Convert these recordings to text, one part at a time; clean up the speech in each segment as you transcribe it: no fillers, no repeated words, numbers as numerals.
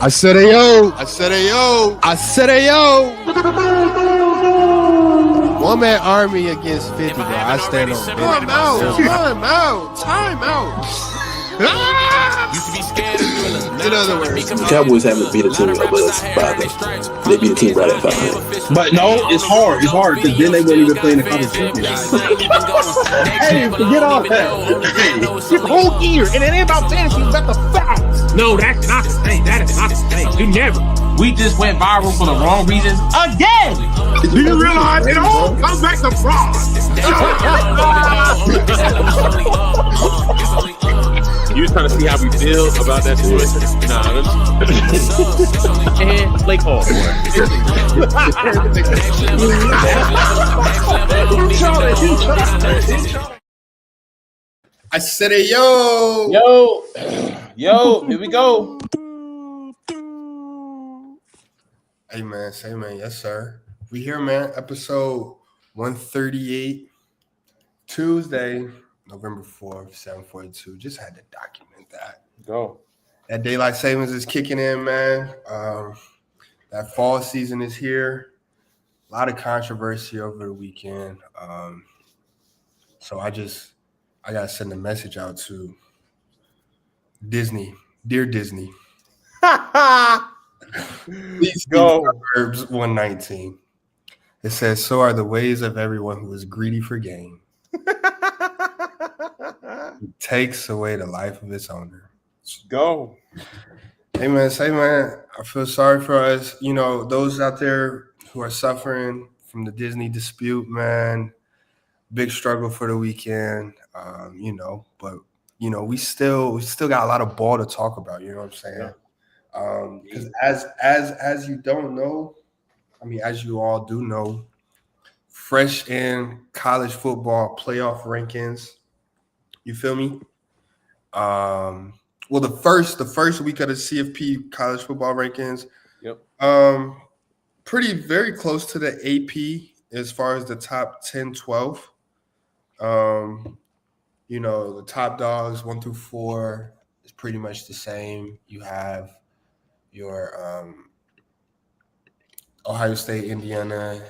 I said ayo. I said ayo. I said ayo. One man army against 50, bro. I stand on Time out. In other words, The Cowboys haven't beat a team above us 500. They beat a team right at 500. But no, it's hard. It's hard because then they wouldn't even play in the college championship. Hey, forget all that. This whole year, and it ain't about fantasy, it's about the facts. No, that's not the thing. That is not the thing. You never. We just went viral for the wrong reasons again. Do you realize it all comes back to fraud? You was trying to see how we feel about that situation? Nah, And Blake Hall. I said ayo. Yo, here we go. Hey man, say man, yes sir. We here, man. Episode 138, Tuesday, November 4th, 7:42. Just had to document that. Go. That daylight savings is kicking in, man. That fall season is here. A lot of controversy over the weekend. So I gotta send a message out to Disney. Dear Disney. Please go. Proverbs 119. It says, "So are the ways of everyone who is greedy for gain. It takes away the life of its owner." Go. Hey man, I feel sorry for us. You know, those out there who are suffering from the Disney dispute, man. Big struggle for the weekend. But we still got a lot of ball to talk about. You know what I'm saying? Yeah. Because as you don't know, I mean, as you all do know, fresh in college football playoff rankings. You feel me? Well, the first week of the CFP college football rankings. Yep. Very close to the AP as far as the top 10, 12. The top dogs 1 through 4 is pretty much the same. You have your Ohio State, Indiana,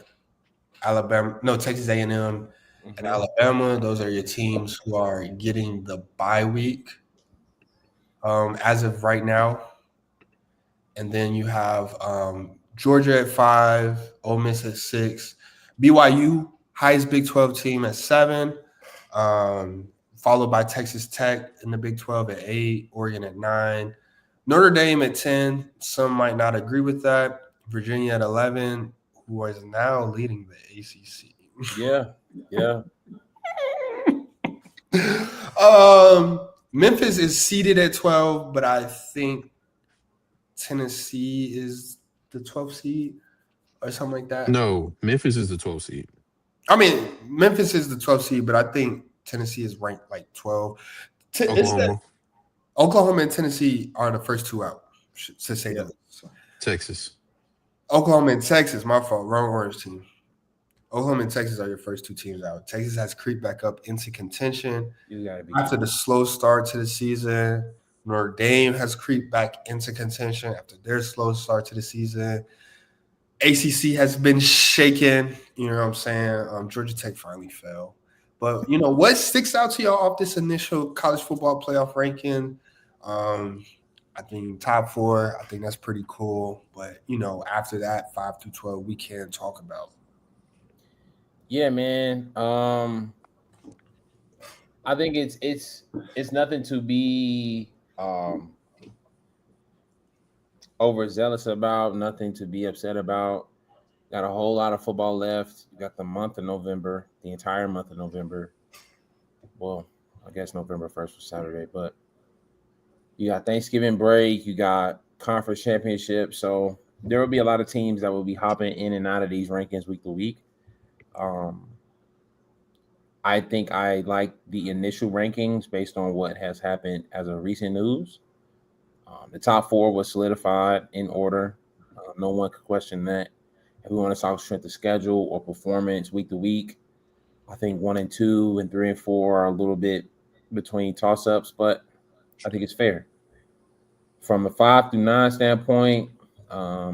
Alabama, Texas A&M, and Alabama. Those are your teams who are getting the bye week as of right now. And then you have Georgia at 5, Ole Miss at 6, BYU, highest Big 12 team at 7, followed by Texas Tech in the Big 12 at 8, Oregon at 9, Notre Dame at 10. Some might not agree with that. Virginia at 11, who is now leading the ACC. Yeah. Memphis is seeded at 12, but I think Tennessee is the 12th seed or something like that. No, Memphis is the 12th seed. I mean, Memphis is the 12th seed, but I think Tennessee is ranked like 12. Oklahoma and Tennessee are the first two out, to say that. Texas. Oklahoma and Texas, my fault, wrong orange team. Oklahoma and Texas are your first two teams out. Texas has creeped back up into contention after the slow start to the season. Notre Dame has creeped back into contention after their slow start to the season. ACC has been shaken. You know what I'm saying? Georgia Tech finally fell. But, what sticks out to y'all off this initial college football playoff ranking? I think top 4, I think that's pretty cool. But, after that, 5 through 12, we can talk about. Yeah, man. I think it's nothing to be overzealous about, nothing to be upset about. Got a whole lot of football left. You got the month of November, the entire month of November. Well, I guess November 1st was Saturday, but you got Thanksgiving break, you got conference championship. So there will be a lot of teams that will be hopping in and out of these rankings week to week. I think I like the initial rankings based on what has happened as of recent news. The top 4 was solidified in order. No one could question that. If we want to talk strength of schedule or performance week to week, I think 1 and 2 and 3 and 4 are a little bit between toss-ups, but I think it's fair. From a 5 through 9 standpoint, I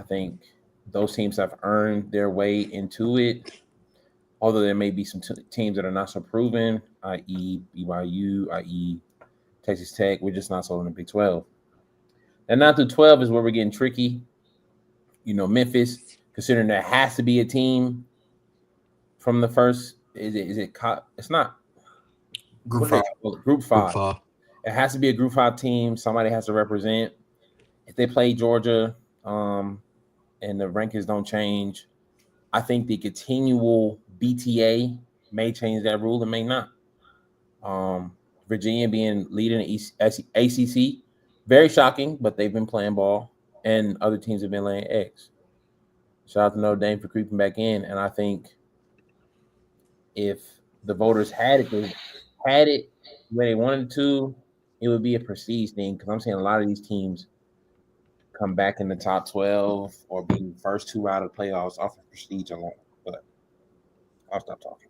think those teams have earned their way into it. Although there may be some teams that are not so proven, i.e. BYU, i.e. Texas Tech, we're just not so in the Big 12. And 9 through 12 is where we're getting tricky. Memphis, considering there has to be a team from the first. It's not Group 5. Group 5. It has to be a Group 5 team. Somebody has to represent. If they play Georgia, and the rankings don't change, I think the continual BTA may change that rule and may not. Virginia being leading the ACC, very shocking, but they've been playing ball, and other teams have been laying eggs. Shout out to Notre Dame for creeping back in, and I think if the voters had it where they wanted to, it would be a prestige thing, because I'm seeing a lot of these teams come back in the top 12 or being first 2 out of the playoffs off of prestige alone. But I'll stop talking.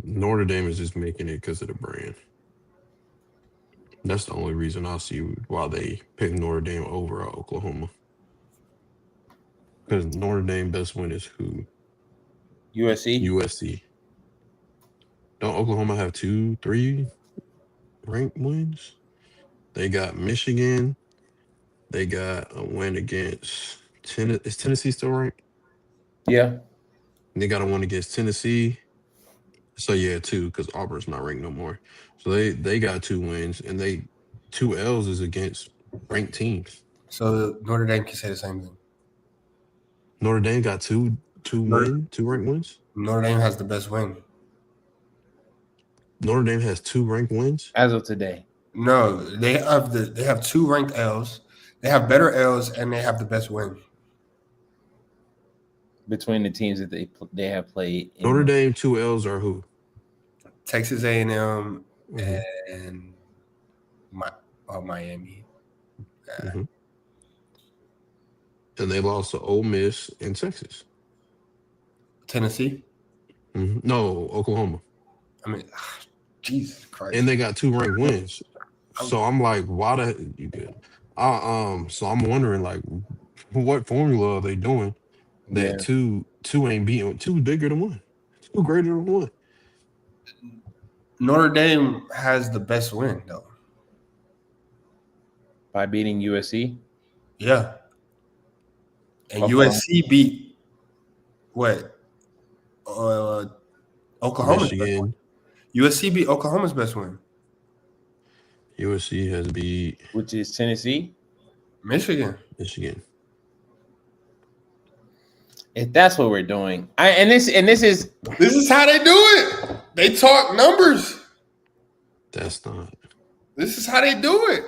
Notre Dame is just making it because of the brand. That's the only reason I see why they pick Notre Dame over Oklahoma. Because Notre Dame best win is who? USC. Don't Oklahoma have 2-3 ranked wins? They got Michigan. They got a win against Tennessee. Is Tennessee still ranked? Yeah. They got a win against Tennessee. So yeah, 2, because Auburn's not ranked no more. So they got 2 wins, and 2 L's is against ranked teams. So Notre Dame can say the same thing. Notre Dame got 2 ranked wins. Notre Dame has the best win. Notre Dame has 2 ranked wins as of today. No, they have 2 ranked L's. They have better L's, and they have the best win between the teams that they have played. Notre Dame 2 L's are who? Texas A&M and Miami. Mm-hmm. And they lost to Ole Miss and Texas. Tennessee? Mm-hmm. No, Oklahoma. I mean, Jesus Christ. And they got 2 ranked wins. So I'm like, why the you good? So I'm wondering, like, what formula are they doing that 2 ain't beating 2 bigger than 1, 2 greater than 1? Notre Dame has the best win though. By beating USC? Yeah. And USC beat what? Oklahoma's best win. USC beat Oklahoma's best win. USC has beat, which is Tennessee, Michigan. If that's what we're doing, this is how they do it. They talk numbers. That's not. This is how they do it.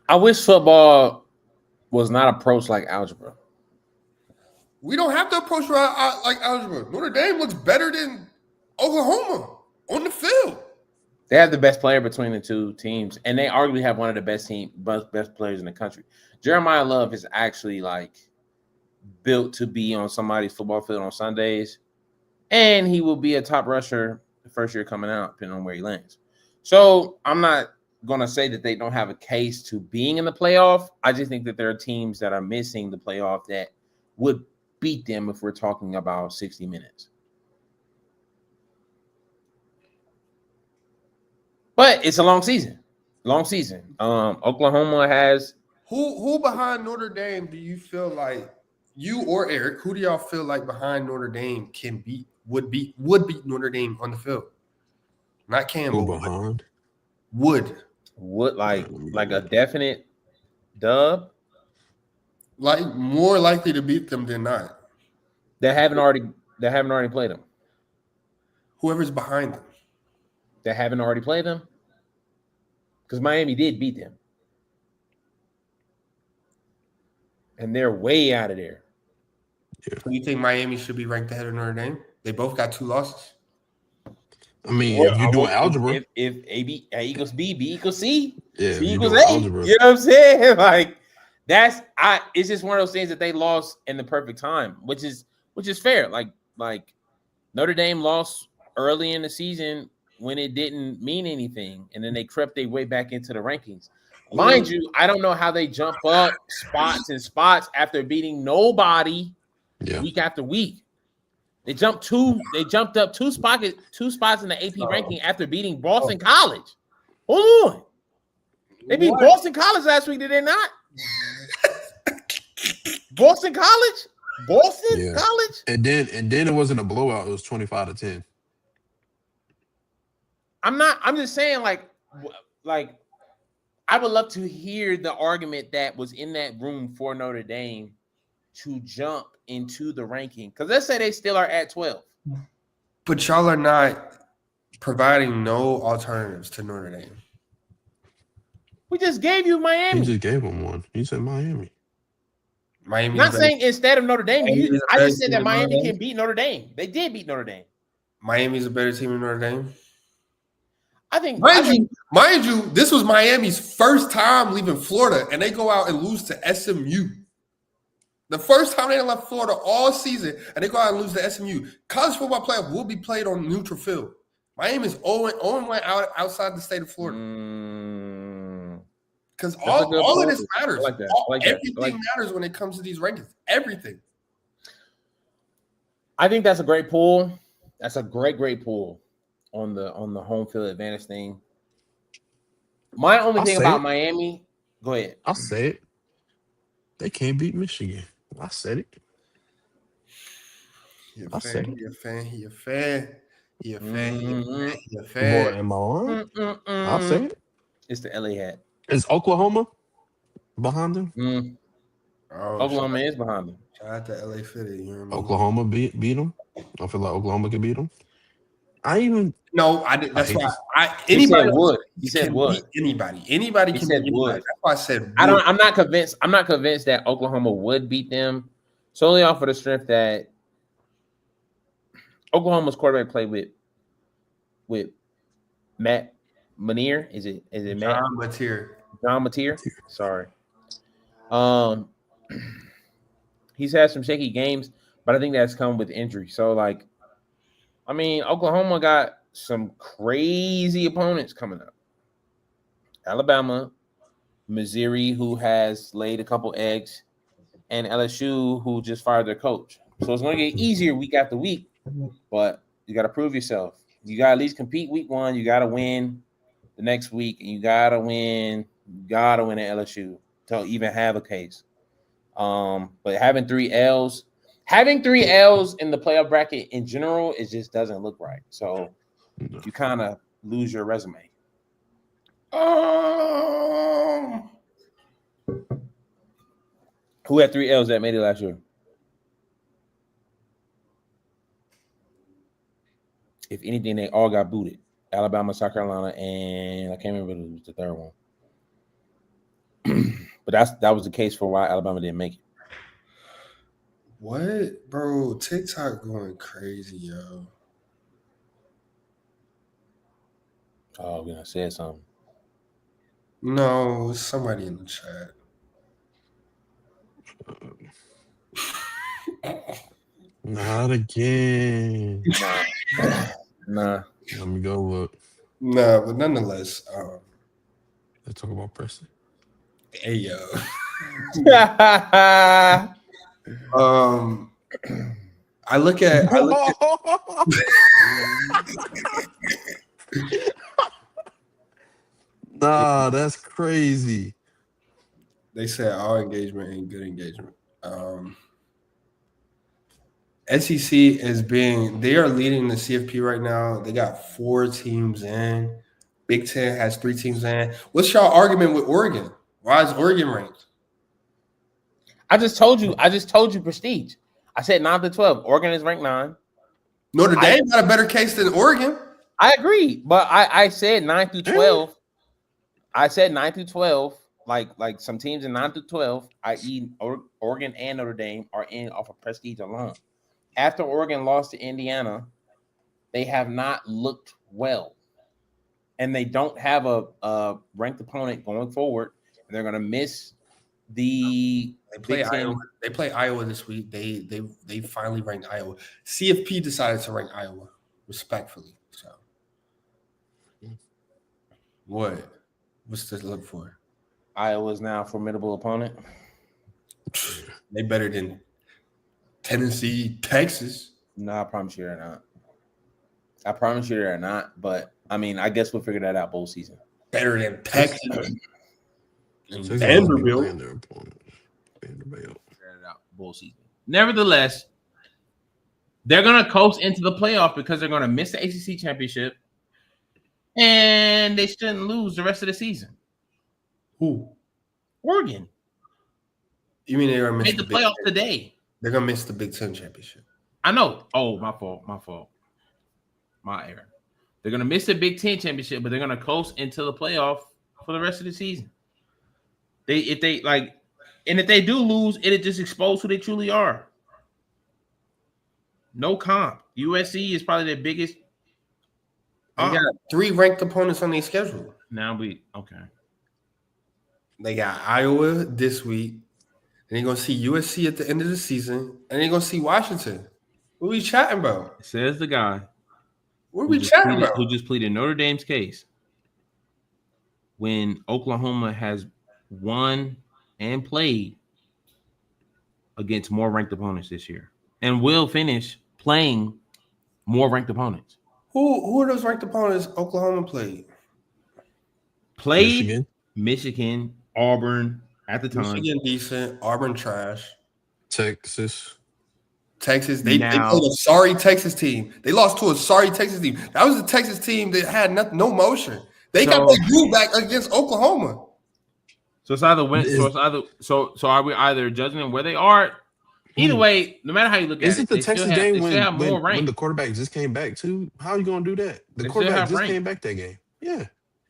I wish football was not approached like algebra. We don't have to approach like algebra. Notre Dame looks better than Oklahoma on the field. They have the best player between the 2 teams, and they arguably have one of the best players in the country. Jeremiah Love is actually built to be on somebody's football field on Sundays, and he will be a top rusher the first year coming out, depending on where he lands. So I'm not going to say that they don't have a case to being in the playoff. I just think that there are teams that are missing the playoff that would beat them if we're talking about 60 minutes. But it's a long season. Oklahoma has who behind Notre Dame do you feel like you or Eric? Who do y'all feel like behind Notre Dame would beat Notre Dame on the field? Not Campbell. Who behind? Would like a definite dub? Like more likely to beat them than not. They haven't already played them. Whoever's behind them. They haven't already played them? Because Miami did beat them. And they're way out of there. Yeah. So you think Miami should be ranked ahead of Notre Dame? They both got 2 losses. I mean, if you do algebra. If A equals B, B equals C, yeah, C equals A. Algebra. You know what I'm saying? It's just one of those things that they lost in the perfect time, which is fair. Like Notre Dame lost early in the season when it didn't mean anything, and then they crept their way back into the rankings. Mind you, I don't know how they jump up spots and spots after beating nobody week after week. They jumped up two spots in the AP ranking after beating Boston College. Hold on. They beat Boston College last week, did they not? Boston College? College? And then it wasn't a blowout, it was 25-10. I'm just saying, like I would love to hear the argument that was in that room for Notre Dame to jump into the ranking. Because let's say they still are at 12. But y'all are not providing no alternatives to Notre Dame. We just gave you Miami. He just gave them one. He said Miami. Miami. Not saying instead of Notre Dame. I just said that Miami can beat Notre Dame. They did beat Notre Dame. Miami's a better team than Notre Dame. I think, mind you, this was Miami's first time leaving Florida, and they go out and lose to SMU. The first time they left Florida all season, and they go out and lose to SMU. College football playoff will be played on neutral field. Miami's 0-1 outside the state of Florida. Because all of this matters. Everything matters when it comes to these rankings. Everything. I think that's a great pool. That's a great pool on the home field advantage thing. My only thing about Miami, go ahead. I'll say it. They can't beat Michigan. I said it. He a fan. Boy, am I on? I'll say it. It's the LA hat. Is Oklahoma behind them? Oklahoma is behind them. Shout out to LA Fitty. You know Oklahoma beat them. I feel like Oklahoma could beat them. That's why anybody would. He said would. Anybody can beat anybody. That's why I said would. I'm not convinced. I'm not convinced that Oklahoma would beat them solely off of the strength that Oklahoma's quarterback played with Matt Manier. Is it Matt? John Mateer. Sorry. He's had some shaky games, but I think that's come with injury. So, like, I mean, Oklahoma got some crazy opponents coming up. Alabama, Missouri, who has laid a couple eggs, and LSU, who just fired their coach. So it's going to get easier week after week, but you got to prove yourself. You got to at least compete week one. You got to win the next week, and you got to win. You got to win at LSU to even have a case. But having 3 L's in the playoff bracket in general, it just doesn't look right. So you kind of lose your resume. Who had 3 L's that made it last year? If anything, they all got booted. Alabama, South Carolina, and I can't remember who was the third one. But that was the case for why Alabama didn't make it. What, bro? TikTok going crazy, yo. Oh, we gonna say something. No, somebody in the chat. Not again. Nah. Let me go look. Nah, but nonetheless, let's talk about Preston. Hey yo. I look at Nah, that's crazy. They said all engagement ain't good engagement. SEC they are leading the CFP right now. They got 4 teams in. Big Ten has 3 teams in. What's y'all argument with Oregon? Why is Oregon ranked? I just told you prestige. I said 9 to 12. Oregon is ranked 9. Notre Dame got a better case than Oregon. I agree, but I said 9 through 12. I said 9 through 12. Like some teams in 9 through 12, i.e. Oregon and Notre Dame, are in off of prestige alone. After Oregon lost to Indiana, they have not looked well. And they don't have a ranked opponent going forward. They're going to miss the They play Iowa. They play Iowa this week. They finally ranked Iowa. CFP decided to rank Iowa respectfully. So What? What's to look for? Iowa's now a formidable opponent. They better than Tennessee, Texas. No, I promise you they're not. I promise you they're not. But I mean, I guess we'll figure that out bowl season. Better than Texas. And Texas Vanderbilt. playing their opponent. Vanderbilt. Figure it out bowl season. Nevertheless, they're gonna coast into the playoff because they're gonna miss the ACC championship, and they shouldn't lose the rest of the season. Who? Oregon You mean they're gonna miss made the playoffs today? They're gonna miss the Big Ten championship. I know. Oh, my fault. My error. They're gonna miss the Big Ten championship, but they're gonna coast into the playoff for the rest of the season. If they do lose, it'll just expose who they truly are. No comp. USC is probably their biggest. They got 3 ranked opponents on their schedule. Now okay. They got Iowa this week, and they're gonna see USC at the end of the season, and they're gonna see Washington. What are we chatting about? Says the guy. What are we chatting about? Who just pleaded Notre Dame's case when Oklahoma has won and played against more ranked opponents this year, and will finish playing more ranked opponents. Who are those ranked opponents Oklahoma played? Michigan, Auburn at the time. Michigan decent, Auburn trash. Texas. They played a sorry Texas team. They lost to a sorry Texas team. That was the Texas team that had no motion. They got their groove back against Oklahoma. So it's either win. So are we either judging them where they are? Either way, no matter how you look at it, Isn't the Texas game when the quarterback just came back too? How are you gonna do that? The quarterback just came back that game. Yeah,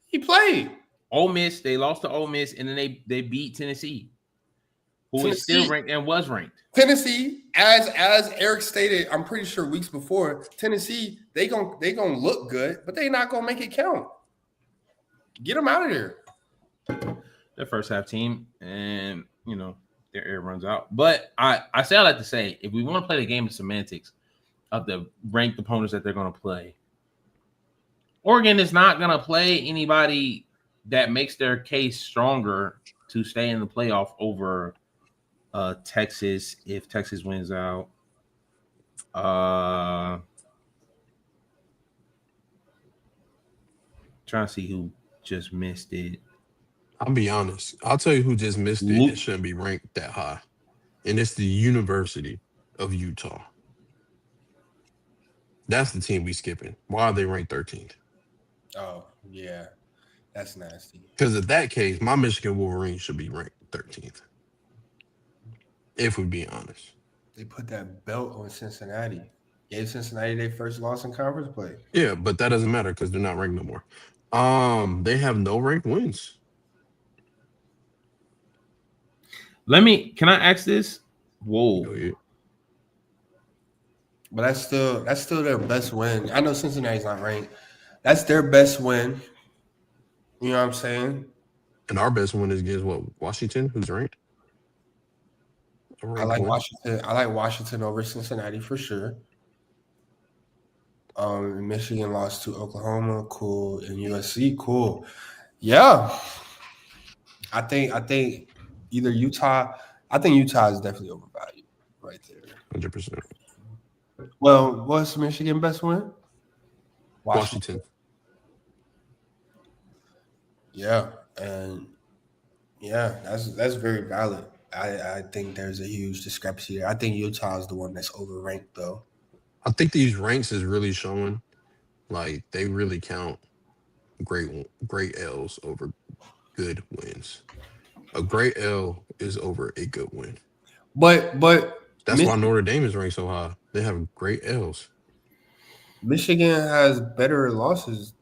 he played. Ole Miss, they lost to Ole Miss, and then they beat Tennessee, who is still ranked and was ranked. Tennessee, as Eric stated, I'm pretty sure weeks before, Tennessee, they gonna look good, but they not gonna make it count. Get them out of there. Their first half team, and their air runs out. But I like to say, if we want to play the game of semantics of the ranked opponents that they're going to play, Oregon is not going to play anybody that makes their case stronger to stay in the playoff over Texas if Texas wins out. Trying to see who just missed it. I'll be honest. I'll tell you who just missed it. It shouldn't be ranked that high. And it's the University of Utah. That's the team we skipping. Why are they ranked 13th? Oh, yeah. That's nasty. Because in that case, my Michigan Wolverines should be ranked 13th. If we're being honest. They put that belt on Cincinnati. Gave Cincinnati their first loss in conference play. Yeah, but that doesn't matter because they're not ranked no more. They have no ranked wins. Can I ask this? Whoa. Oh, yeah. But that's still their best win. I know Cincinnati's not ranked. That's their best win. You know what I'm saying? And our best win is against Washington, who's ranked. I like Washington. I like Washington over Cincinnati for sure. Michigan lost to Oklahoma, cool, and USC, cool. Yeah, I think either Utah. I think Utah is definitely overvalued right there. 100%. Well, what's Michigan best win? Washington. Yeah, and yeah, that's very valid. I think there's a huge discrepancy there. I think Utah is the one that's overranked, though. I think these ranks is really showing, like, they really count great L's over good wins. A great L is over a good win. But that's why Notre Dame is ranked so high. They have great L's. Michigan has better losses.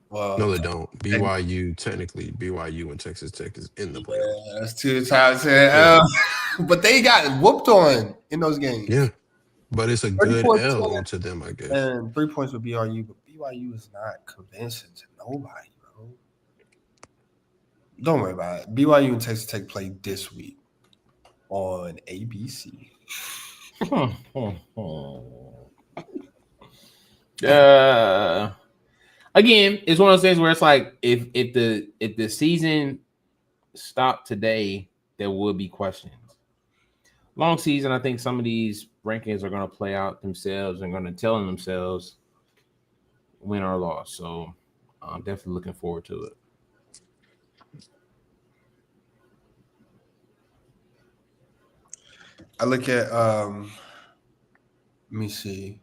Well, no, they don't. BYU and Texas Tech is in the playoffs. Yeah, that's 2 times. But they got whooped on in those games. Yeah, but it's a good L to them, I guess. And 3 points with BYU, but BYU is not convincing to nobody, bro. Don't worry about it. BYU and Texas Tech play this week on ABC. again, it's one of those things where it's like if the season stopped today, there would be questions. Long season, I think some of these rankings are going to play out themselves and going to tell themselves win or loss. So I'm definitely looking forward to it. I look at let me see.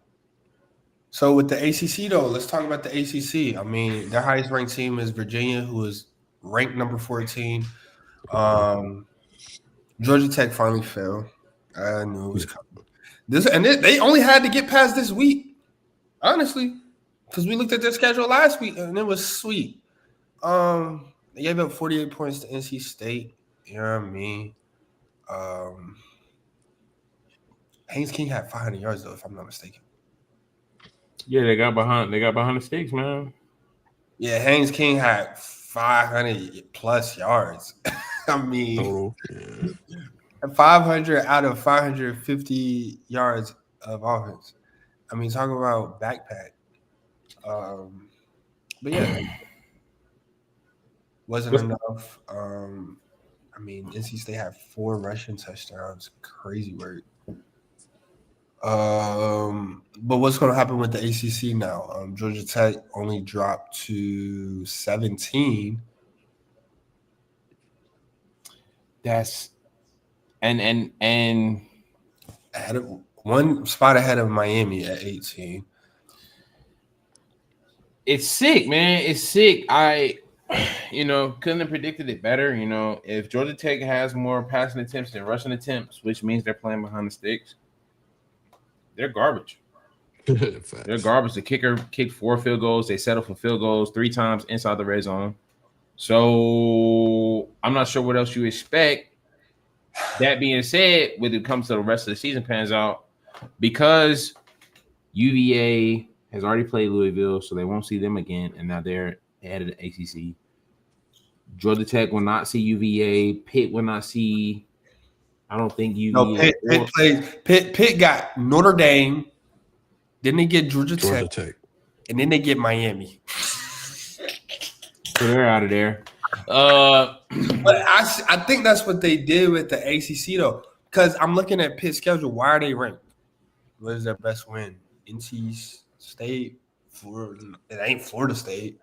So with the ACC though, let's talk about the ACC. I mean, their highest ranked team is Virginia, who is ranked number 14. Georgia Tech finally fell. I knew it was coming. They only had to get past this week, honestly, because we looked at their schedule last week and it was sweet. They gave up 48 points to NC State. You know what I mean? Haynes King had 500 yards though, if I'm not mistaken. Yeah, they got behind the sticks, man. Yeah, Haynes King had 500 plus yards. I mean, 500 out of 550 yards of offense. I mean, talking about backpack. But yeah, wasn't enough. I mean, NC State had 4 rushing touchdowns. Crazy work. But what's going to happen with the ACC now? Georgia Tech only dropped to 17. That's and ahead of one spot ahead of Miami at 18. It's sick, man. It's sick. I couldn't have predicted it better. If Georgia Tech has more passing attempts than rushing attempts, which means they're playing behind the sticks, they're garbage. They're garbage. The kicker kicked 4 field goals. They settled for field goals 3 times inside the red zone. So I'm not sure what else you expect. That being said, when it comes to the rest of the season pans out, because UVA has already played Louisville, so they won't see them again, and now they're ahead of the ACC. Georgia Tech will not see UVA. Pitt will not see. I don't think UVA. No, Pitt got Notre Dame. Then they get Georgia Tech, and then they get Miami. So they're out of there. But I think that's what they did with the ACC though, because I'm looking at Pitt's schedule. Why are they ranked? What is their best win? NC State, Florida. It ain't Florida State.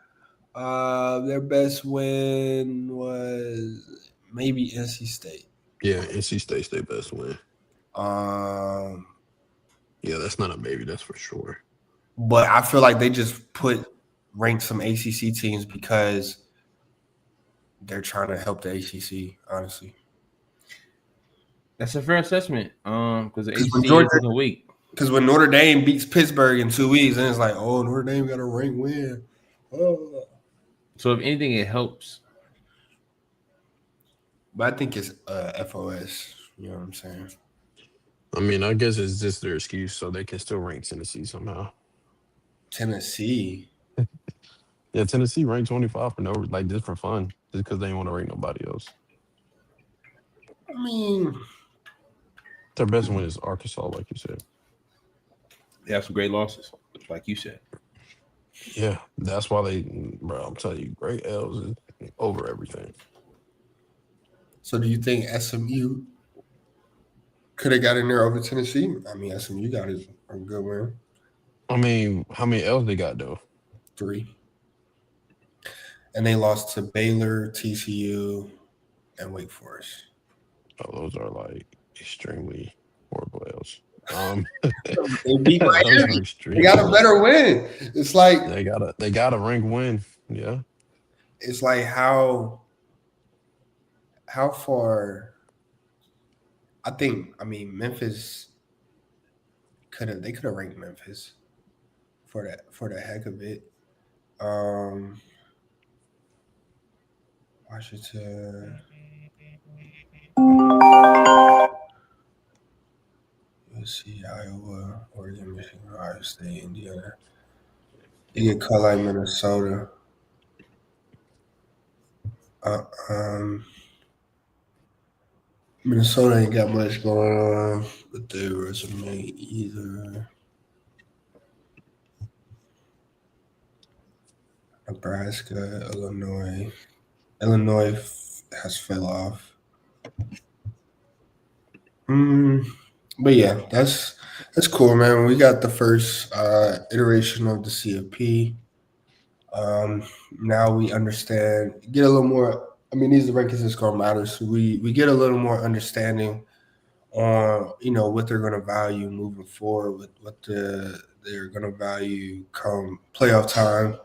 Their best win was maybe NC State. Yeah, NC State's their best win. Yeah, that's not a maybe. That's for sure. But I feel like they just ranked some ACC teams because they're trying to help the ACC, honestly. That's a fair assessment. Because the ACC is a week. Because when Notre Dame beats Pittsburgh in 2 weeks, then it's like, oh, Notre Dame got a ranked win. Oh. So if anything, it helps. But I think it's FOS. You know what I'm saying? I mean, I guess it's just their excuse so they can still rank Tennessee somehow. Tennessee? Yeah, Tennessee ranked 25 for just for fun, just because they didn't want to rank nobody else. I mean, their best win is Arkansas, like you said. They have some great losses, like you said. Yeah, that's why I'm telling you, great L's is over everything. So do you think SMU could have got in there over Tennessee? I mean, SMU got a good win. I mean, how many L's they got, though? 3. And they lost to Baylor, TCU, and Wake Forest. Oh, those are extremely horrible L's. They beat Miami. They got a better win. It's like they got a ranked win. Yeah. It's like how far. I mean Memphis could have ranked Memphis for the heck of it. Washington. Let's see, Iowa, Oregon, Michigan, Ohio State, Indiana. You get caught like Minnesota. Minnesota ain't got much going on with their resume either. Nebraska, Illinois. Illinois has fell off. But yeah, that's cool, man. We got the first iteration of the CFP. Now we understand, get a little more. I mean, these are the rankings that's gonna matter. So we get a little more understanding on what they're gonna value moving forward, with what they're gonna value come playoff time.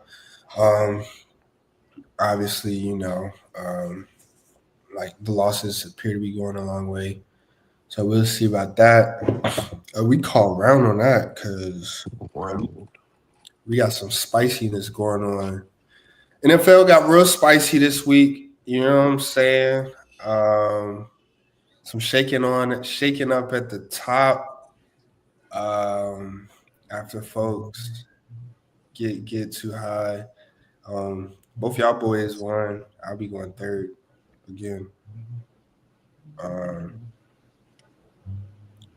Obviously, like the losses appear to be going a long way. So we'll see about that. We call round on that because we got some spiciness going on. NFL got real spicy this week. You know what I'm saying? Some shaking up at the top. After folks get too high. Both y'all boys won. I'll be going third again.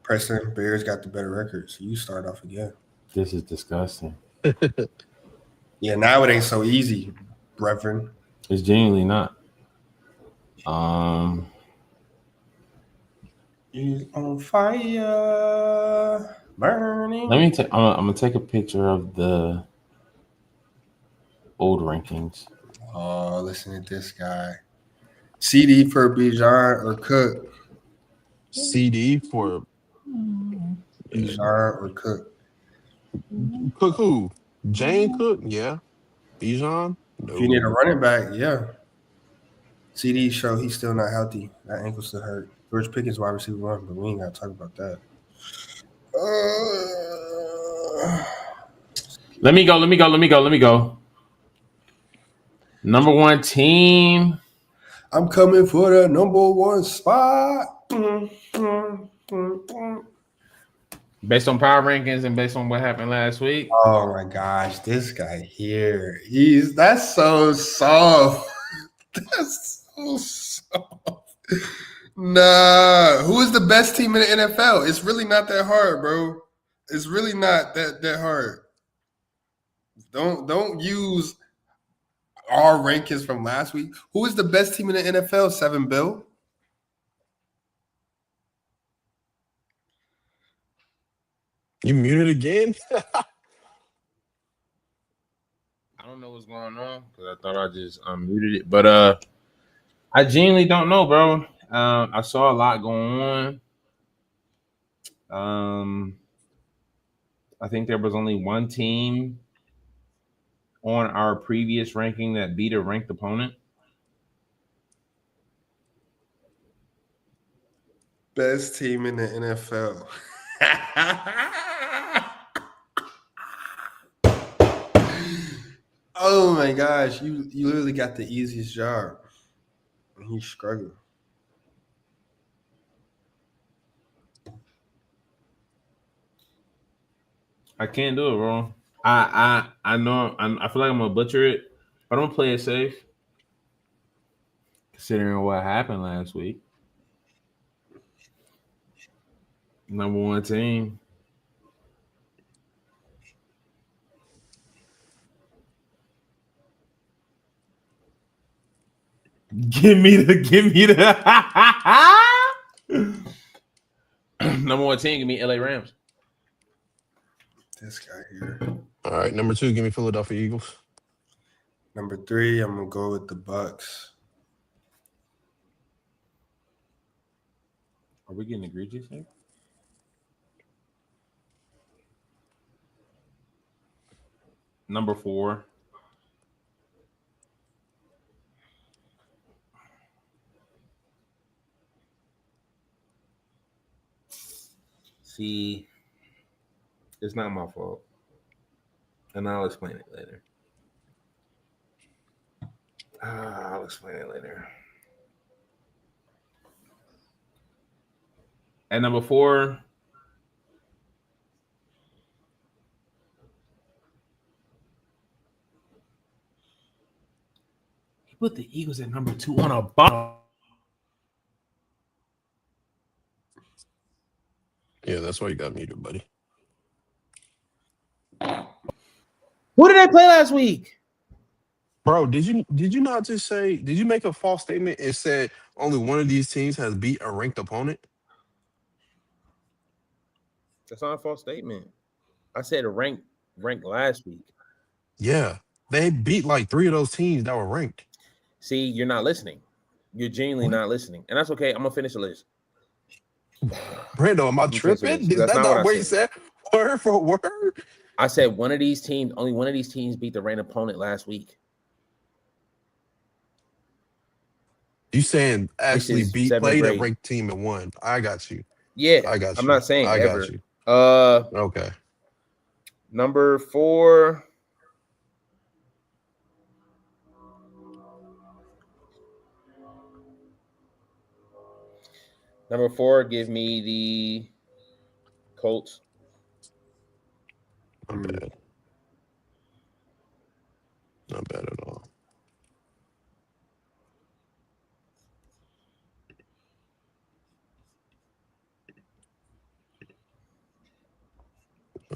Preston, Bears got the better record, so you start off again. This is disgusting. Yeah, now it ain't so easy, Reverend. It's genuinely not. He's on fire, burning. Let me take. I'm gonna take a picture of the old rankings. Oh, listen to this guy. CD for Bijan or Cook? CD for Bijan or Cook? Cook who? Jane Cook? Yeah. Bijan? No. If you need a running back, yeah. CD show he's still not healthy. That ankle still hurt. George Pickens wide receiver 1, but we ain't got to talk about that. Let me go. Number 1 team. I'm coming for the number 1 spot. Based on power rankings and based on what happened last week. Oh my gosh, this guy here. That's so soft. That's so soft. Nah. Who is the best team in the NFL? It's really not that hard, bro. It's really not that hard. Don't use our rankings from last week. Who is the best team in the NFL? 7 Bill. You muted again? I don't know what's going on because I thought I just unmuted it, but I genuinely don't know, bro. I saw a lot going on. I think there was only one team on our previous ranking that beat a ranked opponent. Best team in the NFL. Oh my gosh, you literally got the easiest job. And he's struggling. I can't do it, bro. I know. I feel like I'm gonna butcher it, but I'm gonna play it safe, considering what happened last week. Number 1 team. Give me the number 1 team. Give me LA Rams. This guy here. All right, number 2, give me Philadelphia Eagles. Number 3, I'm gonna go with the Bucs. Are we getting egregious here? Number 4. See, it's not my fault. And I'll explain it later. I'll explain it later. At number 4, he put the Eagles at number 2 on a bottom. Yeah, that's why you got muted, buddy. Who did they play last week? Bro, did you not just say? Did you make a false statement and said only one of these teams has beat a ranked opponent? That's not a false statement. I said a rank last week. Yeah, they beat like 3 of those teams that were ranked. See, you're not listening. You're genuinely not listening, and that's okay. I'm gonna finish the list. Brando, am I tripping? Is That's that not what not I what you said? Word for word. I said one of these teams, only one of these teams beat the ranked opponent last week. You saying actually played a grade. ranked team and won? I got you. Yeah, I got you. I'm not saying I ever. got you. Okay. Number 4. Number 4, give me the Colts. Not bad. Not bad at all.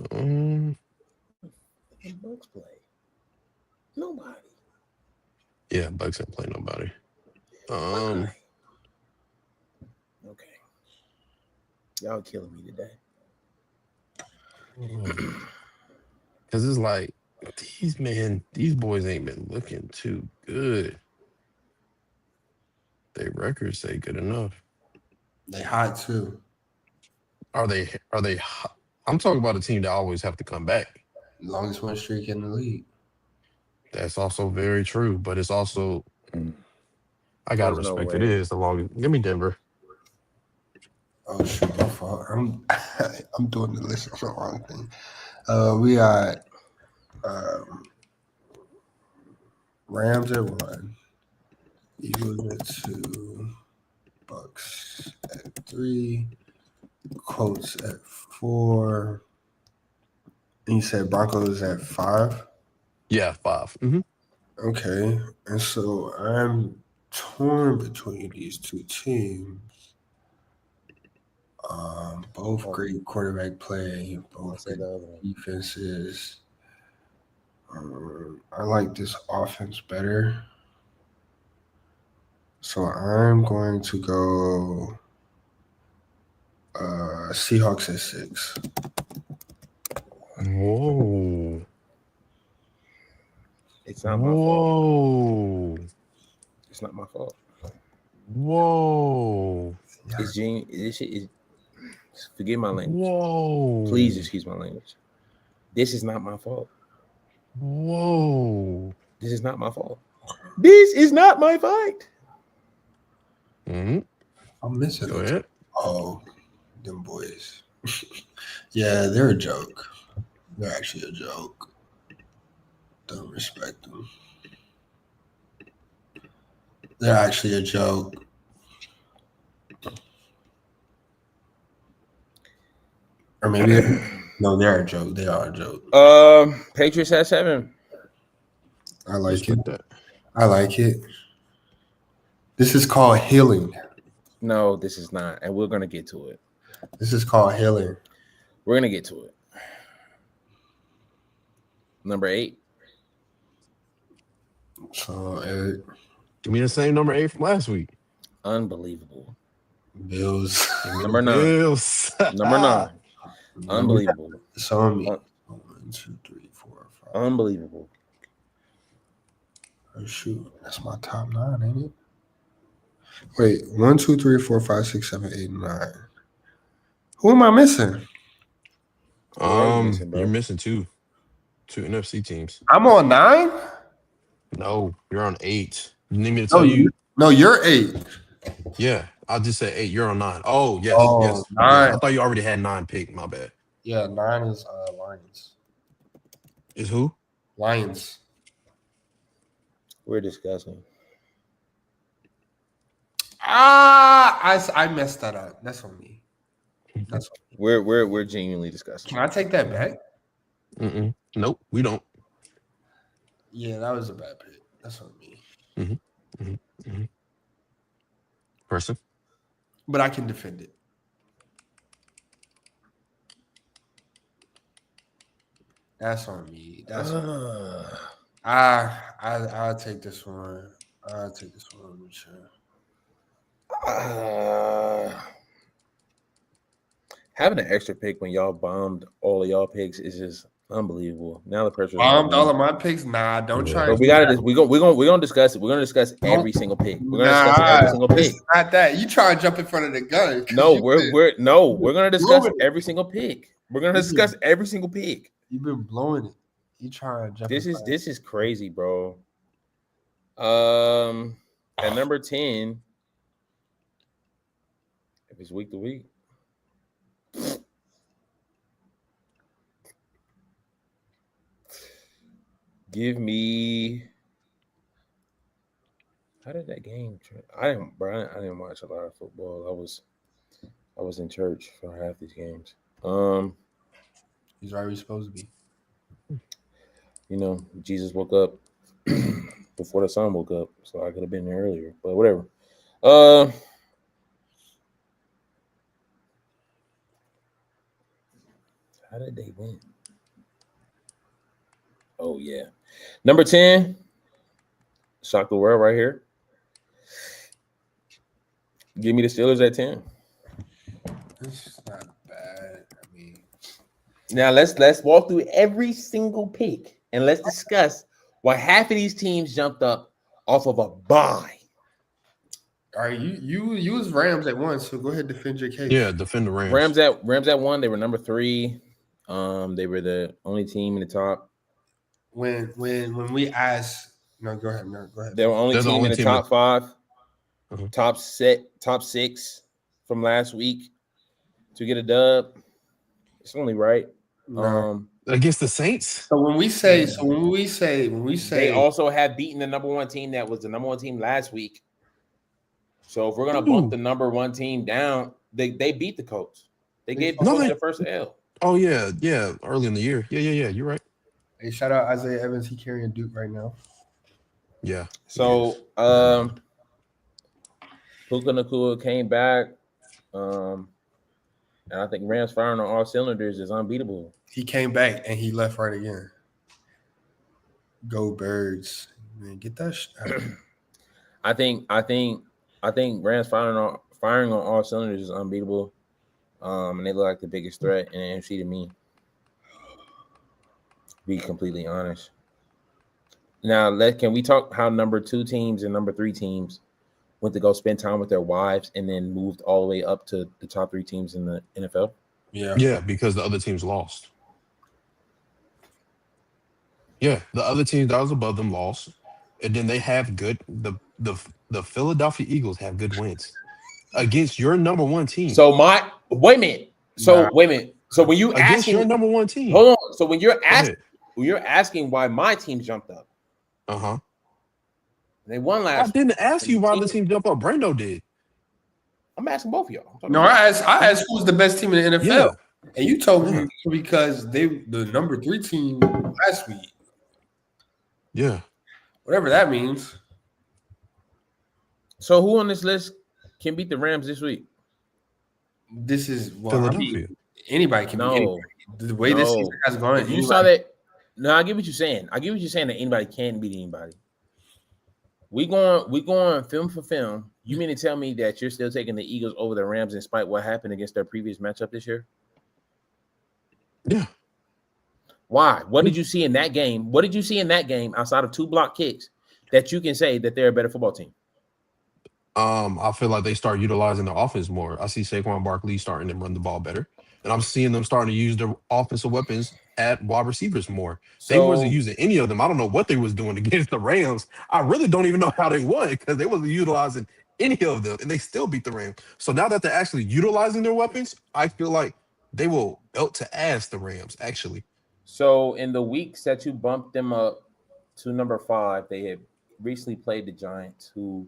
The Bucs play. Nobody. Yeah, Bucs didn't play nobody. Okay. Y'all killing me today. Because it's like these boys ain't been looking too good. Their records say good enough. They hot too. Are they hot? I'm talking about a team that always have to come back. Longest win streak in the league. That's also very true, but it's also I gotta respect it is the longest. Give me Denver. Oh shit, my fault. I'm doing the list on the wrong thing. We got Rams at 1, Eagles at 2, Bucs at 3, Colts at 4. And you said Broncos at 5? Yeah, 5. Mm-hmm. Okay. And so I'm torn between these two teams. Both great quarterback play, both great defenses. I like this offense better. So I'm going to go Seahawks at 6. Whoa. It's not my fault. It's not my fault. Whoa. It's Gene. This shit is. Forgive my language. Whoa. Please excuse my language. This is not my fault. Whoa. This is not my fault. This is not my fight. Mm-hmm. I'm missing Go ahead. Oh, them boys. Yeah, they're a joke. They're actually a joke. Don't respect them. They're actually a joke. Or maybe no, they're a joke. They are a joke. Patriots at 7. I like it. I like it. This is called healing. No, this is not, and we're gonna get to it. This is called healing. We're gonna get to it. Number 8. So give me the same number 8 from last week. Unbelievable. Bills. Number 9. Bills. Number 9. Unbelievable. It's on me. 1, 2, 3, 4, 5. Unbelievable. Oh shoot, that's my top 9, ain't it? Wait, 1, 2, 3, 4, 5, 6, 7, 8, 9. Who am I missing? You're missing 2 NFC teams. I'm on 9? No, you're on 8. You need me to tell you? No, you're 8. Yeah, I'll just say 8. You're on 9. Oh, yes, yes. 9. I thought you already had 9 picked. My bad. Yeah, 9 is Lions. Is who? Lions. We're discussing. I messed that up. That's on me. That's on me. We're genuinely discussing. Can I take that back? Nope, we don't. Yeah, that was a bad pick. That's on me. Person. But I can defend it. That's on me. That's I'll take this one. I'll take this one with you. Having an extra pick when y'all bombed all of y'all picks is just unbelievable. Now the pressure's Bombed all of my picks. Nah, don't try. But we gotta just we're gonna discuss it. We're gonna discuss every single pick. We're gonna discuss every single pick. It's not that. You try to jump in front of the gun. No, we're gonna discuss every single pick. We're gonna discuss every single pick. You've been blowing it. You try to jump. This is crazy, bro. At number 10, if it's week to week. Give me. How did that game? I didn't watch a lot of football. I was in church for half these games. He's where he's supposed to be. You know, Jesus woke up before the sun woke up, so I could have been there earlier. But whatever. How did they win? Oh yeah, number 10. Shock the world right here. Give me the Steelers at 10. This is not bad. I mean, now let's walk through every single pick and let's discuss why half of these teams jumped up off of a bye. All right, you was Rams at once, so go ahead and defend your case. Yeah, defend the Rams. Rams at 1. They were number 3. They were the only team in the top. When we asked, no, go ahead. They were only team in the top 5, top 6 from last week to get a dub. It's only right. Against the Saints. So when we say, they also have beaten the number 1 team that was the number 1 team last week. So if we're gonna bump the number 1 team down, they beat the Colts. They gave the Colts their first L. Oh yeah, early in the year. Yeah. You're right. Hey, shout out Isaiah Evans. He carrying Duke right now. Yeah. So Puka Nacua came back. And I think Rams firing on all cylinders is unbeatable. He came back and he left right again. Go Birds. Man, get that shit out. I think Rams firing on all cylinders is unbeatable. And they look like the biggest threat in the NFC to me. Be completely honest. Now, can we talk how number 2 teams and number 3 teams went to go spend time with their wives and then moved all the way up to the top 3 teams in the NFL? Yeah, because the other teams lost. Yeah, the other teams that was above them lost, and then they have good. The Philadelphia Eagles have good wins against your number 1 team. So wait a minute. So when you against your number 1 team, hold on. So when you're asking why my team jumped up, they won last. I didn't ask you why the team jumped up. Brando did. I'm asking both of y'all. No, I asked who's the best team in the NFL, and you told me because they the number 3 team last week. Yeah, whatever that means. So who on this list can beat the Rams this week? This is Philadelphia. Anybody can beat anybody. The way this season has gone. You saw that. No, I get what you're saying. I get what you're saying that anybody can beat anybody. We going film for film. You mean to tell me that you're still taking the Eagles over the Rams in spite of what happened against their previous matchup this year? Yeah. Why? What did you see in that game? What did you see in that game outside of 2 block kicks that you can say that they're a better football team? I feel like they start utilizing the offense more. I see Saquon Barkley starting to run the ball better, and I'm seeing them starting to use their offensive weapons at wide receivers more. They wasn't using any of them. I don't know what they was doing against the Rams. I really don't even know how they won because they wasn't utilizing any of them, and they still beat the Rams. So now that they're actually utilizing their weapons, I feel like they will belt to ass the Rams, actually. So in the weeks that you bumped them up to number 5, they had recently played the Giants, who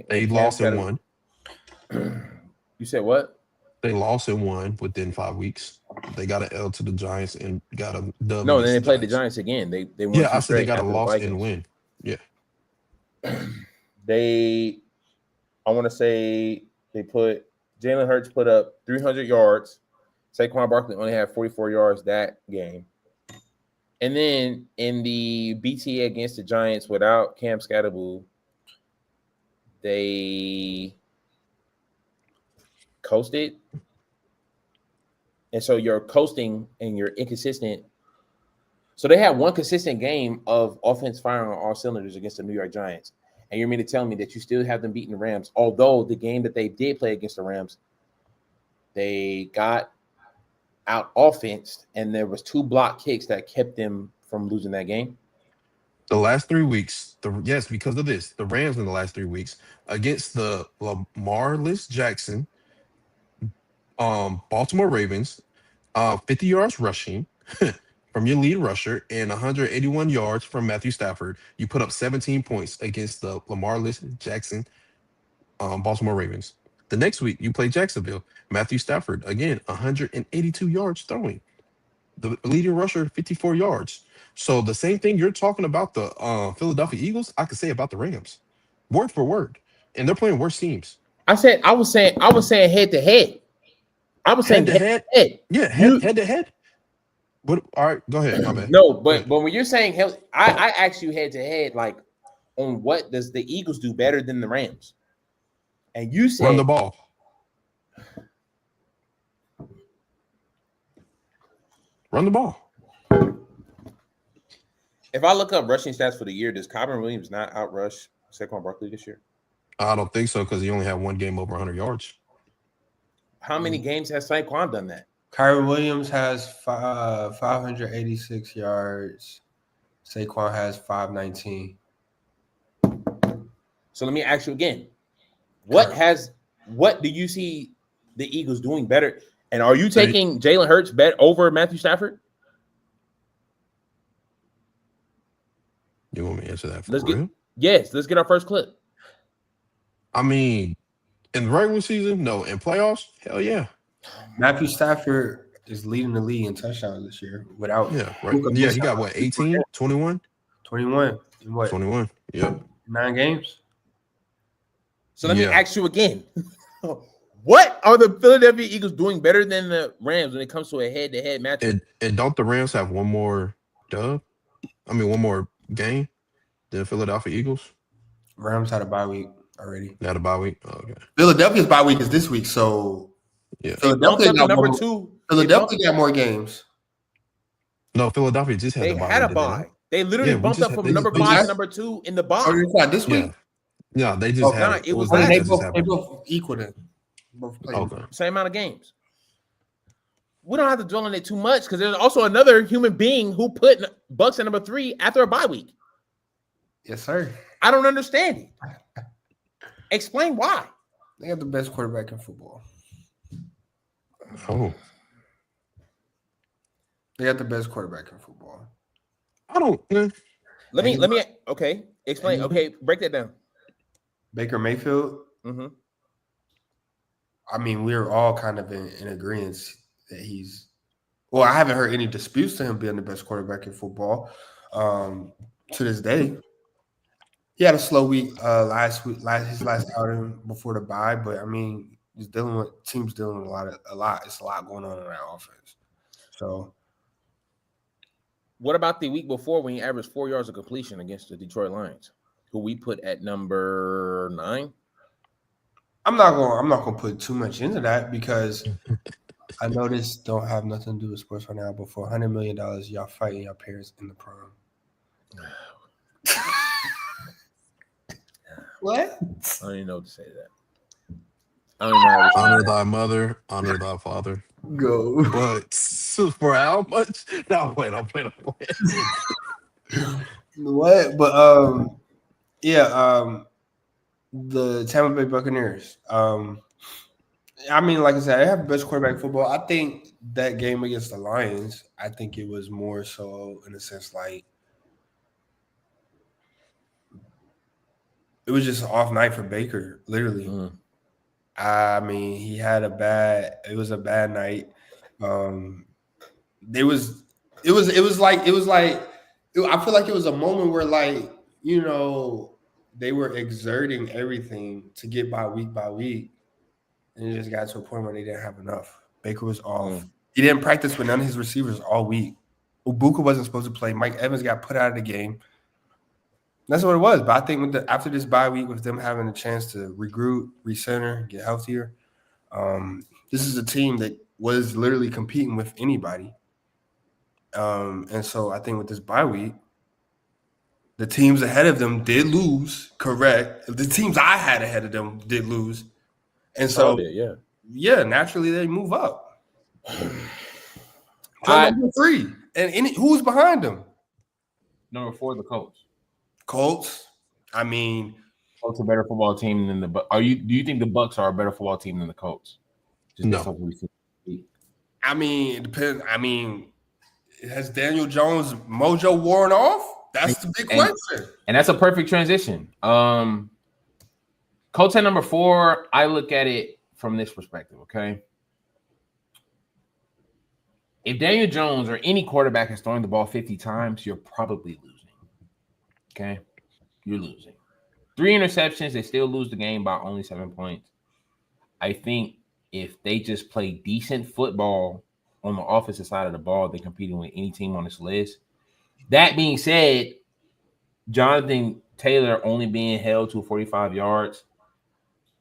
they lost and won. You said what? They lost and won within 5 weeks. They got an L to the Giants and got a dub. No, then they played the Giants again. They won. Yeah, I said they got a loss and win. Yeah. I want to say they put Jalen Hurts put up 300 yards. Saquon Barkley only had 44 yards that game. And then in the BTA against the Giants without Cam Scatterboo, they coasted. And so you're coasting and you're inconsistent. So they had one consistent game of offense firing on all cylinders against the New York Giants. And you're mean to tell me that you still have them beating the Rams, although the game that they did play against the Rams, they got out offense, and there was 2 block kicks that kept them from losing that game. The last 3 weeks, because of this, the Rams in the last 3 weeks against the Lamarless Jackson, Baltimore Ravens, 50 yards rushing from your lead rusher and 181 yards from Matthew Stafford. You put up 17 points against the Lamarless Jackson, Baltimore Ravens. The next week, you play Jacksonville. Matthew Stafford, again, 182 yards throwing. The leading rusher, 54 yards. So the same thing you're talking about the Philadelphia Eagles, I could say about the Rams, word for word. And they're playing worse teams. I was saying head to head. I was saying head to head. Yeah, head to head. What? All right, go ahead. My bad. No, but when you're saying head, I asked you head to head, like on what does the Eagles do better than the Rams? And you said run the ball. Run the ball. If I look up rushing stats for the year, does Kyren Williams not outrush Saquon Barkley this year? I don't think so because he only had one game over 100 yards. How many games has Saquon done that? Kyren Williams has 586 yards. Saquon has 519. So let me ask you again. What do you see the Eagles doing better? And are you taking Jalen Hurts bet over Matthew Stafford? You want me to answer that? Let's get our first clip. I mean, in the regular season, no. In playoffs, hell yeah. Matthew Stafford is leading the league in touchdowns this year without. Yeah, right. Yeah, he got what, 18, 21? 21. In what? 21. Yep. 9 games. So let me ask you again. What are the Philadelphia Eagles doing better than the Rams when it comes to a head-to-head matchup? And don't the Rams have one more one more game than Philadelphia Eagles? Rams had a bye week already. They had a bye week? Oh, okay. Philadelphia's bye week is this week, so yeah. Philadelphia got number 2. Philadelphia got more games. No, Philadelphia just had a bye. They literally bumped up from number 5 to number 2 in the bye. Oh, it's not this week? Yeah, they just had it was they both equal then. Both played same amount of games. We don't have to dwell on it too much because there's also another human being who put Bucs at number 3 after a bye week. Yes, sir. I don't understand it. Explain why. They have the best quarterback in football. Oh. They got the best quarterback in football. I don't. Let me. Okay, explain. Okay, break that down. Baker Mayfield. Mm-hmm. I mean, we're all kind of in agreement that he's. Well, I haven't heard any disputes to him being the best quarterback in football. To this day, he had a slow week his last outing before the bye, but I mean, teams dealing with a lot. It's a lot going on in that offense. So, what about the week before when he averaged 4 yards of completion against the Detroit Lions, who we put at number 9? I'm not gonna put too much into that because I know this don't have nothing to do with sports right now. But for $100 million, y'all fighting your parents in the prom. What? I don't even know what to say to that. I don't even know. Honor thy mother, honor thy father. Go. But for how much? No, wait, I'm playing. What? But the Tampa Bay Buccaneers. I mean, like I said, I have the best quarterback in football. I think that game against the Lions, I think it was more so in a sense like it was just an off night for Baker, literally. Mm. I mean, it was a bad night. I feel like it was a moment where, like, you know, they were exerting everything to get by week, and it just got to a point where they didn't have enough. Baker was off. He didn't practice with none of his receivers all week. Ubuka wasn't supposed to play. Mike Evans got put out of the game. That's what it was. But I think after this bye week, with them having a chance to regroup, recenter, get healthier, this is a team that was literally competing with anybody. And so I think with this bye week, the teams ahead of them did lose, correct. The teams I had ahead of them did lose. And so, naturally they move up. Number 3. And who's behind them? Number 4, the Colts. Colts. I mean, Colts are a better football team than the Bucs. Do you think the Bucs are a better football team than the Colts? No. I mean, it depends. I mean, has Daniel Jones' mojo worn off? That's the big question. And that's a perfect transition. Colts at number 4, I look at it from this perspective, okay? If Daniel Jones or any quarterback is throwing the ball 50 times, you're probably losing. Okay? You're losing. 3 interceptions, they still lose the game by only 7 points. I think if they just play decent football on the offensive side of the ball, they're competing with any team on this list. That being said, Jonathan Taylor only being held to 45 yards.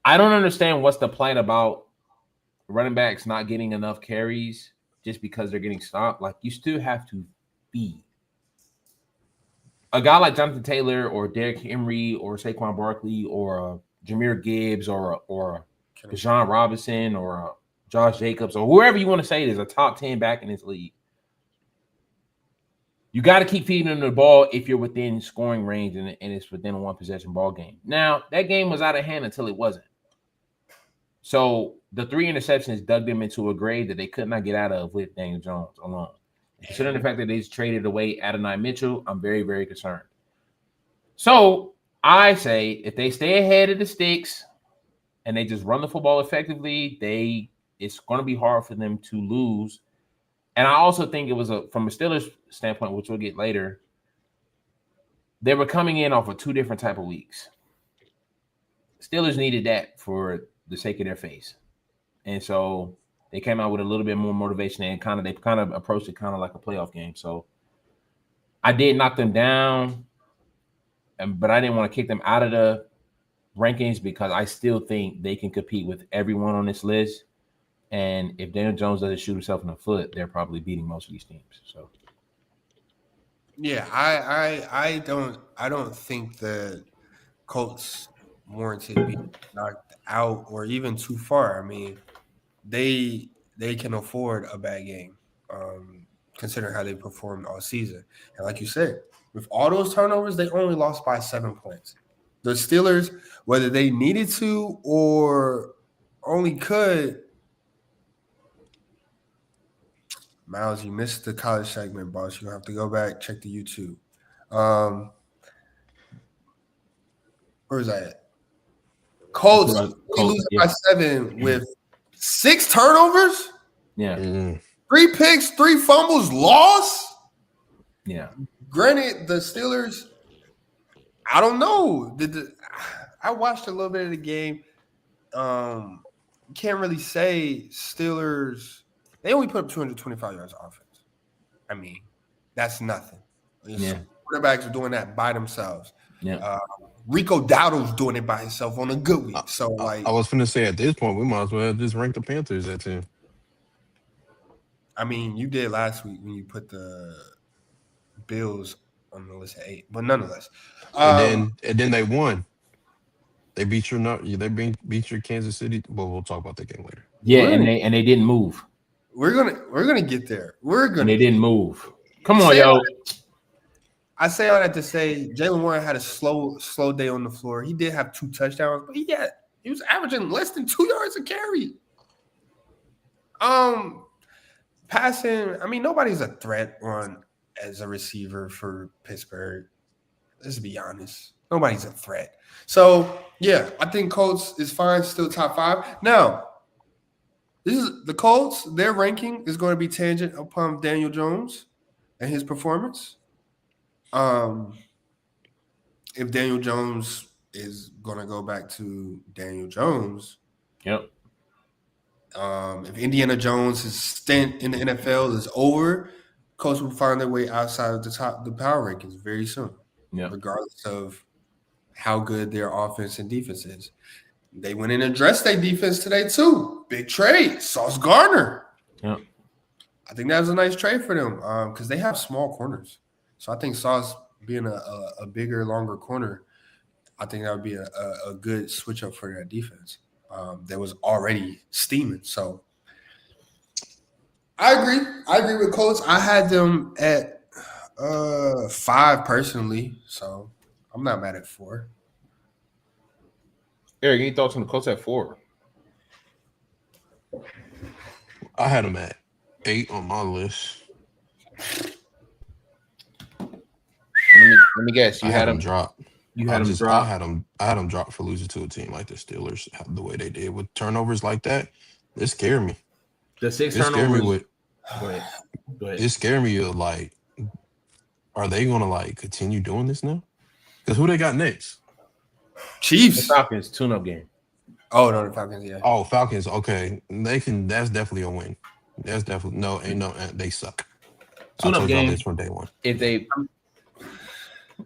I don't understand what's the plight about running backs not getting enough carries just because they're getting stopped. Like, you still have to feed. A guy like Jonathan Taylor or Derrick Henry or Saquon Barkley or Jahmyr Gibbs or Deshaun Robinson or Josh Jacobs or whoever you want to say is a top 10 back in this league. You got to keep feeding them the ball if you're within scoring range and it's within a one-possession ball game. Now, that game was out of hand until it wasn't. So the 3 interceptions dug them into a grave that they could not get out of with Daniel Jones alone. Considering the fact that they just traded away Adonai Mitchell, I'm very, very concerned. So I say if they stay ahead of the sticks and they just run the football effectively, it's going to be hard for them to lose. And I also think it was from a Steelers standpoint, which we'll get later, they were coming in off of 2 different type of weeks. Steelers needed that for the sake of their face. And so they came out with a little bit more motivation and they kind of approached it kind of like a playoff game. So I did knock them down, but I didn't want to kick them out of the rankings because I still think they can compete with everyone on this list. And if Daniel Jones doesn't shoot himself in the foot, they're probably beating most of these teams. So, yeah, I don't think the Colts warranted being knocked out or even too far. I mean, they can afford a bad game, considering how they performed all season. And like you said, with all those turnovers, they only lost by 7 points. The Steelers, whether they needed to or only could. Miles, you missed the college segment, boss. You'll have to go back, check the YouTube. Where is that at? Colts losing by 7 with 6 turnovers? Yeah. 3 picks, 3 fumbles, loss? Yeah. Granted, the Steelers, I don't know. I watched a little bit of the game. Can't really say Steelers. They only put up 225 yards of offense. I mean, that's nothing. Yeah. Quarterbacks are doing that by themselves. Yeah. Rico Dowdle's doing it by himself on a good week. So, like, I was finna say at this point, we might as well just rank the Panthers at 10. I mean, you did last week when you put the Bills on the list at 8, but nonetheless. And then they won. They beat your Kansas City. Well, we'll talk about that game later. Yeah, and they didn't move. We're gonna get there. And they didn't move. Come on, yo. I say all that to say Jaylen Warren had a slow day on the floor. He did have 2 touchdowns, but he was averaging less than 2 yards a carry. Passing, I mean, nobody's a threat as a receiver for Pittsburgh. Let's be honest. Nobody's a threat. So, yeah, I think Colts is fine, still top 5. Now, this is the Colts. Their ranking is going to be tangent upon Daniel Jones and his performance. If Daniel Jones is going to go back to Daniel Jones, yep. If Indiana Jones' stint in the NFL is over, Colts will find their way outside of the power rankings very soon. Yeah. Regardless of how good their offense and defense is. They went in and addressed their defense today too. Big trade, Sauce Gardner. Yeah. I think that was a nice trade for them because they have small corners. So I think Sauce being a bigger, longer corner, I think that would be a good switch up for that defense. That was already steaming. So I agree. I agree with Colts. I had them at 5 personally, so I'm not mad at 4. Eric, any thoughts on the Colts at 4? I had them at 8 on my list. Let me guess. You had them drop. You had them drop. I had them drop for losing to a team like the Steelers. The way they did with turnovers like that, it scared me. The 6 turnovers. Go ahead. It scared me of like, are they gonna like continue doing this now? Because who they got next? Chiefs. The Falcons tune-up game. Oh no, the Falcons. Yeah. Oh, Falcons. Okay, they can. That's definitely a win. That's definitely They suck. Tune-up game. This from day one. If they,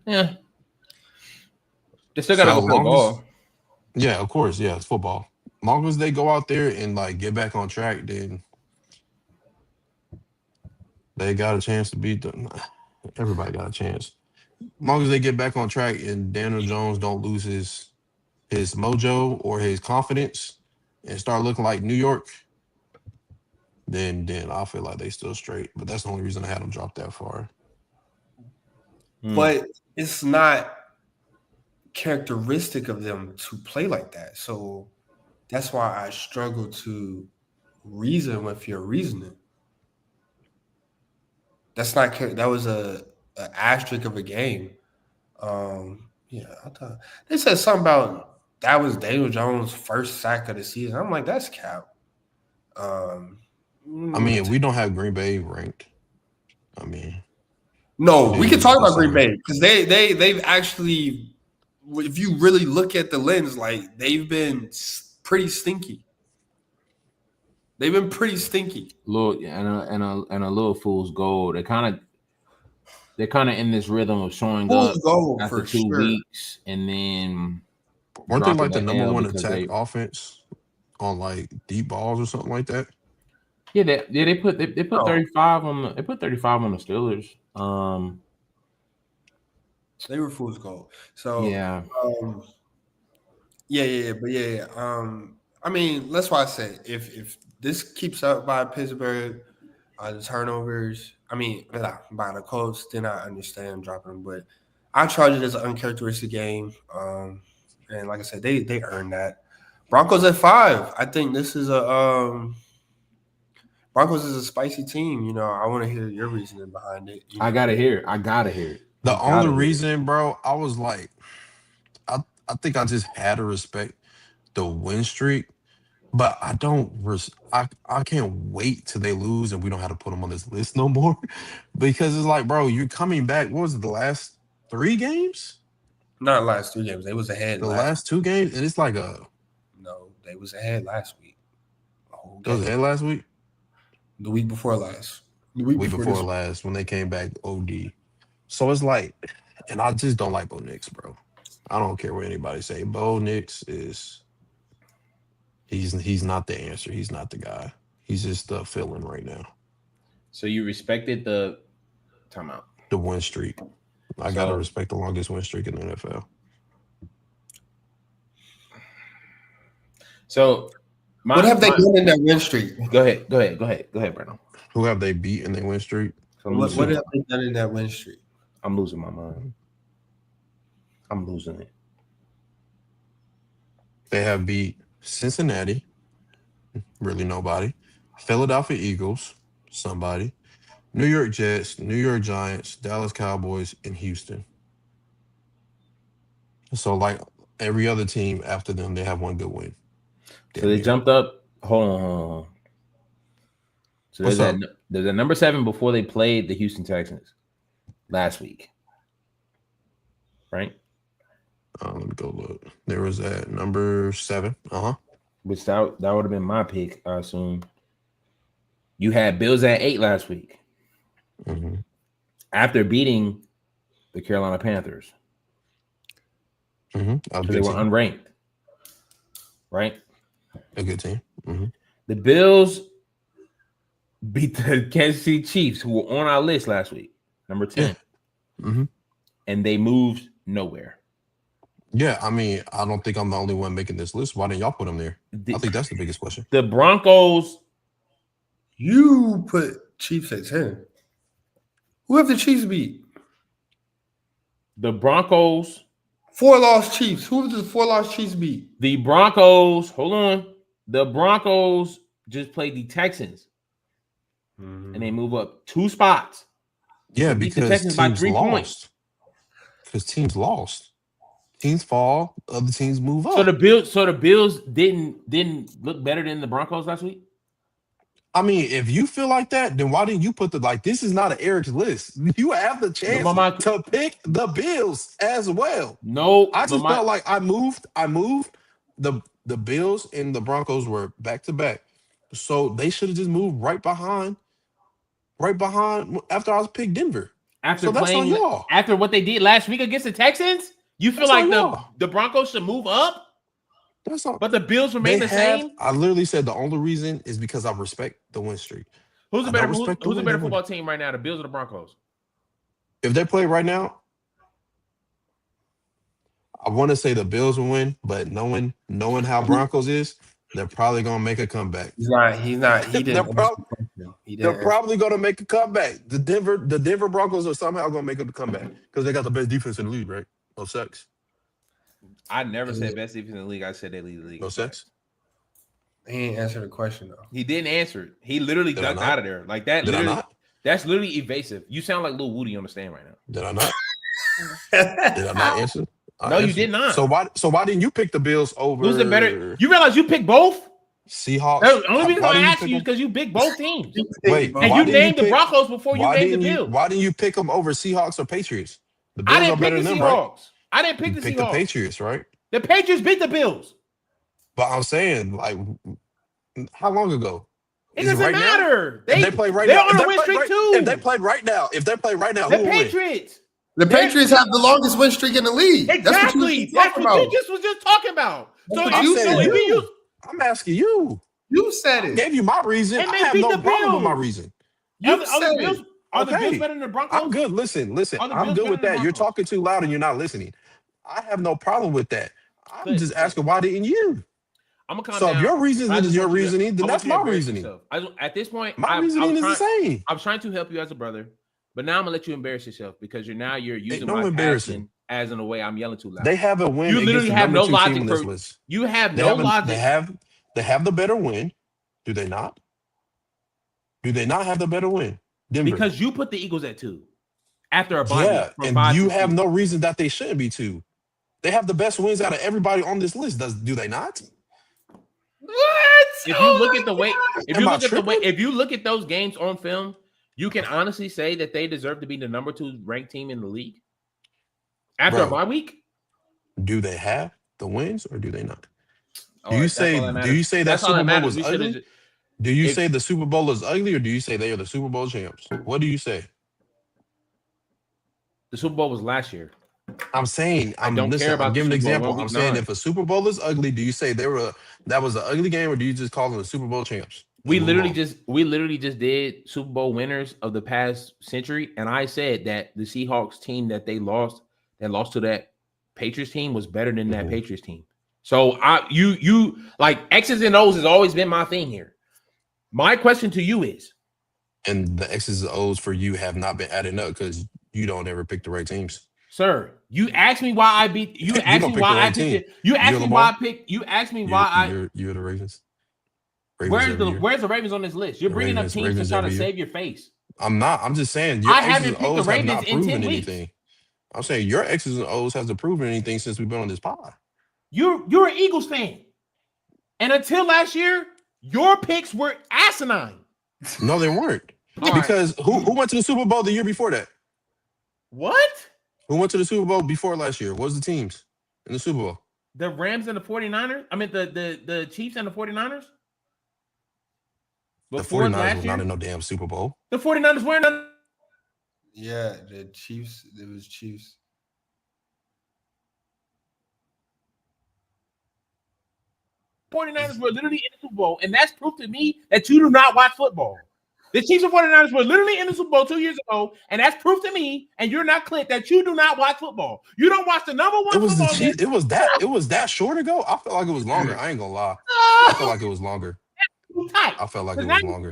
they still gotta go play ball. Yeah, of course. Yeah, it's football. As long as they go out there and like get back on track, then they got a chance to beat them. Everybody got a chance. As long as they get back on track and Daniel Jones don't lose his mojo or his confidence and start looking like New York, then I feel like they still straight. But that's the only reason I had them drop that far. But it's not characteristic of them to play like that. So that's why I struggle to reason with your reasoning. That was a asterisk of a game. I thought they said something about that was Daniel Jones' first sack of the season. I'm like, that's cap. I mean, we don't have Green Bay ranked. I mean, no, we can talk about Green Bay because they've actually, if you really look at the lens, like they've been pretty stinky. They've been pretty stinky. Little and a little fool's gold. They're kind of in this rhythm of showing fool's up gold after 2 weeks, and then weren't they like the number 1 attack offense on like deep balls or something like that? Yeah, they put 35 on the 35 on the Steelers. They were fool's gold. So yeah. I mean, that's why I say if this keeps up by Pittsburgh, the turnovers, I mean, by the Colts, then I understand dropping them. But I charge it as an uncharacteristic game. And like I said, they earned that. Broncos at 5. I think this is Broncos is a spicy team. You know, I want to hear your reasoning behind it. I gotta hear it. The only reason, bro, I was like, I think I just had to respect the win streak, but I can't wait till they lose and we don't have to put them on this list no more because it's like, bro, you're coming back. What was it, the last 3 games? Not last 3 games. They was ahead. The last 2 games, and it's like no, they was ahead last week. They was ahead last week. The week before last. The week before last when they came back OD. So it's like, and I just don't like Bo Nix, bro. I don't care what anybody say. Bo Nix is he's not the answer. He's not the guy. He's just the fill-in right now. So you respected the timeout. The win streak. I gotta respect the longest win streak in the NFL. So what have they done in that win streak? Go ahead, Brandon. Who have they beat in their win streak? What have they done in that win streak? I'm losing my mind. I'm losing it. They have beat Cincinnati, really nobody. Philadelphia Eagles, somebody. New York Jets, New York Giants, Dallas Cowboys, and Houston. So, like every other team after them, they have one good win. So they jumped up. Hold on. So there's a number 7 before they played the Houston Texans last week, right? Let me go look. There was at number 7. Which that would have been my pick, I assume. You had Bills at 8 last week. after beating the Carolina Panthers. So they were unranked, right? A good team. The Bills beat the Kansas City Chiefs, who were on our list last week, number 10. And they moved nowhere. Yeah, I mean, I don't think I'm the only one making this list. Why didn't y'all put them there? I think that's the biggest question. The Broncos. You put Chiefs at 10. Who have the Chiefs beat? The Broncos. 4-loss Chiefs. Who have the 4-loss Chiefs beat? The Broncos. Hold on. The Broncos just played the Texans. And they move up 2 spots. Yeah, beat because the Texans by 3 points. Because teams lost. Teams fall, other teams move up. So the Bills didn't look better than the Broncos last week? I mean, if you feel like that, then why didn't you put this is not an Eric's list. You have the chance to pick the Bills as well. No, I just felt like I moved the Bills and the Broncos were back to back. So they should have just moved right behind after I was picked Denver. After what they did last week against the Texans? You feel like the Broncos should move up? That's all. But the Bills remain the same? I literally said the only reason is because I respect the win streak. Who's a better football team right now, the Bills or the Broncos? If they play right now, I want to say the Bills will win, but knowing how Broncos is, they're probably gonna make a comeback. He's not. He didn't. They're probably gonna make a comeback. The Denver Broncos are somehow gonna make a comeback because they got the best defense in the league, right? No sex. I never said best defense in the league. I said they lead the league. No sex. He didn't answer the question though. He didn't answer it. He literally ducked out of there like that. Did I not? That's literally evasive. You sound like Lil Woody on the stand right now. Did I not? Did I not answer? You did not. So why didn't you pick the Bills over? Who's the better? You realize you picked both? Seahawks. The only reason I asked you is because you picked both teams. Wait, and you named the Broncos before you named the Bills. Why didn't you pick them over Seahawks or Patriots? The Bills I didn't are better pick the than them, Seahawks. right? I didn't pick the Pick Seahawks. the Patriots, right? The Patriots beat the Bills. But I'm saying, like, how long ago? It doesn't matter. They play right they're now. on a win streak too. If they played right now, the Patriots. The Patriots have the longest win streak in the league. Exactly. That's what you just was talking about. I'm asking you. You said it. I gave you my reason. I have no problem with my reason. Are the Bills better than the Broncos? I'm good. Listen. I'm good with that. You're talking too loud and you're not listening. I have no problem with that. I'm just asking, why didn't you? I'm gonna so if your reasoning is your reasoning, then that's my reasoning. At this point, my reasoning is the same. I'm trying to help you as a brother, but now I'm gonna let you embarrass yourself because you're using no my embarrassing as in a way I'm yelling too loud. They have a win. You literally have no logic for list. You have no logic. They have the better win. Do they not? Do they not have the better win? Denver. Because you put the Eagles at 2 after a bye. Yeah, and you have no reason that they shouldn't be 2. They have the best wins out of everybody on this list. Do they not? What? If you look at the way, if you look at those games on film, you can honestly say that they deserve to be the number 2 ranked team in the league after a bye week. Do they have the wins or do they not? Do you say that Super Bowl was ugly? Do you say the Super Bowl is ugly, or do you say they are the Super Bowl champs? What do you say? The Super Bowl was last year. I'm saying I'm giving an example. I'm saying if a Super Bowl is ugly, do you say that was an ugly game, or do you just call them the Super Bowl champs? We literally just did Super Bowl winners of the past century, and I said that the Seahawks team that lost to that Patriots team was better than that Patriots team. So you like X's and O's has always been my thing here. My question to you is, and the X's and O's for you have not been adding up because you don't ever pick the right teams. Sir, you asked me why I beat. You asked me why I picked it. You asked me why I picked. You asked me why You're the Ravens. Where's the Ravens on this list? You're bringing up teams to try to save your face. I'm not. I'm just saying. I haven't picked the Ravens in 10 weeks. Anything. I'm saying your X's and O's hasn't proven anything since we've been on this pod. You're an Eagles fan, and until last year, your picks were asinine. No, they weren't. Because who went to the Super Bowl the year before that? What? Who went to the Super Bowl before last year? What was the teams in the Super Bowl? The Rams and the 49ers? I mean, the Chiefs and the 49ers? The 49ers was not in no damn Super Bowl. The 49ers were in Yeah, the Chiefs. It was Chiefs. 49ers were literally in the Super Bowl, and that's proof to me that you do not watch football. The Chiefs and 49ers were literally in the Super Bowl 2 years ago, and that's proof to me, and you're not Clint, that you do not watch football. You don't watch the number one football game. It was that short ago. I felt like it was longer. I ain't gonna lie. I felt like it was longer. Tight. I felt like it was longer.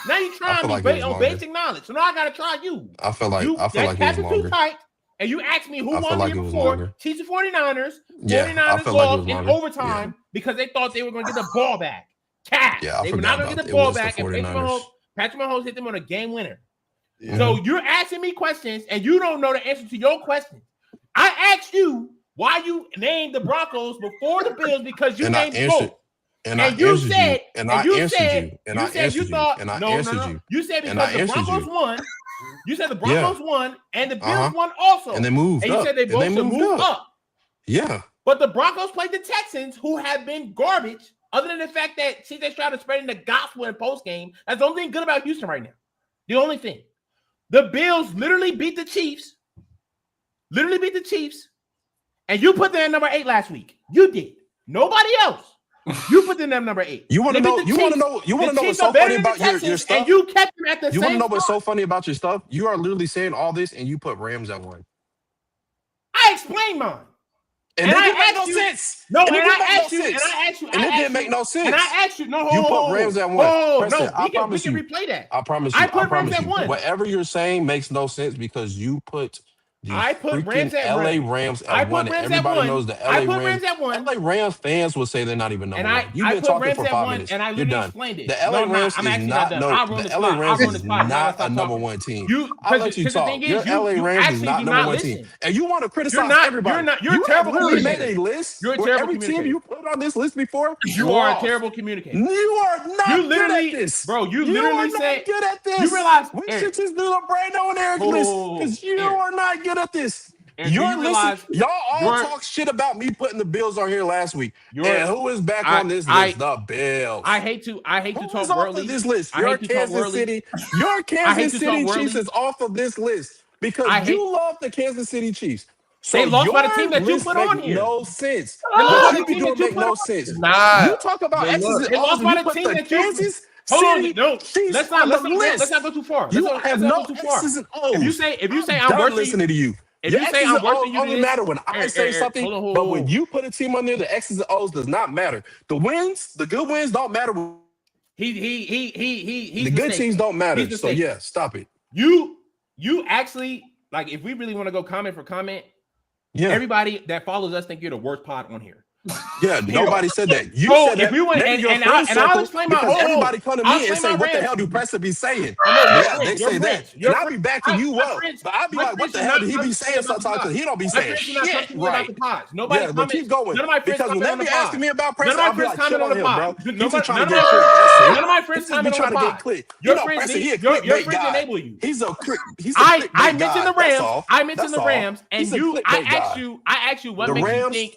Now you're trying me based on basic knowledge, so now I gotta try you. I felt like it was longer. Too tight, and you asked me who won the year before. Chiefs and 49ers. Yeah, 49ers lost in overtime because they thought they were going to get the ball back. They were not going to get the ball back, and Patrick Mahomes hit them on a game winner. Yeah. So you're asking me questions, and you don't know the answer to your question. I asked you why you named the Broncos before the Bills because you named both. You said because the Broncos won. You said the Broncos won and the Bills won also. And they moved up. You said they both moved up. Yeah. But the Broncos played the Texans, who have been garbage, other than the fact that CJ Stroud is spreading the gospel in postgame. That's the only thing good about Houston right now. The only thing. The Bills literally beat the Chiefs. And you put them at number 8 last week. You did. Nobody else. You put them at number 8. You want to know what's so funny about your stuff? And you kept them at the same. You want to know what's so funny about your stuff? You are literally saying all this, and you put Rams at 1. I explained mine. And it didn't make no sense. No, and I asked you. And it didn't make no sense. And I asked you. You put Rams at 1. We can replay that. I promise you. I put Rams at 1. Whatever you're saying makes no sense because you put Rams at LA Rams at 1. Everybody knows the LA Rams at 1. LA Rams fans will say they're not even number 1. You've been talking for 5 minutes. And I literally explained it. The LA Rams is not a number 1 team. I'll let you talk. Your LA Rams is not number 1 team. And you want to criticize everybody. You're a terrible communicator. You made a list. You're a terrible every team you put on this list before. You are a terrible communicator. You are not good at this. Bro, you literally said good at this. You realize we should just do a Brando and Eric list because you are not good at this. Y'all all talk shit about me putting the Bills on here last week. And who is back on this list? The Bills. I hate to talk worldly. Off of this list. Your Kansas City Chiefs is off of this list because you love the Kansas City Chiefs. So they lost by the team that you put on here. No sense. What you be doing make no sense. You talk about X's and O's. They lost by the team that Kansas. Hold on, no. Let's not go too far. You have no X's and O's. If you say I'm worse listening to you. If you say I'm worse than you, only matter when I say something. But when you put a team on there, the X's and O's does not matter. The good wins don't matter. The good teams don't matter. So yeah, stop it. You actually like if we really want to go comment for comment. Yeah. Everybody that follows us think you're the worst pod on here. Yeah, nobody said that. You said if that. we went and I'll explain my everybody come to me and say, "What the hell do Preston be saying?" Yeah, they say that, and I'll be backing you up. But I'll be like, "What the hell did he be saying sometimes?" Because he don't be saying shit, right? Nobody, but keep going. Because when they be asking me about Preston, I'll be like, "Shit on him, bro." He's trying to get click. None of my friends comment on the pod. You know, Preston, he a clickbait guy. Enable you. He's a click. I mentioned the Rams. I mentioned the Rams, and I asked you what makes you think.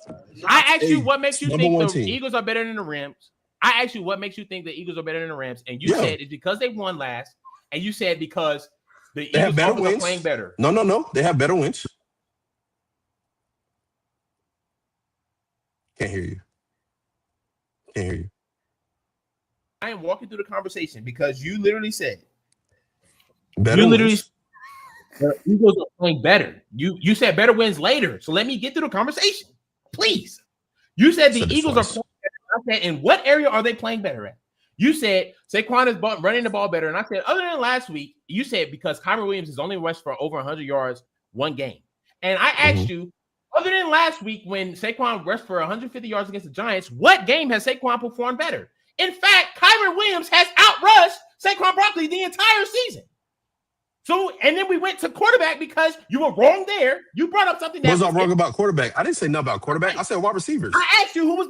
I asked you what makes you think the Eagles are better than the Rams. I asked you what makes you think the Eagles are better than the Rams, and you said it's because they won last, and you said because the Eagles are playing better. No. They have better wins. Can't hear you. I am walking through the conversation because you literally said better wins. The Eagles are playing better. You said better wins later. So let me get through the conversation, please. You said the Eagles are playing better. I said, in what area are they playing better at? You said Saquon is running the ball better. And I said, other than last week, you said because Kyren Williams is only rushed for over 100 yards one game. And I asked you, other than last week when Saquon rushed for 150 yards against the Giants, what game has Saquon performed better? In fact, Kyren Williams has outrushed Saquon Barkley the entire season. So, and then we went to quarterback because you were wrong there. You brought up something that was I wrong about quarterback? I didn't say nothing about quarterback. I said wide receivers. I asked you who was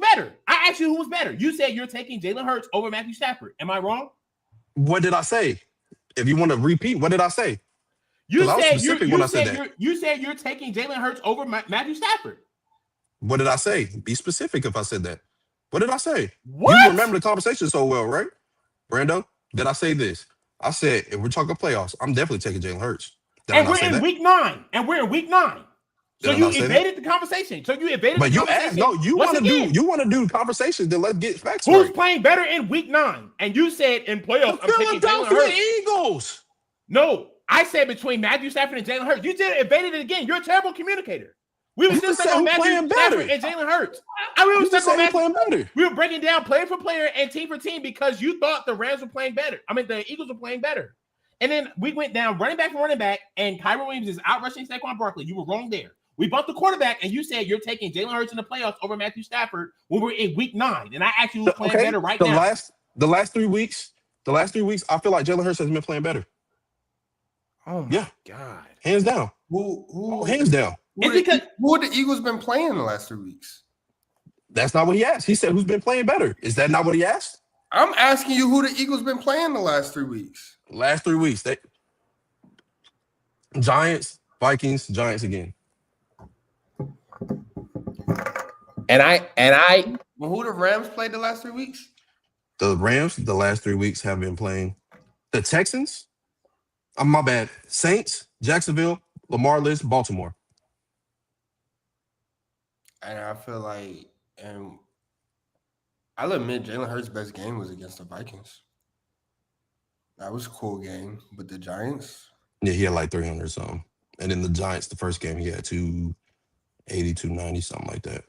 better. You said you're taking Jalen Hurts over Matthew Stafford. Am I wrong? What did I say? If you want to repeat, what did I say? You said you're taking Jalen Hurts over Matthew Stafford. What did I say? Be specific if I said that. What did I say? What? You remember the conversation so well, right? Brando, did I say this? I said, if we're talking playoffs, I'm definitely taking Jalen Hurts. And we're in week 9. So you evaded the conversation. But you asked, no, you want to do conversations, then let's get facts. Who's playing better in week 9? And you said in playoffs, I'm taking Jalen Hurts. Eagles. No, I said between Matthew Stafford and Jalen Hurts. You did evaded it again. You're a terrible communicator. We were still stuck on Matthew Stafford and Jalen Hurts. We were breaking down player for player and team for team because you thought the Rams were playing better. I mean, the Eagles were playing better. And then we went down running back for running back, and Kyron Williams is out rushing Saquon Barkley. You were wrong there. We bumped the quarterback, and you said you're taking Jalen Hurts in the playoffs over Matthew Stafford when we're in week 9. And I actually was playing better right now. The last 3 weeks, I feel like Jalen Hurts has been playing better. Oh my God. Hands down. Hands down. Who have the Eagles been playing the last 3 weeks? That's not what he asked. He said who's been playing better. Is that not what he asked? I'm asking you who the Eagles been playing the last 3 weeks. Last 3 weeks. Giants, Vikings, Giants again. And I well, who the Rams played the last 3 weeks? The Rams, the last 3 weeks have been playing the Texans. My bad. Saints, Jacksonville, Lamar List, Baltimore. And I feel like, and I'll admit Jalen Hurts' best game was against the Vikings. That was a cool game. But the Giants? Yeah, he had like 300 or something. And then the Giants, the first game, he had 280, 290, something like that.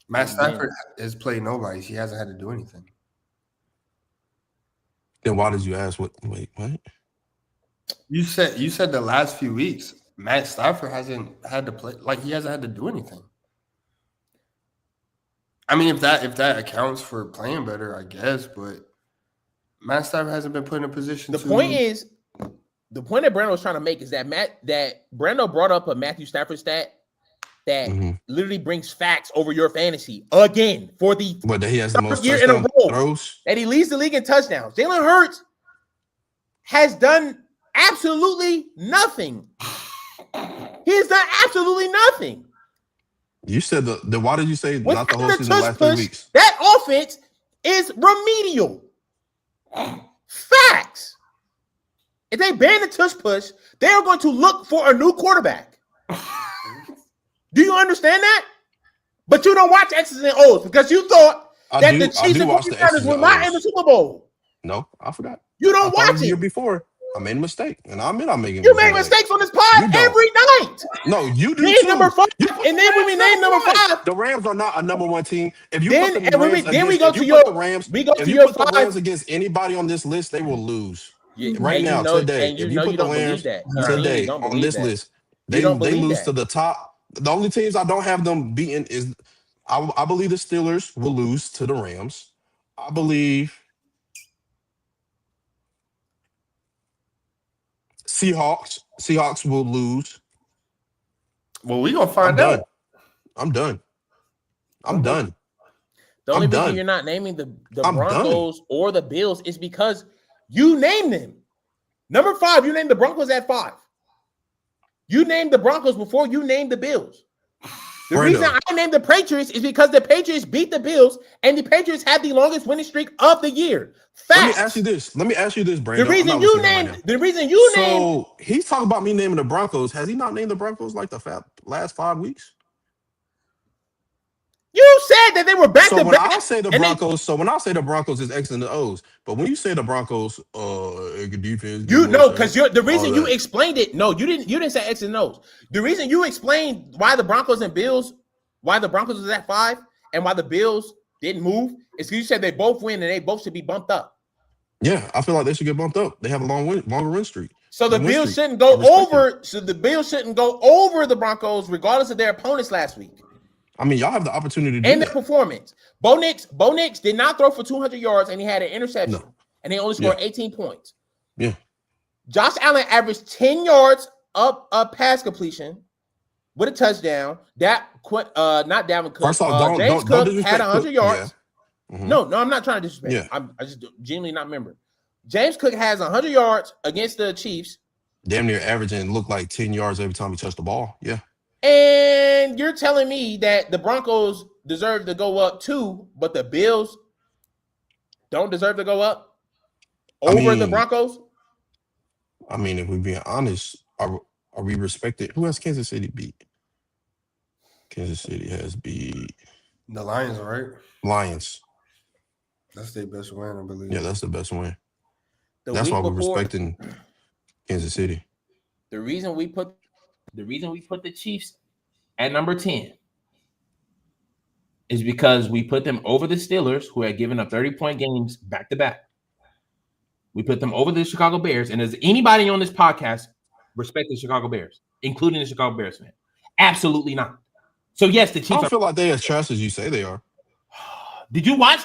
Matt Stafford has played nobody. He hasn't had to do anything. Then why did you ask what? You said the last few weeks, Matt Stafford hasn't had to play, like he hasn't had to do anything. I mean, if that accounts for playing better, I guess, but Matt Stafford hasn't been put in a position. The point that Brando was trying to make is that Brando brought up a Matthew Stafford stat that literally brings facts over your fantasy again for the that he has the most year in a row throws. That he leads the league in touchdowns. Jalen Hurts has done absolutely nothing. He has done absolutely nothing. You said why did you say not the whole season, the last 3 weeks? That offense is remedial. Facts. If they ban the tush push, they are going to look for a new quarterback. Do you understand that? But you don't watch X's and O's because you thought that the Chiefs and 49ers were not in the Super Bowl. No, I forgot. You don't watch it. The year before, I made a mistake, and I admit I'm making. You make mistakes on this pod every night. No, you do too. Number 5, and then when we name number 5, the Rams are not a number 1 team. If you then put the Rams to your 5. The Rams against anybody on this list, they will lose. Right now, today, if you put the Rams today on this list, they lose to the top. The only teams I don't have them beaten is I believe the Steelers will lose to the Rams. I believe Seahawks will lose. Well, we're gonna find out. I'm done. The only reason you're not naming the Broncos or the Bills is because you named them. Number 5, you named the Broncos at 5. You named the Broncos before you named the Bills. The reason I named the Patriots is because the Patriots beat the Bills, and the Patriots had the longest winning streak of the year. Facts. Let me ask you this, Brandon. The reason you named. So he's talking about me naming the Broncos. Has he not named the Broncos like the last 5 weeks? You said that they were back to back. When I say the Broncos is X and the O's, but when you say the Broncos, defense, because the reason you explained it. No, you didn't say X and O's. The reason you explained why the Broncos was at 5 and why the Bills didn't move is because you said they both win and they both should be bumped up. Yeah, I feel like they should get bumped up. They have a longer win streak. So the Bills shouldn't go over. So the Bills shouldn't go over the Broncos, regardless of their opponents last week. I mean, y'all have the opportunity to do the performance. Bo Nix did not throw for 200 yards, and he had an interception, and he only scored 18 points. Yeah. Josh Allen averaged 10 yards up a pass completion with a touchdown. Not Dalvin Cook. James Cook had 100 yards. Yeah. Mm-hmm. No, I'm not trying to disrespect. Yeah. I just genuinely not remember. James Cook has 100 yards against the Chiefs. Damn near averaging looked like 10 yards every time he touched the ball. Yeah. And you're telling me that the Broncos deserve to go up too, but the Bills don't deserve to go up over the Broncos? I mean, if we're being honest, Are we respected? Who has Kansas City beat? Kansas City has beat the Lions, right? Lions. That's their best win, I believe. Yeah, that's the best win. That's why we're respecting Kansas City. The reason we put the Chiefs at number 10 is because we put them over the Steelers, who had given up 30-point games back to back. We put them over the Chicago Bears. And does anybody on this podcast respect the Chicago Bears, including the Chicago Bears fan? Absolutely not. So yes, the Chiefs. I don't feel like they as trash as you say they are. Did you watch?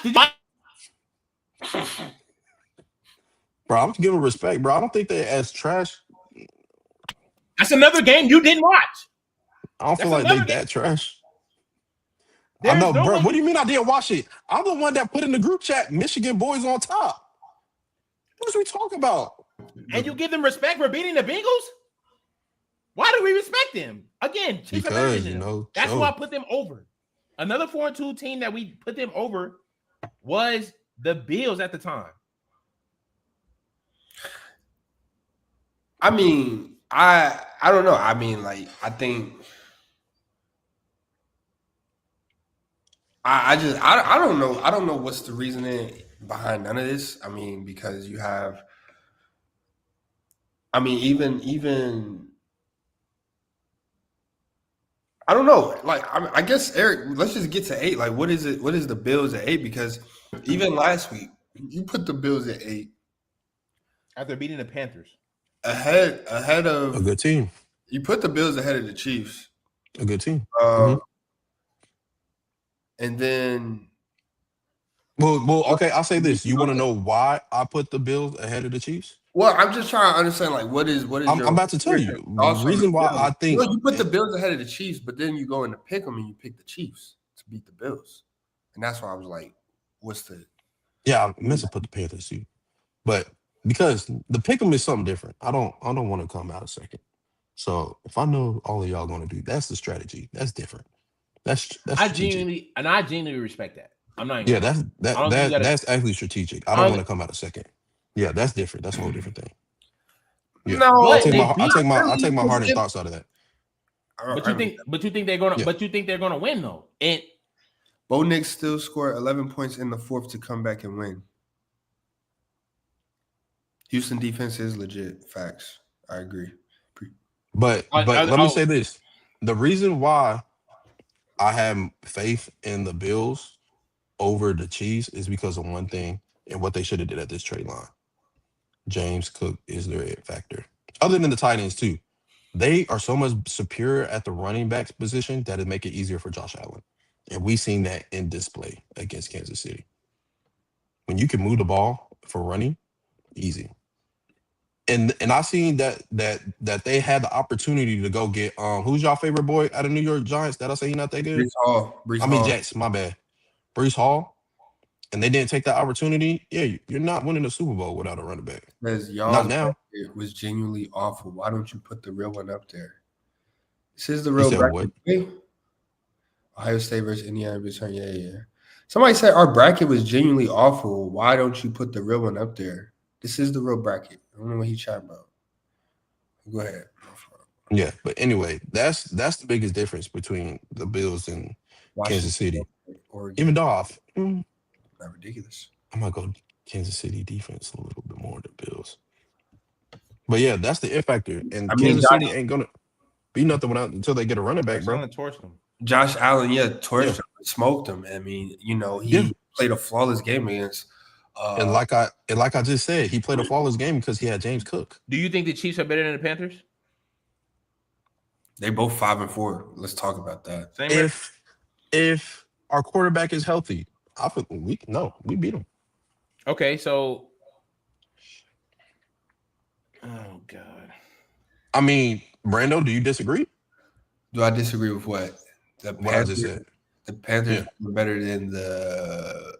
Bro, I'm giving respect, bro. I don't think they're as trash. That's another game you didn't watch. I don't feel like they that trash. There's I know, bro. What do you mean I didn't watch it? I'm the one that put in the group chat, Michigan boys on top. What are we talking about? And you give them respect for beating the Bengals? Why do we respect them? Again, Chiefs are better than them. That's why I put them over. Another 4-2 team that we put them over was the Bills at the time. I mean, I don't know. I mean, like, I think I don't know. I don't know what's the reasoning behind none of this. I mean, because you have, I mean, even I don't know. Like, I guess, Eric, let's just get to 8. Like, what is it? What is the Bills at 8? Because even last week, you put the Bills at 8 after beating the Panthers. Ahead of a good team. You put the Bills ahead of the Chiefs. A good team. And then, well, okay. I'll say this. You want to know why I put the Bills ahead of the Chiefs? Well, I'm just trying to understand, like, what is. I'm about to tell you. The reason why I think you put the Bills ahead of the Chiefs, but then you go in to pick them and you pick the Chiefs to beat the Bills, and that's why I was like, "What's the?" Yeah, I meant to put the Panthers too, but because the pick 'em is something different. I don't want to come out a second. So if I know all of y'all going to do, that's the strategy. That's different. That's I genuinely respect that. I'm not. Yeah, that's actually strategic. I don't want to come out a second. Yeah, that's different. That's a whole different thing. Yeah. No, I take my heart and thoughts out of that. But you think they're gonna? Yeah. But you think they're gonna win though? And Bo Nix still scored 11 points in the fourth to come back and win. Houston defense is legit. Facts. I agree. But let me say this: the reason why I have faith in the Bills over the Chiefs is because of one thing and what they should have did at this trade line. James Cook is their it factor. Other than the tight ends too, they are so much superior at the running backs position that it make it easier for Josh Allen, and we've seen that in display against Kansas City. When you can move the ball for running, easy. And I seen that they had the opportunity to go get who's y'all favorite boy out of New York Giants that I say he not that good? Breece Hall. Jets, my bad. Breece Hall. And they didn't take that opportunity. Yeah, you're not winning the Super Bowl without a running back. Because y'all not now. It was genuinely awful. Why don't you put the real one up there? This is the real bracket. Ohio State versus Indiana return. Yeah. Somebody said our bracket was genuinely awful. Why don't you put the real one up there? This is the real bracket. I don't know what he's chatting about. Go ahead. Yeah, but anyway, that's the biggest difference between the Bills and Kansas City. Even though not ridiculous. I'm gonna go Kansas City defense a little bit more than Bills. But yeah, that's the it factor. And Kansas City ain't gonna be nothing until they get a running back, bro. Josh Allen, torched him, smoked him. I mean, he played a flawless game against. And like I just said, he played a flawless game because he had James Cook. Do you think the Chiefs are better than the Panthers? They both 5-4. Let's talk about that. If our quarterback is healthy, we beat him. Okay, so oh god. I mean, Brando, do you disagree? Do I disagree with what? What I just said. The Panthers were better than the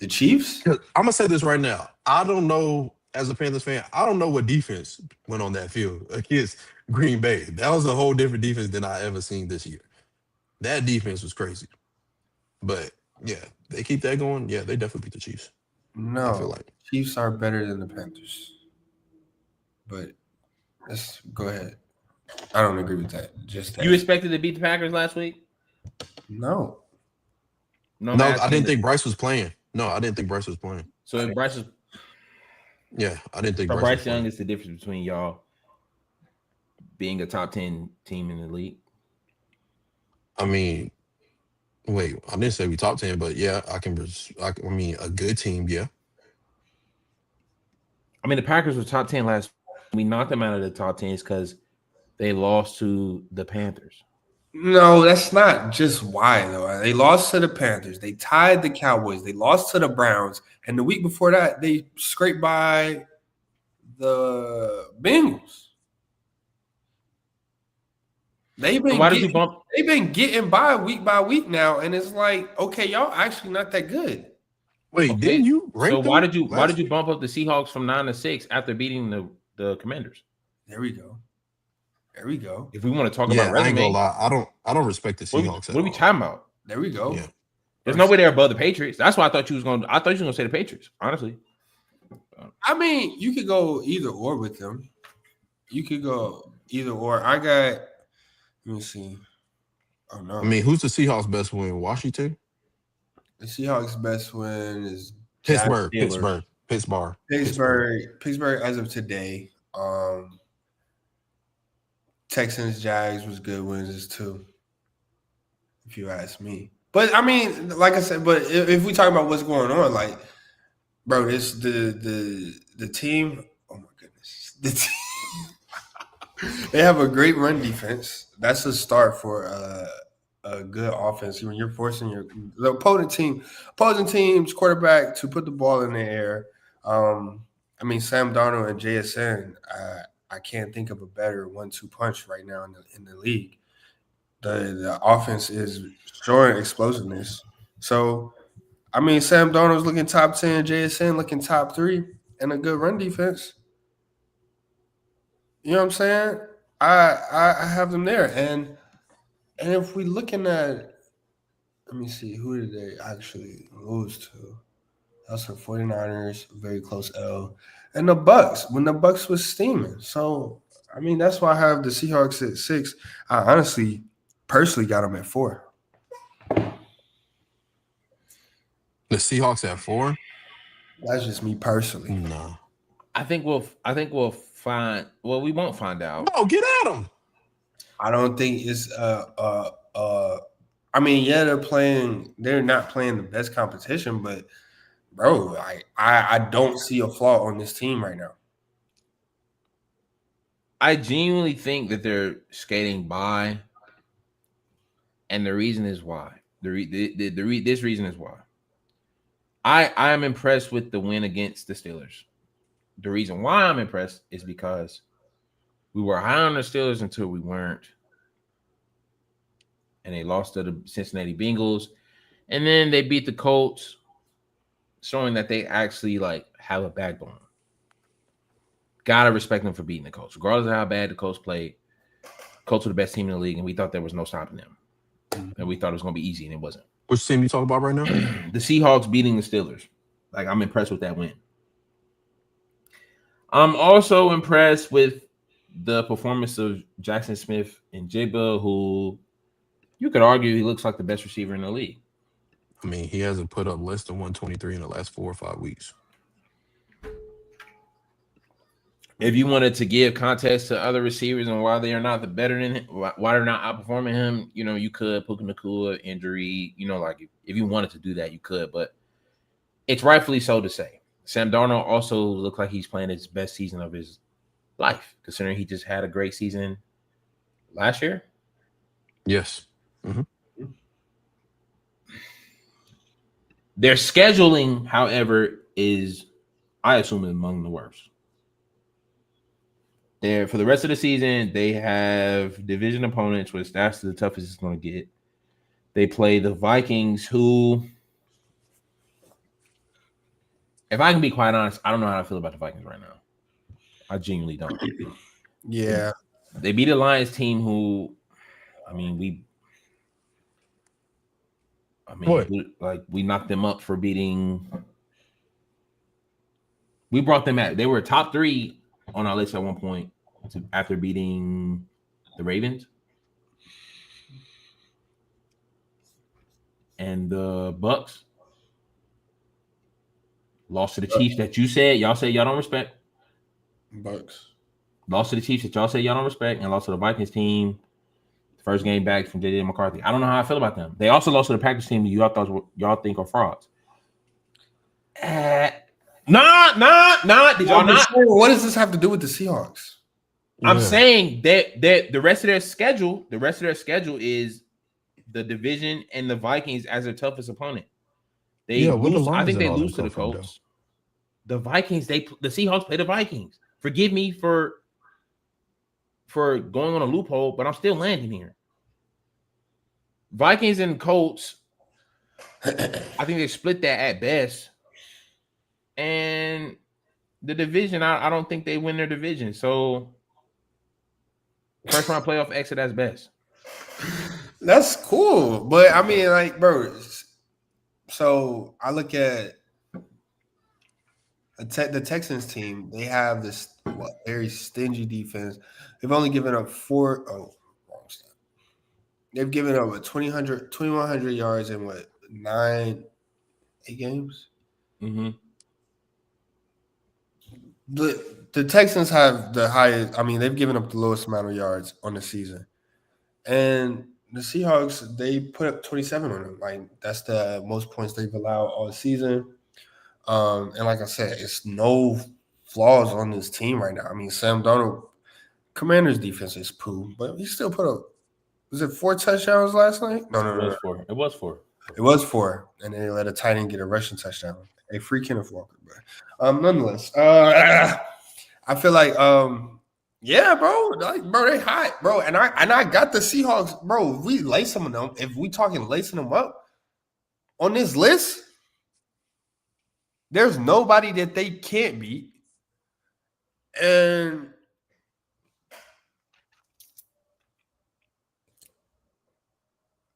Chiefs? I'm gonna say this right now. I don't know, as a Panthers fan, I don't know what defense went on that field against Green Bay. That was a whole different defense than I ever seen this year. That defense was crazy. But yeah, they keep that going. Yeah, they definitely beat the Chiefs. No, I feel like Chiefs are better than the Panthers. But Let's go ahead. I don't agree with that. Just that. You expected to beat the Packers last week? No. No, I didn't think Bryce was playing. No, I didn't think Bryce was playing. So if Bryce was, yeah, I didn't think Bryce Young is the difference between y'all being a top 10 team in the league. I mean, wait, I didn't say we top 10, but yeah, I mean, a good team, yeah. I mean, the Packers were top 10 last. We knocked them out of the top 10 because they lost to the Panthers. No, that's not just why, though. They lost to the Panthers. They tied the Cowboys. They lost to the Browns. And the week before that, they scraped by the Bengals. They've been getting by week now, and it's like, okay, y'all actually not that good. Wait, okay. Didn't you rank them? Why did you bump up the Seahawks from 9 to 6 after beating the Commanders? There we go. If we want to talk about resume, I ain't gonna lie. I don't respect the Seahawks. What are we talking about? There we go. Yeah. There's no way they're above the Patriots. That's why I thought you was gonna say the Patriots, honestly. I mean, you could go either or with them. You could go either or. Let me see. Oh no. I mean, who's the Seahawks' best win? Washington? The Seahawks' best win is Pittsburgh as of today. Texans, Jags was good wins too, if you ask me. But I mean, like I said, but if we talk about what's going on, like, bro, this the team. Oh my goodness, the team. They have a great run defense. That's a start for a good offense. When you're forcing the opposing team's quarterback to put the ball in the air. I mean, Sam Darnold and JSN. I can't think of a better 1-2 punch right now in the league. The offense is showing explosiveness. So, I mean, Sam Darnold's looking top 10, JSN looking top 3, and a good run defense. You know what I'm saying? I have them there. And if we're looking at, let me see, who did they actually lose to? That's the 49ers, very close L. And the Bucs, when the Bucs was steaming. So, I mean, that's why I have the Seahawks at 6. I honestly, personally got them at 4. The Seahawks at 4? That's just me personally. No. I think we'll find. Well, we won't find out. No, get at them. I don't think it's I mean, yeah, they're not playing the best competition, but bro, I don't see a flaw on this team right now. I genuinely think that they're skating by, and the reason is why. This reason is why. I am impressed with the win against the Steelers. The reason why I'm impressed is because we were high on the Steelers until we weren't, and they lost to the Cincinnati Bengals, and then they beat the Colts, showing that they actually have a backbone. Gotta respect them for beating the Colts, regardless of how bad the Colts played. Colts were the best team in the league, and we thought there was no stopping them. And we thought it was going to be easy, and it wasn't. Which team you talking about right now? The Seahawks beating the Steelers. I'm impressed with that win. I'm also impressed with the performance of Jackson Smith and Jigba, who you could argue he looks like the best receiver in the league. I mean, he hasn't put up less than 123 in the last 4 or 5 weeks. If you wanted to give context to other receivers and why they are not better than him, why they're not outperforming him, you could. Puka Nacua, injury, if you wanted to do that, you could. But it's rightfully so to say. Sam Darnold also looked like he's playing his best season of his life, considering he just had a great season last year. Yes. Mm-hmm. Their scheduling, however, is, I assume, among the worst. For the rest of the season, they have division opponents, which that's the toughest it's going to get. They play the Vikings, who, if I can be quite honest, I don't know how I feel about the Vikings right now. I genuinely don't. Yeah. They beat a Lions team who, we knocked them up for beating. We brought them at. They were top 3 on our list at one point. after beating the Ravens and the Bucs. Lost to the Chiefs that y'all said y'all don't respect. Bucs. Lost to the Chiefs that y'all said y'all don't respect, and lost to the Vikings team. First game back from J.J. McCarthy. I don't know how I feel about them. They also lost to the Packers team that y'all think are frauds. Nah. Did y'all not? What does this have to do with the Seahawks? I'm saying that the rest of their schedule, is the division and the Vikings as their toughest opponent. I think they lose to the Colts. The Vikings, the Seahawks play the Vikings. Forgive me for going on a loophole, but I'm still landing here. Vikings and Colts, I think they split that at best. And the division, I don't think they win their division. So first round playoff exit as best. That's cool. But I mean, like, bro, so I look at the Texans team. They have this very stingy defense. They've only given up they've given up 2,100 yards in 8 games? Mm-hmm. The Texans have the highest. I mean, they've given up the lowest amount of yards on the season. And the Seahawks, they put up 27 on them. Like, that's the most points they've allowed all season. And like I said, it's no flaws on this team right now. I mean, Sam Darnold, Commanders' defense is poo, but he still put up, was it 4 touchdowns last night? No. It was four. It was 4, and they let a tight end get a rushing touchdown. A free Kenneth Walker, bro. Nonetheless, I feel like, yeah, bro, they hot, bro, and I got the Seahawks, bro. If we lace them up, if we talking lacing them up on this list, there's nobody that they can't beat, and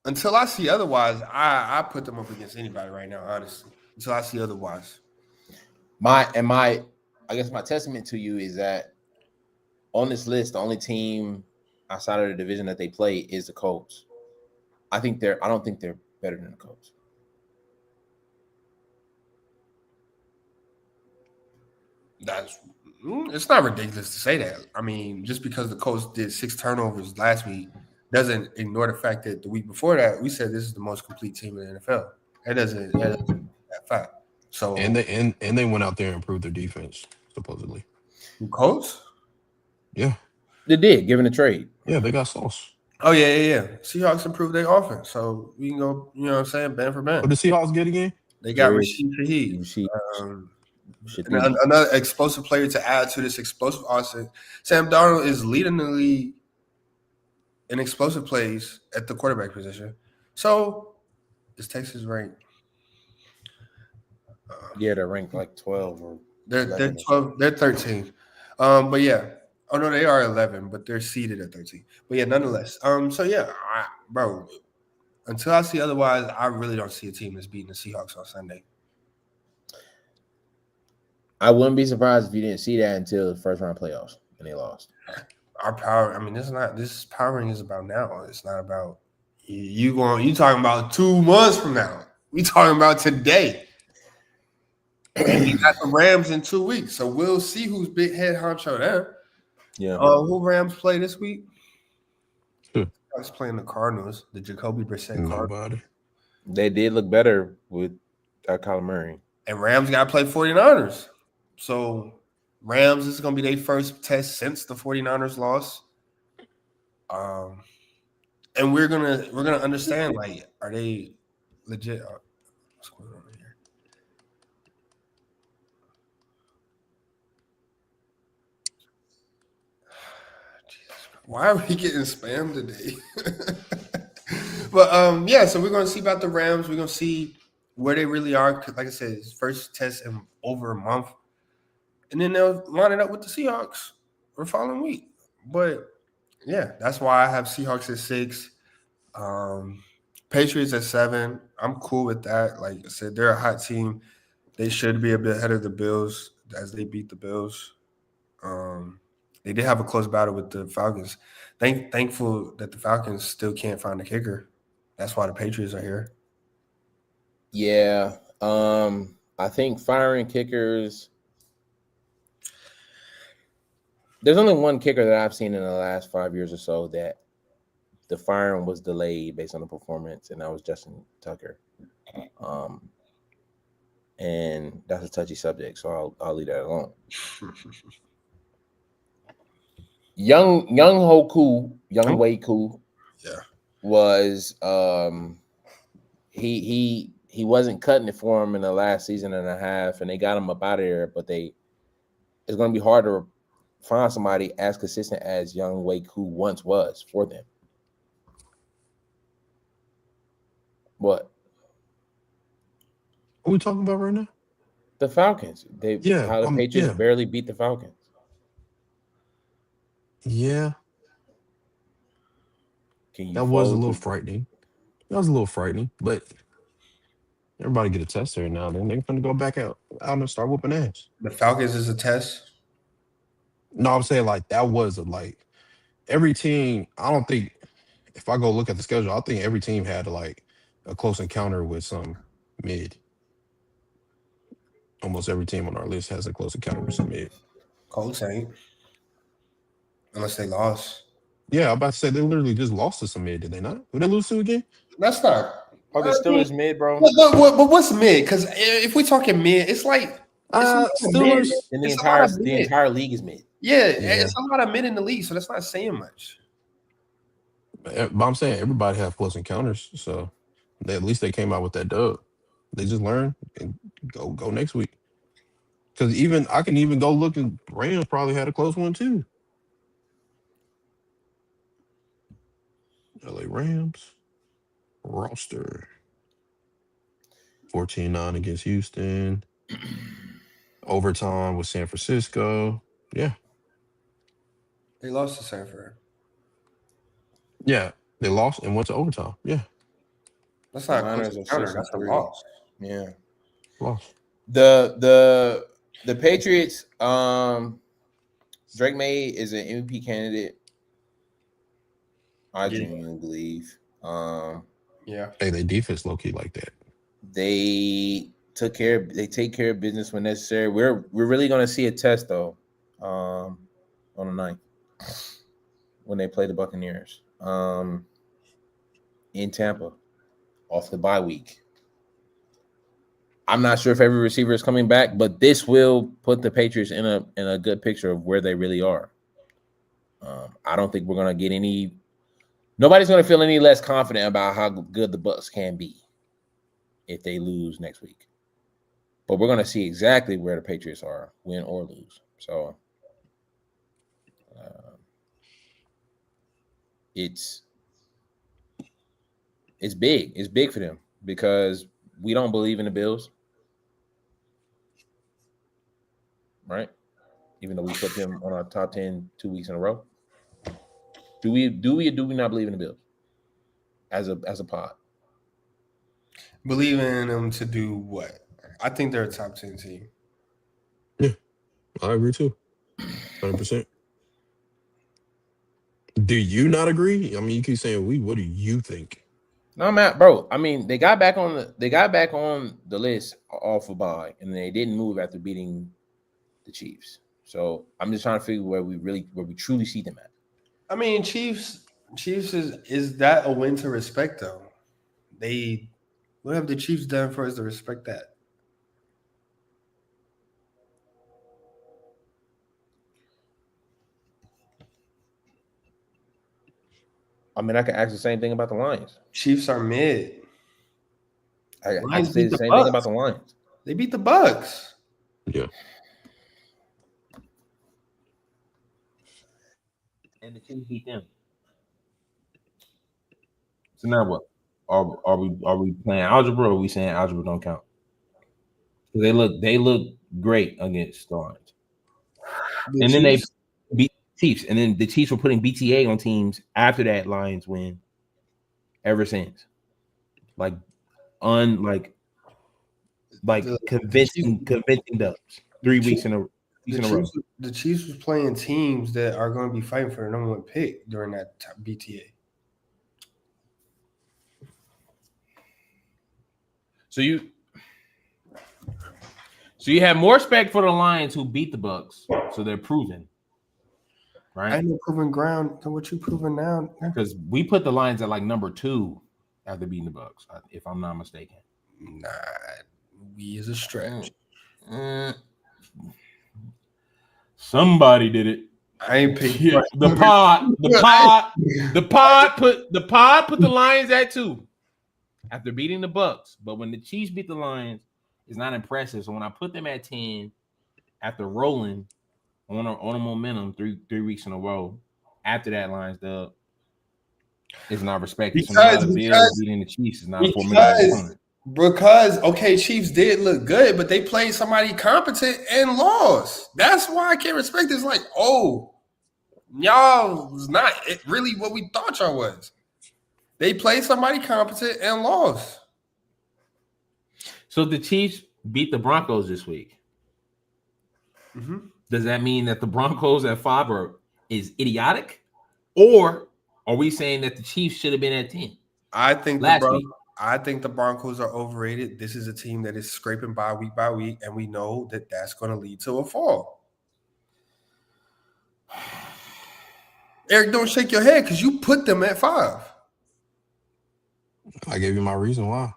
until I see otherwise, I put them up against anybody right now, honestly. Until I see otherwise. I guess my testament to you is that on this list, the only team outside of the division that they play is the Colts. I don't think they're better than the Colts. It's not ridiculous to say that. I mean, just because the Colts did 6 turnovers last week doesn't ignore the fact that the week before that we said this is the most complete team in the NFL. That doesn't that fact. So and they went out there and improved their defense supposedly. The Colts? Yeah, they did, given the trade. Yeah, they got sauce. Oh yeah. Seahawks improved their offense, so we can go. You know what I'm saying, band for band. What the Seahawks get again? They got Rashid Shaheed. Another explosive player to add to this explosive offense. Sam Darnold is leading the league in explosive plays at the quarterback position. So, is Texas ranked? Yeah, they're ranked like 12 or they're 12. They're 13. But yeah. Oh no, they are 11, but they're seeded at 13. But yeah, nonetheless. So yeah, bro. Until I see otherwise, I really don't see a team that's beating the Seahawks on Sunday. I wouldn't be surprised if you didn't see that until the first round playoffs and they lost. Our power. I mean, this Power Ranking is about now. It's not about you talking about 2 months from now. We talking about today. We got the Rams in 2 weeks, so we'll see who's big head honcho there. Yeah. Who Rams play this week? I was playing the Cardinals, the Jacoby Brissett Cardinals. They did look better with Kyler Murray. And Rams got to play 49ers. So Rams, this is going to be their first test since the 49ers loss. And we're gonna understand, like, are they legit? What's going on here? Jesus, why are we getting spammed today? But yeah, so we're gonna see about the Rams. We're gonna see where they really are. Like I said, it's first test in over a month, and then they'll line it up with the Seahawks the following week. But yeah, that's why I have Seahawks at 6, Patriots at 7. I'm cool with that. Like I said, they're a hot team. They should be a bit ahead of the Bills as they beat the Bills. They did have a close battle with the Falcons. Thankful that the Falcons still can't find a kicker. That's why the Patriots are here. Yeah. I think firing kickers. There's only one kicker that I've seen in the last 5 years or so that the firing was delayed based on the performance, and that was Justin Tucker. And that's a touchy subject, so I'll leave that alone. Young Wei Koo, was he wasn't cutting it for him in the last season and a half, and they got him up out of there. But it's going to be hard to find somebody as consistent as Young Wei Koo once was for them. What? What are we talking about right now? The Falcons. How the Patriots barely beat the Falcons. Yeah. That was a little frightening. But everybody get a test there now. Then they're going to go back out and start whooping ass. The Falcons is a test? No, I'm saying like that was every team. I don't think if I go look at the schedule, I think every team had like a close encounter with some mid. Almost every team on our list has a close encounter with some mid. Colts ain't. Unless they lost. Yeah, I'm about to say they literally just lost to some mid, did they not? Who they lose to again? That's not. Oh, the Steelers mid, bro. But what's mid? Because if we're talking mid, it's like Steelers. And the entire league is mid. Yeah, it's a lot of mid in the league, so that's not saying much. But I'm saying everybody have close encounters, so at least they came out with that dub. They just learn and go next week. Because I can even go look, and Rams probably had a close one too. LA Rams roster 14-9 against Houston. Overtime with San Francisco. Yeah. They lost to San Fran. Yeah, they lost and went to overtime. Yeah. That's not a close encounter. That's a loss. Yeah. Loss. The Patriots, Drake May is an MVP candidate. I genuinely believe. Yeah. Hey, they defense low key like that. They take care of business when necessary. We're really gonna see a test though, on the 9th when they play the Buccaneers. In Tampa, off the bye week. I'm not sure if every receiver is coming back, but this will put the Patriots in a good picture of where they really are. I don't think we're gonna get any. Nobody's gonna feel any less confident about how good the Bucs can be if they lose next week. But we're gonna see exactly where the Patriots are, win or lose. So it's big. It's big for them because we don't believe in the Bills. Right? Even though we put them on our top 10 2 weeks in a row. Do we not believe in the Bills as a pod? Believe in them to do what? I think they're a top 10 team. Yeah, I agree too. 100%. Do you not agree? I mean, you keep saying we. What do you think? No, Matt, bro. I mean, they got back on the list off of bye, and they didn't move after beating the Chiefs. So I'm just trying to figure where we truly see them at. I mean, Chiefs is that a win to respect though? What have the Chiefs done for us to respect that? I mean, I can ask the same thing about the Lions. Chiefs are mid. I can say the same thing about the Lions. They beat the Bucs. Yeah. And the Chiefs beat them. So now what? Are we playing algebra or are we saying algebra don't count? Because they look great against the Lions. And then they beat Chiefs. And then the Chiefs were putting BTA on teams after that Lions win ever since. Like convincing dubs. 3 weeks in a row. weeks in a row. The Chiefs was playing teams that are going to be fighting for the number 1 pick during that BTA. So you have more respect for the Lions who beat the Bucs, so they're proven, right? I know proven ground than what you proven now. Because we put the Lions at like number 2 after beating the Bucs, if I'm not mistaken. Nah, we is a stretch. Somebody did it. I ain't picked the pod put the Lions at 2 after beating the Bucs. But when the Chiefs beat the Lions, it's not impressive. So when I put them at 10 after rolling on a momentum three weeks in a row, after that Lions dub, it's not respected. Because beating the Chiefs is not a formidable. Because Chiefs did look good, but they played somebody competent and lost. That's why I can't respect this. Like, y'all was not really what we thought y'all was. They played somebody competent and lost. So the Chiefs beat the Broncos this week. Mm-hmm. Does that mean that the Broncos at 5 is idiotic, or are we saying that the Chiefs should have been at 10? I think the Broncos are overrated. This is a team that is scraping by week, and we know that that's going to lead to a fall. Eric, don't shake your head because you put them at 5. I gave you my reason why.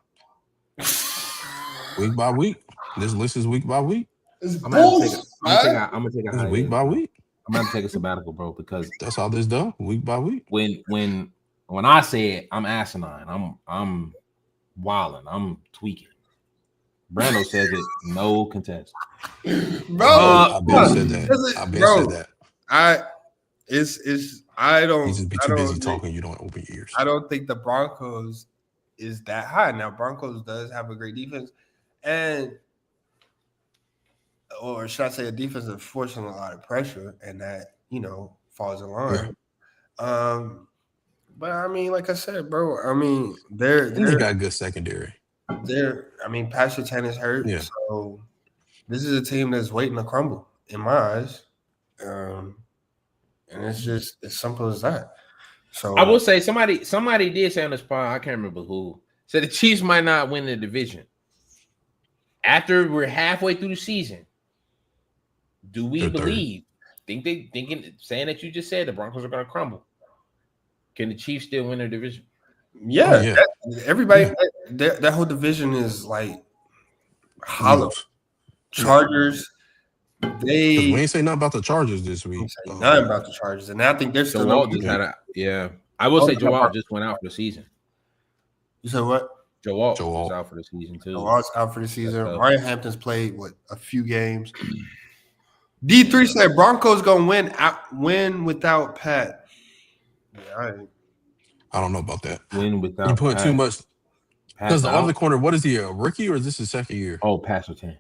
Week by week. This list is week by week. I'm gonna take a week by week. I'm gonna take a sabbatical, bro, because that's how this done, week by week. When I say it, I'm asinine. I'm wilding. I'm tweaking. Brando says it, no contest. Bro, I been said that. I been said that. I don't. He's just be too busy talking. You don't open your ears. I don't think the Broncos is that high. Now, Broncos does have a great defense, or should I say, a defense that's forcing a lot of pressure, and that falls in line. Yeah. But I mean, like I said, bro. I mean, they got good secondary. Pat Surtain is hurt, so this is a team that's waiting to crumble in my eyes. And it's just as simple as that. So I will say somebody did say on the spot, I can't remember who, said the Chiefs might not win the division. After we're halfway through the season, do we believe? Saying that you just said the Broncos are going to crumble? Can the Chiefs still win their division? Yeah. Everybody, that whole division is like hollow. Chargers. We ain't say nothing about the Chargers this week. Nothing about the Chargers, and I think they're still. I will say Joe Alt just went out for the season. You said what? Joe Alt was out for the season too. Joe Alt's out for the season. Ryan Hampton's played a few games. D3 said Broncos gonna win without Pat. Yeah, I don't know about that. Win without you put Pat. Too much. Because the other corner, what is he, a rookie or is this his second year? Oh, Pat Surtain.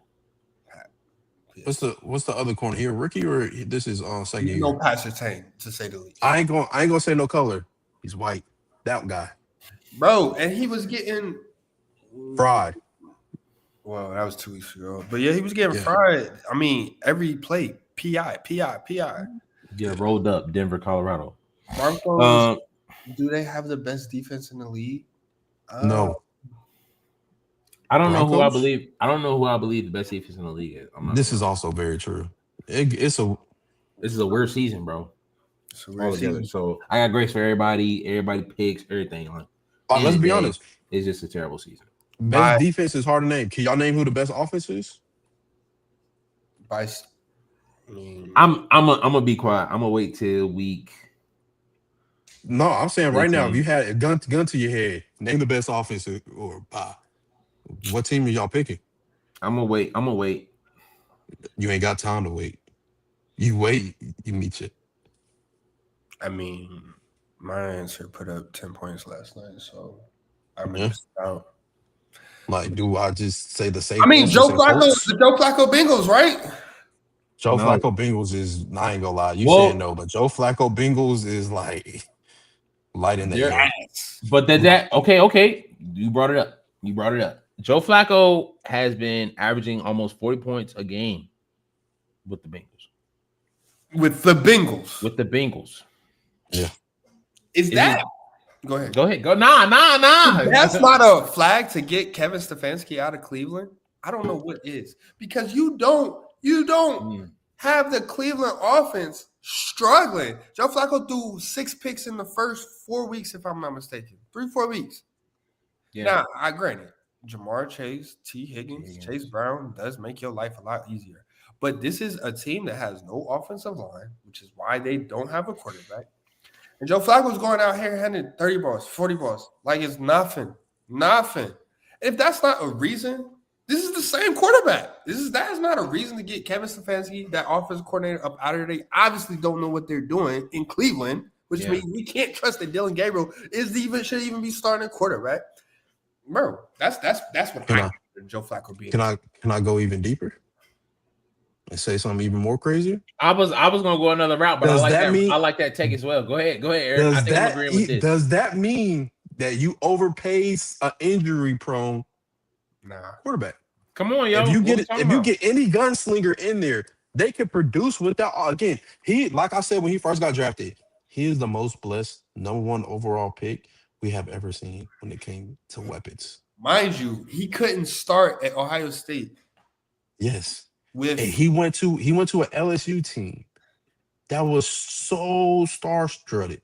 What's the other corner? He a rookie or this is second year? No Pat Surtain, to say the least. I ain't gonna say no color. He's white. That guy. Bro, and he was getting fried. Well, that was 2 weeks ago. But yeah, he was getting fried. I mean, every play, PI. Yeah, rolled up Denver, Colorado. Broncos, do they have the best defense in the league? No. I don't know who I believe. I don't know who I believe the best defense in the league is. This is also very true. This is a weird season, bro. It's a weird season. So I got grace for everybody. Everybody picks everything. Let's be honest. It's just a terrible season. Best defense is hard to name. Can y'all name who the best offense is? I'm gonna be quiet. I'm gonna wait till week. No, I'm saying right now, if you had a gun to your head, name the best offense or what team are y'all picking? I'm gonna wait. You ain't got time to wait. You wait, you meet it. I mean, my answer put up 10 points last night, so I'm just out. Like, do I just say the same? I mean, the Joe Flacco Bengals, right? Joe Flacco Bengals is, I ain't gonna lie, you saying no, but Joe Flacco Bengals is like light in the air. But okay. You brought it up. Joe Flacco has been averaging almost 40 points a game with the Bengals. With the Bengals. With the Bengals. Yeah. Go ahead. Go ahead. Go. Nah. That's not a flag to get Kevin Stefanski out of Cleveland. I don't know what is, because you don't have the Cleveland offense struggling. Joe Flacco threw 6 picks in the first 4 weeks, if I'm not mistaken. 3-4 weeks. Yeah. Now, I granted, Jamar Chase, T. Higgins, Chase Brown does make your life a lot easier. But this is a team that has no offensive line, which is why they don't have a quarterback. And Joe Flacco's going out here handing 30 balls, 40 balls, like it's nothing. Nothing. If that's not a reason, this is the same quarterback. That is not a reason to get Kevin Stefanski, that offensive coordinator, up out of there. They obviously don't know what they're doing in Cleveland, which means we can't trust that Dylan Gabriel should even be starting a quarterback. Bro, that's what Joe Flacco being. Can I go even deeper and say something even more crazier? I was gonna go another route, but I like that take as well. Go ahead, Eric. I think I'm agreeing with this. Does that mean that you overpay an injury-prone quarterback? Come on, yo. If you get any gunslinger in there, they can produce without. Again, like I said when he first got drafted, he is the most blessed #1 overall pick we have ever seen when it came to weapons. Mind you, he couldn't start at Ohio State. Yes. And he went to an LSU team that was so star-studded.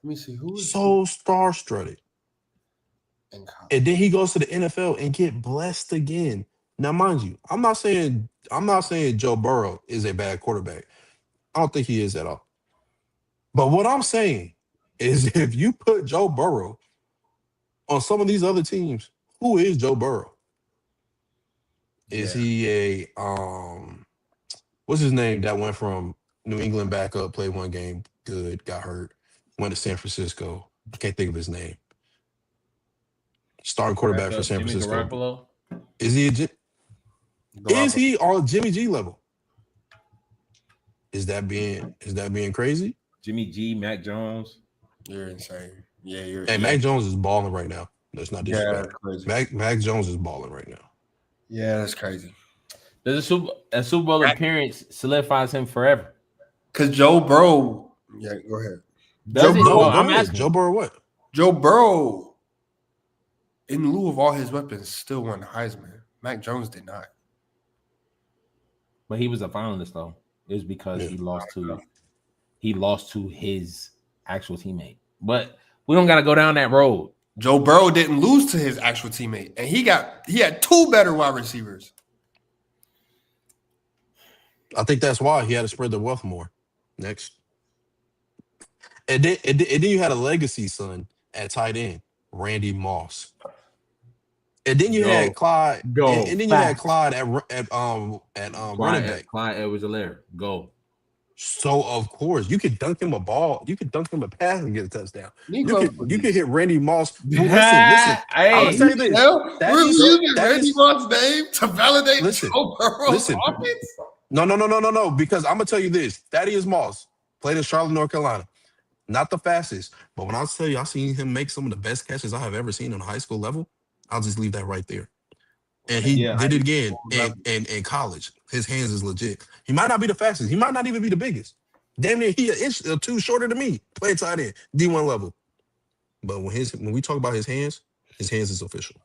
Let me see who was star-studded. And then he goes to the NFL and get blessed again. Now, mind you, I'm not saying Joe Burrow is a bad quarterback. I don't think he is at all. But what I'm saying is, if you put Joe Burrow on some of these other teams, who is Joe Burrow? Is he a what's his name that went from New England back up, played one game, good, got hurt, went to San Francisco. I can't think of his name. Starting quarterback for San Francisco. Garoppolo? Is he on Jimmy G level? Is that being crazy? Jimmy G, Mac Jones. You're insane. Mac Jones is balling right now. That's not disrespect. Mac Jones is balling right now. Yeah, that's crazy. Does a Super Bowl appearance solidifies him forever? Because Joe Burrow. Yeah, go ahead. Joe Burrow what? Joe Burrow, in lieu of all his weapons, still won Heisman. Mac Jones did not. But he was a finalist, though. It was because he lost to his actual teammate. But we don't got to go down that road. Joe Burrow didn't lose to his actual teammate, and he had 2 better wide receivers. I think that's why he had to spread the wealth more. Next. And then you had a legacy son at tight end, Randy Moss. And then you had Clyde. And then you had Clyde at running back. Clyde Edwards-Helaire. Go. So of course you could dunk him a ball. You could dunk him a pass and get a touchdown. You could hit Randy Moss. Listen. I'll tell you this. We're using Randy Moss' name to validate Joe Burrow's offense. No. Because I'm gonna tell you this. Thaddeus Moss played in Charlotte, North Carolina. Not the fastest, but when I tell you, I've seen him make some of the best catches I have ever seen on a high school level. I'll just leave that right there. And he did it again in college. His hands is legit. He might not be the fastest. He might not even be the biggest. Damn near he an inch or 2 shorter than me. Play tight end, D1 level. But when we talk about his hands is official.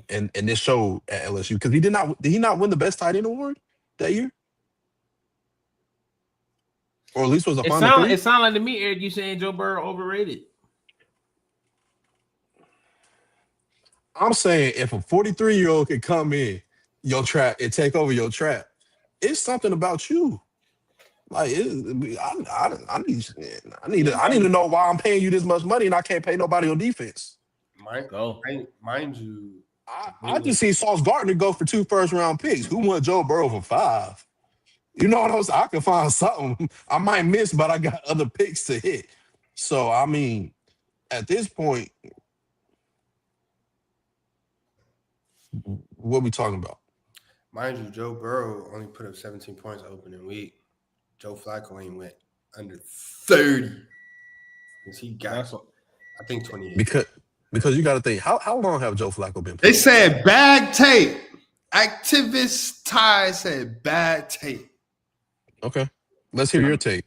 And this showed at LSU because did he not win the best tight end award that year? Or at least was a final 3? It sounded like to me, Eric, you saying Joe Burrow overrated. I'm saying if a 43-year-old could come in your trap and take over your trap, it's something about you. Like I need to know why I'm paying you this much money and I can't pay nobody on defense. Mind you, I just seen Sauce Gardner go for 2 first-round picks. Who won Joe Burrow for 5? You know what I'm saying? I can find something I might miss, but I got other picks to hit. So I mean, at this point, what are we talking about? Mind you, Joe Burrow only put up 17 points opening week. Joe Flacco ain't went under 30. Because he got, I think, 28. Because you got to think, how long have Joe Flacco been playing? They said bag tape. Activist Ty said bad tape. Okay. Let's hear your take.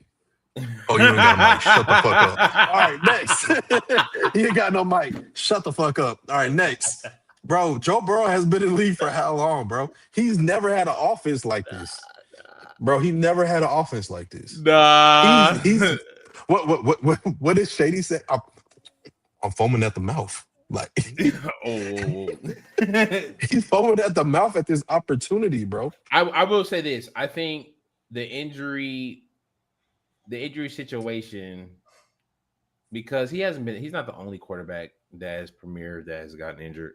Oh, you ain't got a mic. Shut the fuck up. All right, next. You ain't got no mic. Shut the fuck up. All right, next. Bro, Joe Burrow has been in the league for how long, bro? He's never had an offense like this. Bro, he never had an offense like this. Nah. He's what did Shady say? I'm foaming at the mouth. Like he's foaming at the mouth at this opportunity, bro. I will say this. I think the injury situation, because he's not the only quarterback that has premiered that has gotten injured.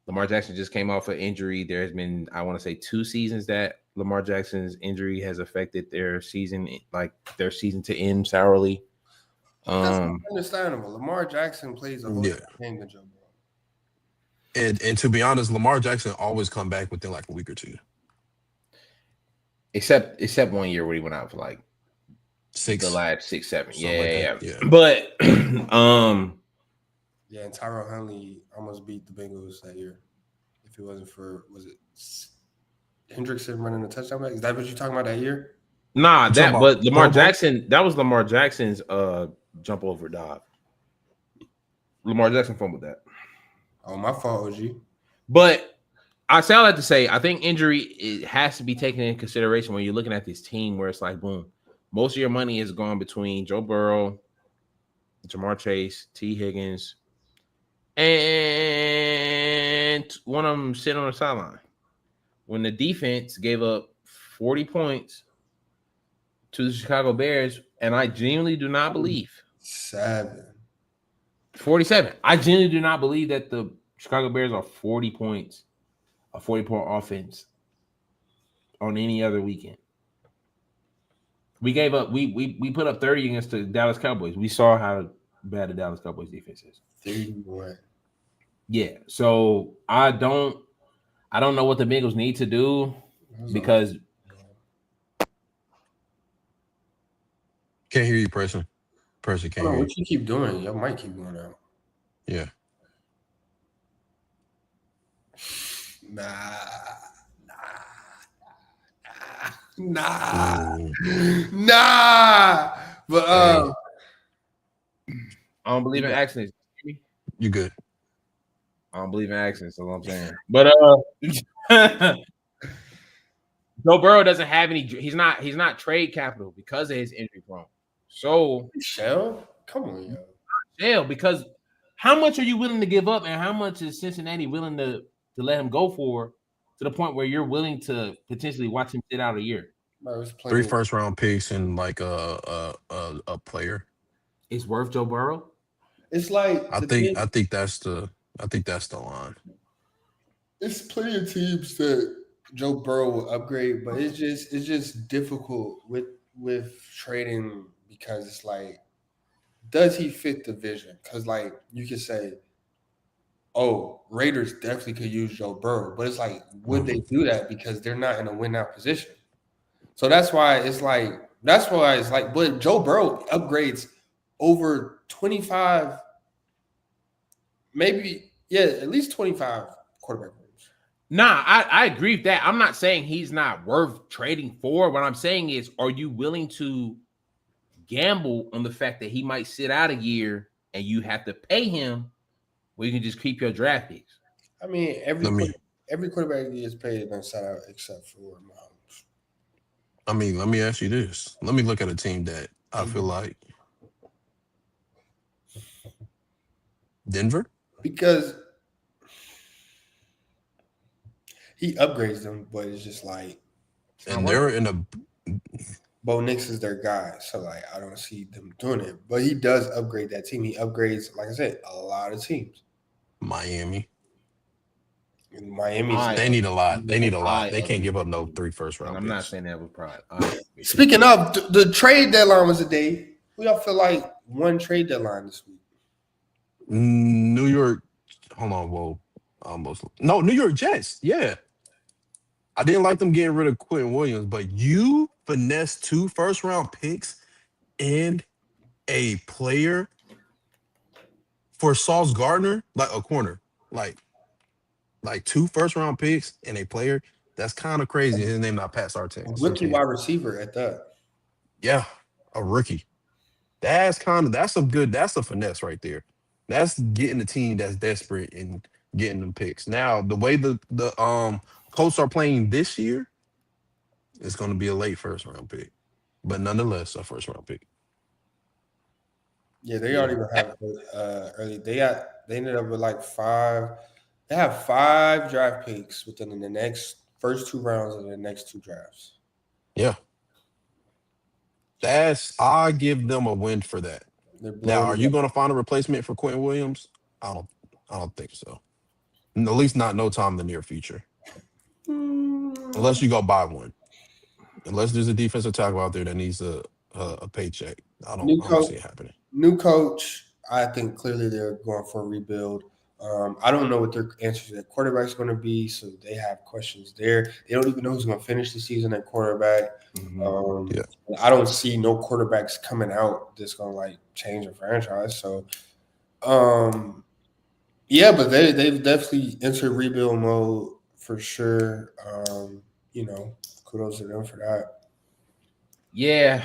Lamar Jackson just came off an injury. There has been, I want to say, 2 seasons that Lamar Jackson's injury has affected their season, like their season to end sourly. That's understandable. Lamar Jackson plays a whole game of Joe Burrow. And to be honest, Lamar Jackson always come back within like a week or 2. Except 1 year where he went out for like 6, the last 6, 7. Yeah. But yeah, and Tyrell Huntley almost beat the Bengals that year. If it wasn't for, was it Hendrickson running a touchdown back? Is that what you're talking about that year? Nah, but Lamar Jackson, that was Lamar Jackson's jump over dive. Lamar Jackson fumbled that. Oh, my fault, OG. But I say all that to say, I think injury has to be taken into consideration when you're looking at this team where it's like, boom, most of your money is gone between Joe Burrow, Jamar Chase, T. Higgins, and one of them sitting on the sideline. When the defense gave up 40 points to the Chicago Bears, and I genuinely do not believe 47. I genuinely do not believe that the Chicago Bears are 40 points, a 40-point offense on any other weekend. We gave up. We put up 30 against the Dallas Cowboys. We saw how bad the Dallas Cowboys defense is. 31. Yeah. So I don't know what the Bengals need to do because can't hear you, person. Can't hear you. What you keep doing? Your mic keep going out. Yeah. Nah. But I don't believe in accidents. You good? I don't believe in accidents. That's what I'm saying. But Joe Burrow doesn't have any. He's not trade capital because of his injury prone. So Shell, come on, Shell, because how much are you willing to give up, and how much is Cincinnati willing to let him go for, to the point where you're willing to potentially watch him sit out a year? 3 first-round picks and like a player. It's worth Joe Burrow. It's like I think that's the line. It's plenty of teams that Joe Burrow will upgrade, but it's just difficult with trading because it's like, does he fit the vision? Because like you could say, oh, Raiders definitely could use Joe Burrow, but it's like, would they do that because they're not in a win now position? So that's why it's like, but Joe Burrow upgrades over 25, maybe, at least 25 quarterback rooms. Nah, I agree with that. I'm not saying he's not worth trading for. What I'm saying is, are you willing to gamble on the fact that he might sit out a year and you have to pay him, where you can just keep your draft picks? I mean, every quarterback gets paid and sit out except for Mahomes. I mean, let me ask you this. Let me look at a team that I feel like Denver, because he upgrades them, but it's just like, and they're in a. Bo Nix is their guy, so like I don't see them doing it. But he does upgrade that team. He upgrades, like I said, a lot of teams. Miami. They need a lot. They can't give up no 3 first-round picks. I'm not saying that with pride. Speaking of, the trade deadline was a day. Who y'all feel like won trade deadline this week? New York. Hold on, whoa. Almost. No, New York Jets. Yeah. I didn't like them getting rid of Quentin Williams, but you finessed 2 first-round picks and a player for Sauce Gardner, like a corner. Like, like 2 first-round picks and a player, that's kind of crazy. His name not Pat Surtain. Rookie wide receiver at that. Yeah, a rookie. That's a finesse right there. That's getting the team that's desperate and getting them picks. Now, the way the Colts are playing this year, it's going to be a late first-round pick, but nonetheless, a first-round pick. Yeah, they already have early. They ended up with like 5. They have 5 draft picks within the next first 2 rounds of the next 2 drafts. Yeah. I give them a win for that. Now, are you going to find a replacement for Quentin Williams? I don't think so. At least not no time in the near future. Unless you go buy one. Unless there's a defensive tackle out there that needs a paycheck. I don't see it happening. New coach, I think clearly they're going for a rebuild. I don't know what their answer to that quarterback is going to be, so they have questions there. They don't even know who's going to finish the season at quarterback. I don't see no quarterbacks coming out that's going to like change a franchise. So, yeah, but they've definitely entered rebuild mode for sure. Kudos to them for that. Yeah,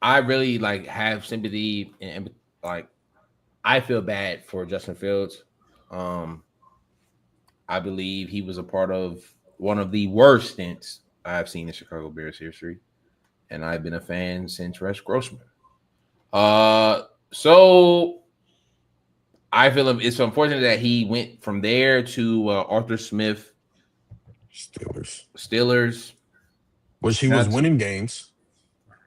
I really like have sympathy and like I feel bad for Justin Fields. I believe he was a part of one of the worst stints I've seen in Chicago Bears history, and I've been a fan since Rex Grossman. So I feel it's unfortunate that he went from there to Arthur Smith Steelers, which he was winning games.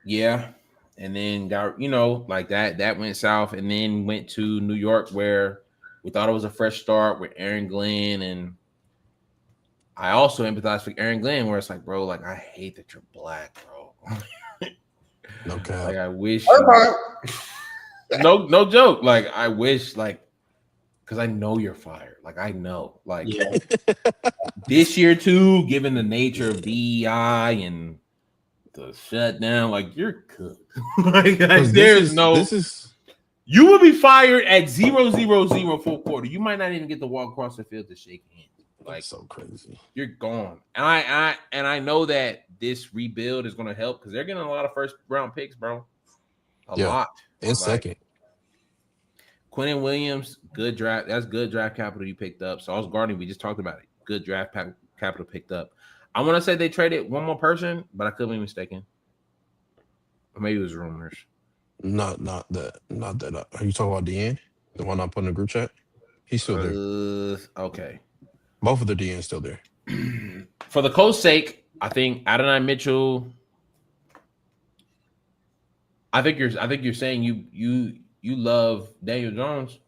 Yeah. And then got, like that went south, and then went to New York where we thought it was a fresh start with Aaron Glenn. And I also empathize with Aaron Glenn, where it's like, bro, like I hate that you're black, bro. Okay. Like I wish no joke. Like I wish, like, because I know you're fired. Like I know. Like this year too, given the nature of DEI and the shutdown, like you're cooked. like there's you will be fired at 0-0-0 full quarter. You might not even get to walk across the field to shake hands. Like that's so crazy. You're gone. And I know that this rebuild is going to help because they're getting a lot of first round picks, bro. A lot. And second. Quentin Williams, good draft. That's good draft capital you picked up. Sauce Gardner, we just talked about it. Good draft capital picked up. I want to say they traded one more person, but I could be mistaken. Or maybe it was rumors. Not that. Are you talking about DN? The one I put in the group chat? He's still there. Okay. Both of the DNs still there. For the Colts' sake, I think Adonai Mitchell. I think you're saying you love Daniel Jones.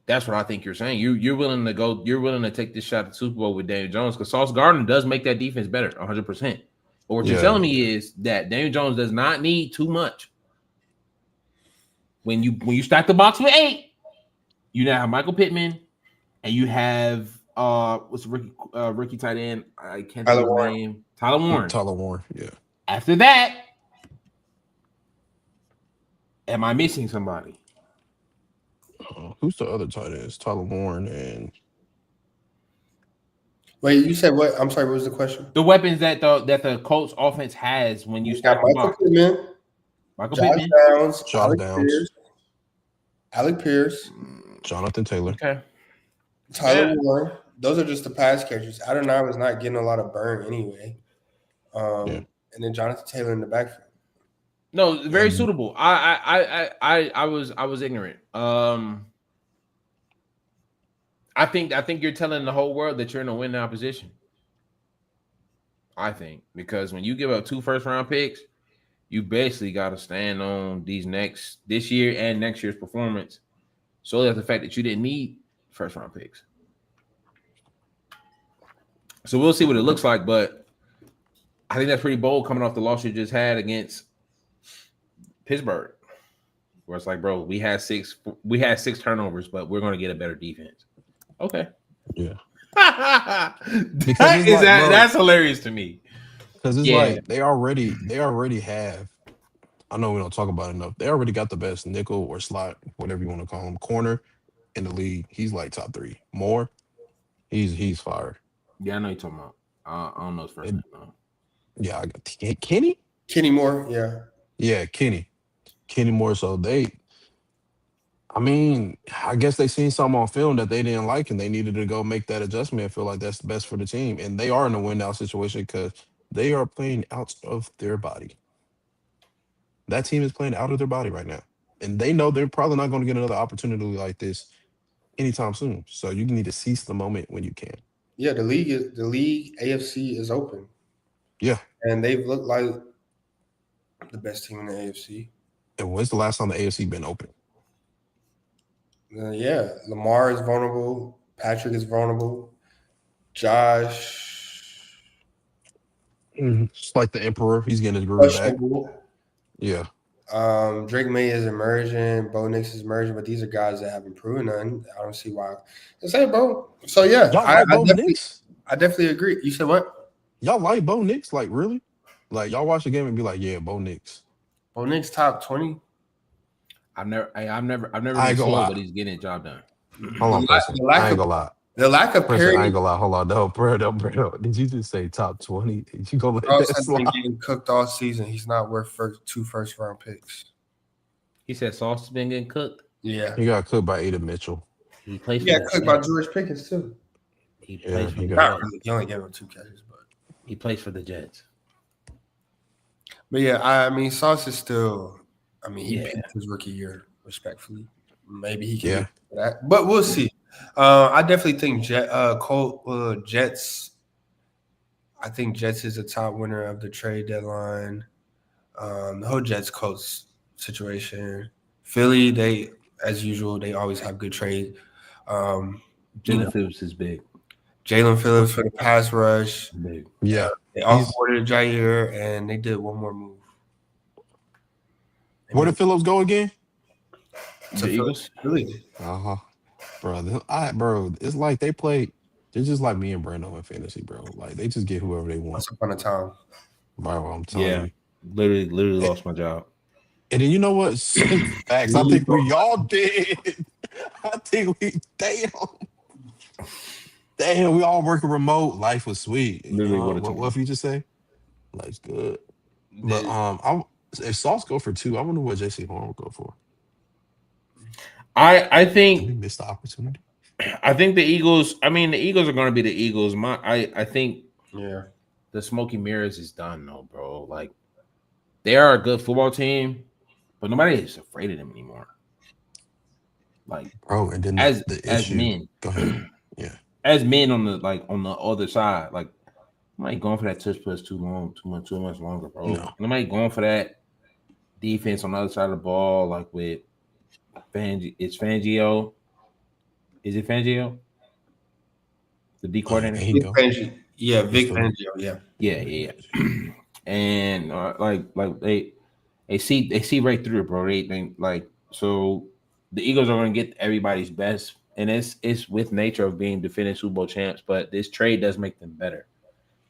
That's what I think you're saying. You're willing to go. You're willing to take this shot at the Super Bowl with Daniel Jones because Sauce Gardner does make that defense better, 100%. But what you're telling me is that Daniel Jones does not need too much. When you stack the box with 8, you now have Michael Pittman, and you have what's the rookie tight end? I can't think of his name. Tyler Warren. Yeah. After that, am I missing somebody? Who's the other tight ends? Tyler Warren and wait, you said what? I'm sorry, what was the question? The weapons that the Colts offense has when you stack the box. Michael Pittman, Josh Downs, Alec Pierce, Jonathan Taylor. Okay. Tyler Warren. Those are just the pass catchers. Adonai was not getting a lot of burn anyway. And then Jonathan Taylor in the backfield. No, very suitable. I was ignorant. I think you're telling the whole world that you're in a win now position. I think because when you give up 2 first-round picks, you basically got to stand on this year and next year's performance. So that's the fact that you didn't need first-round picks. So we'll see what it looks like, but I think that's pretty bold coming off the loss you just had against Pittsburgh, where it's like, bro, we had 6 turnovers, but we're going to get a better defense. Okay. Yeah. That's hilarious to me. Because it's like they already have. I know we don't talk about it enough. They already got the best nickel or slot, whatever you want to call them, corner in the league. He's like top 3. More, he's fired. Yeah, I know you're talking about. I don't know his first name. No. Yeah, I got Kenny. Kenny Moore, yeah. Yeah, Kenny Moore. So I mean, I guess they seen something on film that they didn't like, and they needed to go make that adjustment and feel like that's the best for the team. And they are in a win-now situation because they are playing out of their body. That team is playing out of their body right now. And they know they're probably not going to get another opportunity like this anytime soon. So you need to seize the moment when you can. Yeah, the league AFC is open. Yeah. And they've looked like the best team in the AFC. And when's the last time the AFC been open? Yeah, Lamar is vulnerable. Patrick is vulnerable. Josh. It's like the Emperor. He's getting his groove back. Yeah. Drake May is emerging. Bo Nix is emerging, but these are guys that haven't proven none. I don't see why. The same, bro. So yeah, I definitely agree. You said what? Y'all like Bo Nix? Like really? Like y'all watch the game and be like, yeah, Bo Nix. Bo Nix top 20. I've never been slow, but he's getting the job done. Hold on, person. I ain't gonna lie. The lack of parity. I ain't gonna lie. Hold on, no, bro. Did you just say top 20? Did you go let Bro that slide? been getting cooked all season. He's not worth 2 first-round picks. He said Sauce has been getting cooked. Yeah, he got cooked by Ada Mitchell. He plays. He got cooked by George Pickens too. He plays for the Jets. He only gave him 2 catches, but he plays for the Jets. But yeah, I mean, Sauce is still. I mean, he picked his rookie year respectfully. Maybe he can do that, but we'll see. I definitely think Jets. I think Jets is a top winner of the trade deadline. The whole Jets Colts situation. Philly, they as usual, they always have good trade. Jalen Phillips is big. Jalen Phillips for the pass rush. Big. Yeah. They offboarded Jair, and they did one more move. Where did Phillips go again? The Eagles. Philly. Bro, it's like they play. They're just like me and Brando in fantasy, bro. Like they just get whoever they want. Once upon a time. Bro, I'm telling you. Literally lost my job. And then you know what? Facts. I think we all did. Damn, we all working remote. Life was sweet. What if you just say? Life's good. But if Sauce go for 2, I wonder what JC Horn will go for. I think we missed the opportunity. I think the Eagles. I mean, the Eagles are going to be the Eagles. I think the smoky mirrors is done, though, bro. Like they are a good football team, but nobody is afraid of them anymore. Like, bro, and then as issue, men, go ahead. Yeah, as men on the other side, like nobody going for that touch plus too much longer, bro. No. Nobody going for that defense on the other side of the ball, like with it's Fangio. Is it Fangio? The D coordinator? Vic Fangio. Yeah, Vic Fangio. Yeah. And like they see right through it, bro. They like so the Eagles are going to get everybody's best, and it's with nature of being defending Super Bowl champs. But this trade does make them better.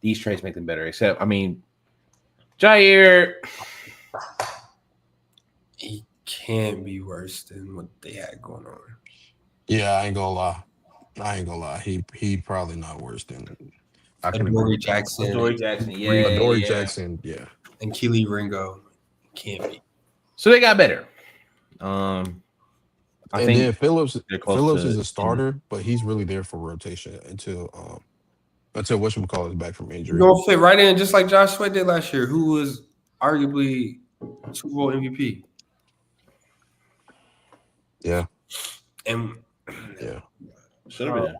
These trades make them better. Except, I mean, Jair, he can't be worse than what they had going on. Yeah, I ain't gonna lie. He probably not worse than Adoree Jackson. Adoree Jackson, yeah. And Keely Ringo can't be. So they got better. I think then Phillips is a starter, but he's really there for rotation until whatchamacallit is back from injury. He'll fit right in just like Josh Sweat did last year, who was arguably Super Bowl MVP. Yeah. And should have been.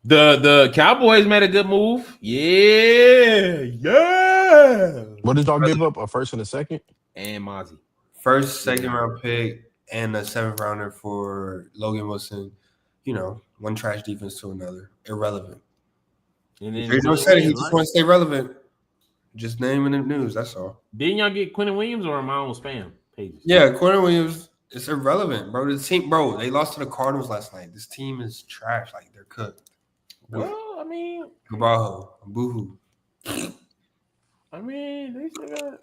The Cowboys made a good move. Yeah. What did y'all give up? A first and a second? And Mozzie. First, second round pick, and a 7th rounder for Logan Wilson. You know, one trash defense to another. Irrelevant. And then he just want to stay relevant. Just naming the news, that's all. Didn't y'all get Quentin Williams or am I on spam pages? Yeah, Quentin Williams. It's irrelevant, bro. The team, bro, they lost to the Cardinals last night. This team is trash. Like, they're cooked. Well, I mean, Boohoo. I mean, they still got.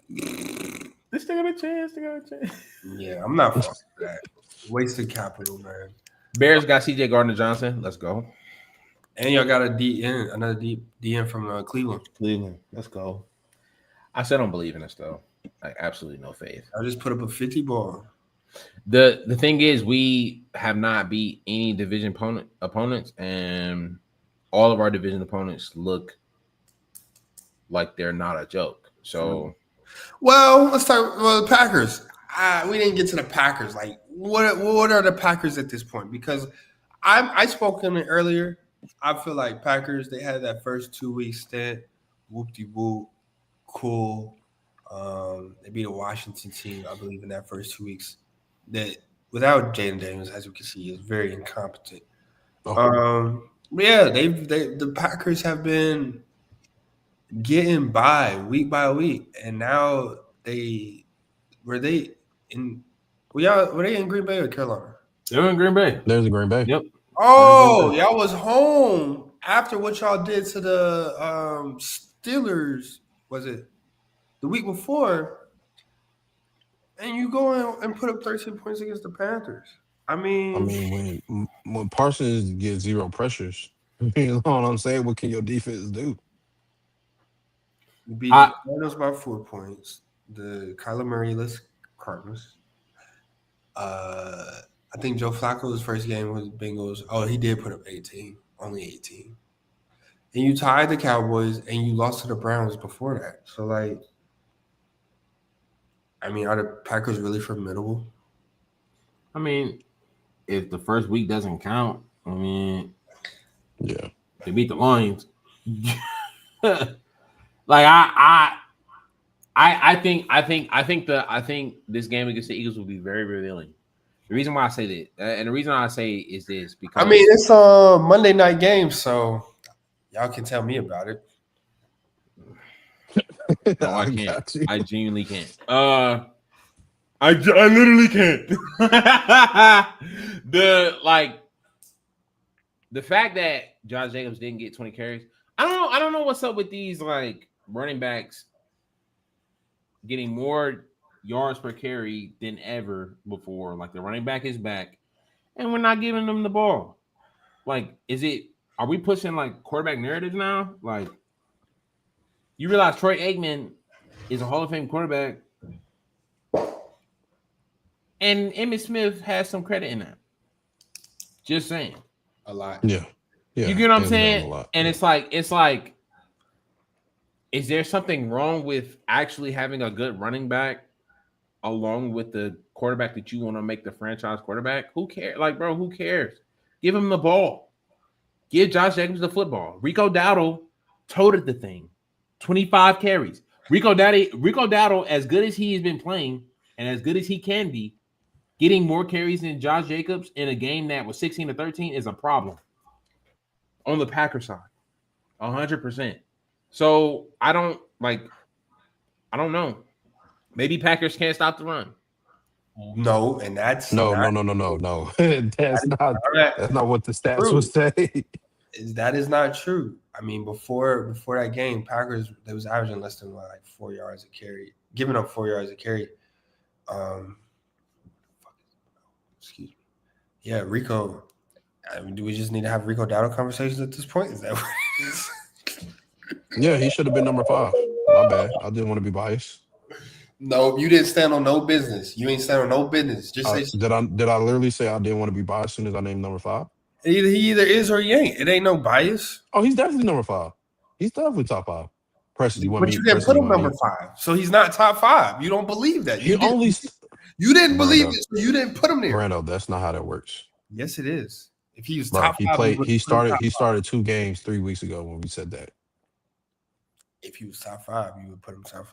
This thing got a chance. They got a chance. Yeah, I'm not fucking with that. Wasted capital, man. Bears got C.J. Gardner-Johnson. Let's go. And y'all got another DN from Cleveland. Cleveland. Let's go. I still don't believe in us though. Like absolutely no faith. I just put up a 50 ball. The thing is, we have not beat any division opponents, and all of our division opponents look like they're not a joke. So, well, let's talk. Well, the Packers. We didn't get to the Packers. Like, what are the Packers at this point? Because I spoke on it earlier. I feel like Packers. They had that first 2 week stint. Whoop-de-whoop, cool. They beat a Washington team, I believe, in that first 2 weeks. That without Jaden Daniels, as you can see, is very incompetent. Yeah, the Packers have been getting by week, and now were they in Green Bay or Carolina? They were in Green Bay. There's a Green Bay. Yep. Oh, y'all was home after what y'all did to the Steelers. Was it the week before? And you go in and put up 13 points against the Panthers. I mean, when Parsons gets zero pressures, you know what I'm saying? What can your defense do? You beat the Cardinals by 4 points. The Kyler Murray-less Cardinals. I think Joe Flacco's first game was Bengals. Oh, he did put up 18, only 18. And you tied the Cowboys, and you lost to the Browns before that. So, like, I mean, are the Packers really formidable? I mean, if the first week doesn't count, I mean, yeah, they beat the Lions. Like I think this game against the Eagles will be very revealing. The reason why I say that, and the reason I say is this because I mean it's a Monday night game, so y'all can tell me about it. No, I can't. I genuinely can't. I literally can't. The fact that Josh Jacobs didn't get 20 carries. I don't know what's up with these like running backs getting more yards per carry than ever before. Like the running back is back, and we're not giving them the ball. Like, are we pushing like quarterback narratives now? Like, you realize Troy Aikman is a Hall of Fame quarterback, and Emmitt Smith has some credit in that. Just saying. A lot. Yeah. You get what I'm saying? And it's like, is there something wrong with actually having a good running back along with the quarterback that you want to make the franchise quarterback? Who cares? Like, bro, who cares? Give him the ball. Give Josh Jacobs the football. Rico Dowdle toted the thing. 25 carries. Rico Dowdle, as good as he has been playing and as good as he can be, getting more carries than Josh Jacobs in a game that was 16-13 is a problem on the Packers side. 100%. So I don't know. Maybe Packers can't stop the run. No, and that's no. That's not what the stats would say. That is not true. I mean, before that game, Packers, they was averaging less than like 4 yards a carry, giving up 4 yards a carry. Excuse me. Yeah, Rico. I mean, do we just need to have Rico Dowdle conversations at this point? Is that what it is? Yeah, he should have been number 5. My bad. I didn't want to be biased. No, you didn't stand on no business. You ain't stand on no business. Just say did I literally say I didn't want to be biased as soon as I named number 5? He either is or he ain't. It ain't no bias. Oh, he's definitely number 5. He's definitely top 5. Preston, but you didn't put him number 5, so he's not top 5. You don't believe that. You didn't believe it, so you didn't put him there. Brando, that's not how that works. Yes, it is. If he was top 5, he started 2 games 3 weeks ago when we said that. If he was top 5, you would put him top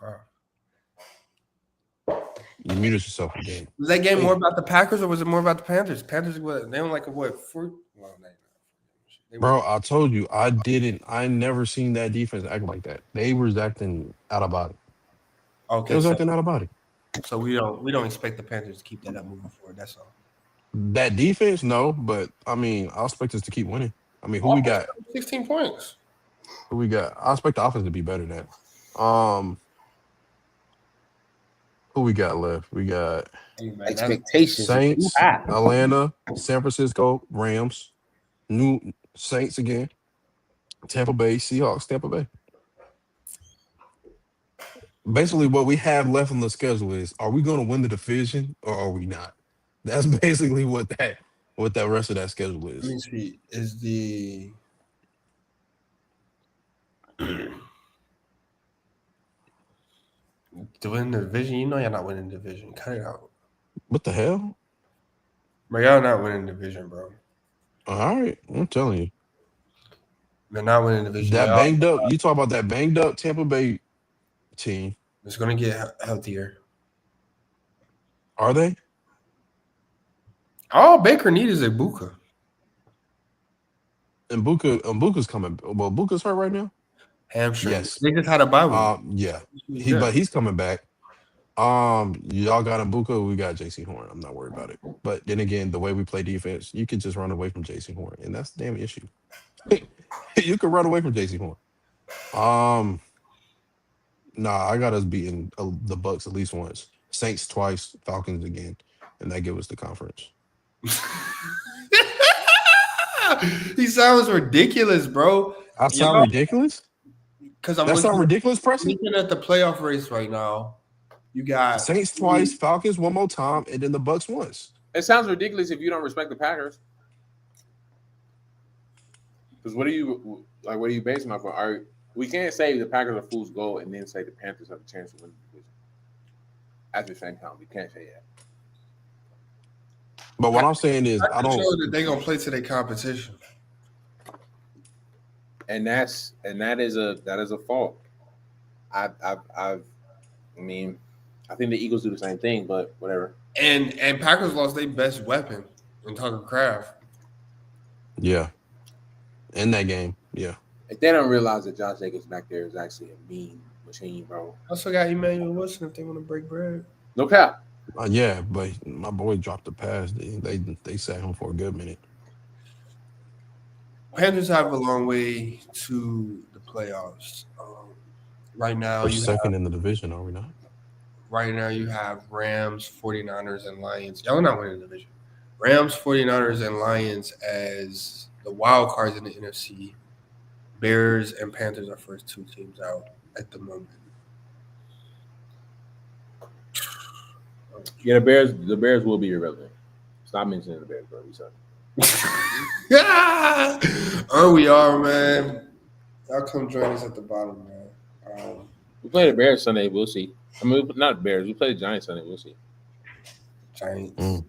5. You muted yourself again. Was that game more about the Packers or was it more about the Panthers? Panthers, what? They don't like a what? Bro, I told you, I never seen that defense act like that. They was acting out of body. Okay. They was acting out of body. So we don't expect the Panthers to keep that up moving forward. That's all. That defense, no, but I mean, I expect us to keep winning. I mean, who we got? 16 points. Who we got? I expect the offense to be better than that. Who Who we got left? We got expectations. Saints, Atlanta, San Francisco, Rams, New Saints again, Tampa Bay, Seahawks, Tampa Bay. Basically, what we have left on the schedule is: are we going to win the division or are we not? That's basically what that rest of that schedule is. Let me see. Is the to win the division? You know you're not winning the division. Cut it out. What the hell? Bro, y'all not winning the division, bro. All right, I'm telling you. They're not winning the division. That banged up. You talk about that banged up Tampa Bay team. It's gonna get healthier. Are they? All Baker needs is Ibuka. And Buka's coming. Well, Buka's hurt right now. Hamstring. Yes. They just had a bye week. Yeah. But he's coming back. Y'all got Ibuka. We got JC Horn. I'm not worried about it. But then again, the way we play defense, you can just run away from JC Horn, and that's the damn issue. You can run away from JC Horn. Nah, I got us beating the Bucs at least once. Saints twice, Falcons again, and that give us the conference. He sounds ridiculous, bro. I sound ridiculous? Because that sound ridiculous, Preston? Looking at the playoff race right now, you got Saints twice, Falcons one more time, and then the Bucs once. It sounds ridiculous if you don't respect the Packers. Because what are you basing off of? We can't say the Packers are fool's gold and then say the Panthers have a chance to win the division. At the same time, we can't say that. But what I'm saying is, I don't know that they're gonna play to their competition, and that is a fault. I mean, I think the Eagles do the same thing, but whatever. And Packers lost their best weapon in Tucker Kraft. Yeah, in that game, yeah. If they don't realize that Josh Jacobs back there is actually a mean machine, bro. I also got Emmanuel Wilson if they want to break bread. No cap. Yeah, but my boy dropped the pass. They sat him for a good minute. Panthers have a long way to the playoffs. Right now, we're second in the division, are we not? Right now, you have Rams, 49ers, and Lions. Y'all are not winning the division. Rams, 49ers, and Lions as the wild cards in the NFC. Bears and Panthers are first two teams out at the moment. Yeah, the Bears will be irrelevant. Stop mentioning the Bears, bro. We suck. Oh, we are, man. Y'all come join us at the bottom, man. We play the Bears Sunday. We'll see. I mean, not Bears. We play the Giants Sunday. We'll see. Giants.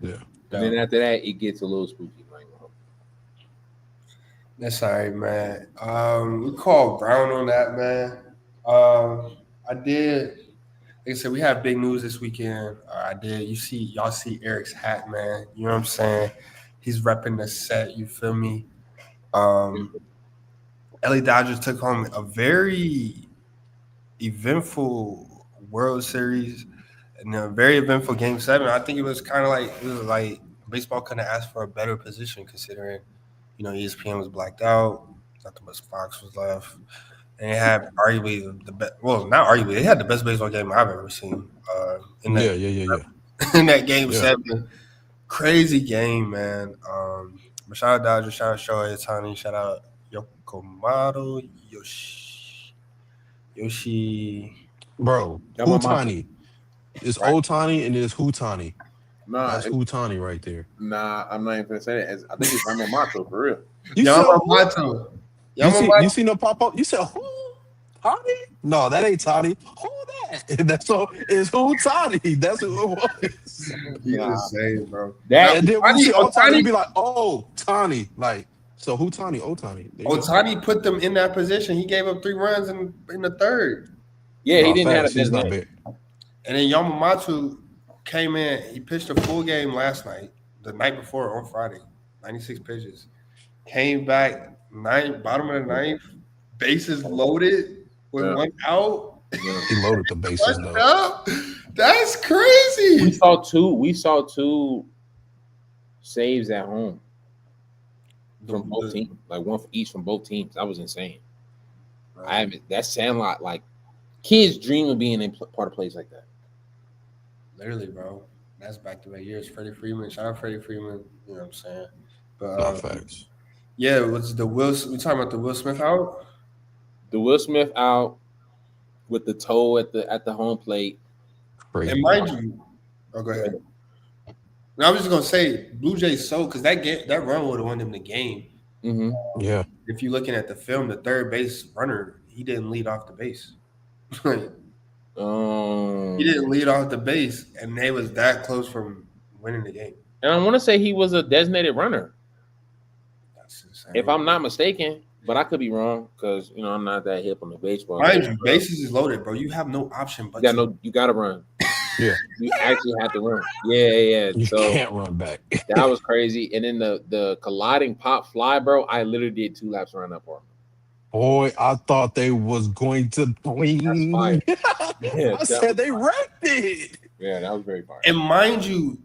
Yeah. And then after that, it gets a little spooky. That's all right, man. We called Brown on that, man. I did. Like I said, we have big news this weekend. I did. Y'all see Eric's hat, man. You know what I'm saying? He's repping the set. You feel me? LA Dodgers took home a very eventful World Series and a very eventful Game 7. I think it was like baseball couldn't ask for a better position considering, ESPN was blacked out. Not the best Fox was left. And they had arguably the best. Well, not arguably. They had the best baseball game I've ever seen. In that Game 7, crazy game, man. But shout out Dodgers, shout out Shohei Ohtani, shout out Yokomato Yoshi. Bro, Ohtani. It's Ohtani and it's Hootani. Nah, that's Hootani right there. Nah, I'm not even gonna say that. I think it's Yamamoto for real. Yamamoto. You see no pop up? You said who? Tani? No, that ain't Tani. Who that? That's so. It's who Tani. That's who it was. You insane, bro. And then when you see Ohtani, be like, oh, Tani. Like, so who Tani? Ohtani. Ohtani put them in that position. He gave up 3 runs in the third. Yeah, he didn't have a best game. And then Yamamoto came in. He pitched a full game last night, the night before on Friday, 96 pitches. Came back bottom of the ninth, bases loaded with 1 out. Yeah, he loaded the bases though. That's crazy. We saw two saves at home from both teams, like one for each from both teams. That was insane. Right. That's Sandlot. Like kids dream of being in part of plays like that. Literally, bro. That's back-to-back years. Freddie Freeman. Shout out Freddie Freeman. You know what I'm saying? But Not facts. yeah, was the Will? We talking about the Will Smith out? The Will Smith out with the toe at the home plate. Crazy. And mind you, go ahead. And I was just gonna say, Blue Jays because that run would have won them the game. Mm-hmm. Yeah. If you're looking at the film, the third base runner, he didn't lead off the base. He didn't lead off the base, and they was that close from winning the game. And I want to say he was a designated runner. That's insane. If I'm not mistaken, but I could be wrong because I'm not that hip on the baseball. Mind you, bases is loaded, bro. You have no option but you gotta run. Yeah. You actually have to run. Yeah. You so can't run back. That was crazy. And then the colliding pop fly, bro, I literally did 2 laps around that park. Boy, I thought they was going to win. Yeah, I said they wrecked it. Yeah, that was very fire. And mind you,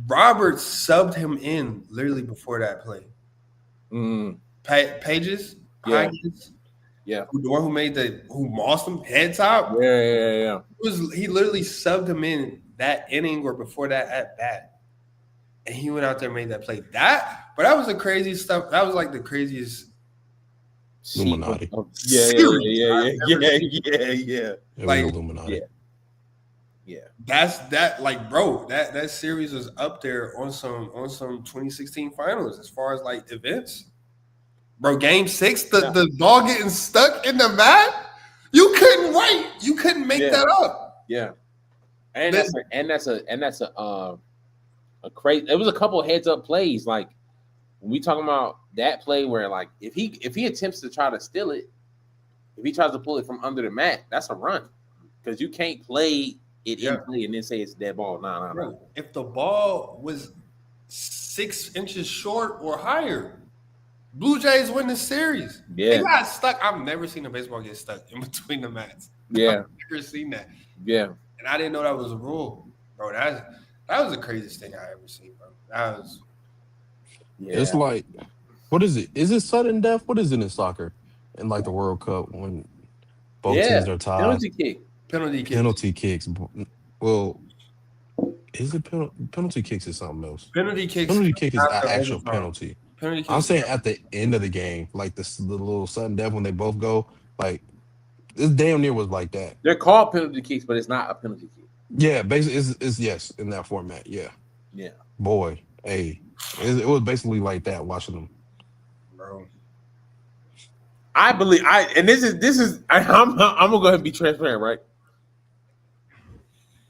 Robert subbed him in literally before that play. Pages, yeah, the one who mossed him head top. Yeah. He literally subbed him in that inning or before that at bat, and he went out there and made that play. But that was the craziest stuff. That was like the craziest. Illuminati. Yeah. Like Illuminati. Yeah. That's that. Like, bro, that series was up there on some 2016 finals as far as like events. Bro, game 6, the ball getting stuck in the mat. You couldn't wait. You couldn't make that up. Yeah. And that's a crazy. It was a couple heads up plays. Like when we talking about that play where like if he attempts to try to steal it, if he tries to pull it from under the mat, that's a run because you can't play it in play and then say it's dead ball. Nah. If the ball was 6 inches short or higher, Blue Jays win the series. Yeah. They got stuck. I've never seen a baseball get stuck in between the mats. Yeah. I've never seen that. Yeah. And I didn't know that was a rule. Bro, that was the craziest thing I ever seen, bro. That was It's like, what is it? Is it sudden death? What is it in soccer? In like the World Cup when both teams are tied. Penalty kicks. Well, is it penalty kicks is something else? Penalty kick is an actual penalty. I'm saying at the end of the game, like the little sudden death when they both go, like this damn near was like that. They're called penalty kicks, but it's not a penalty kick. Yeah, basically, it's yes in that format. Yeah. Boy, hey, it was basically like that watching them. Bro, I believe this is I'm gonna go ahead and be transparent, right?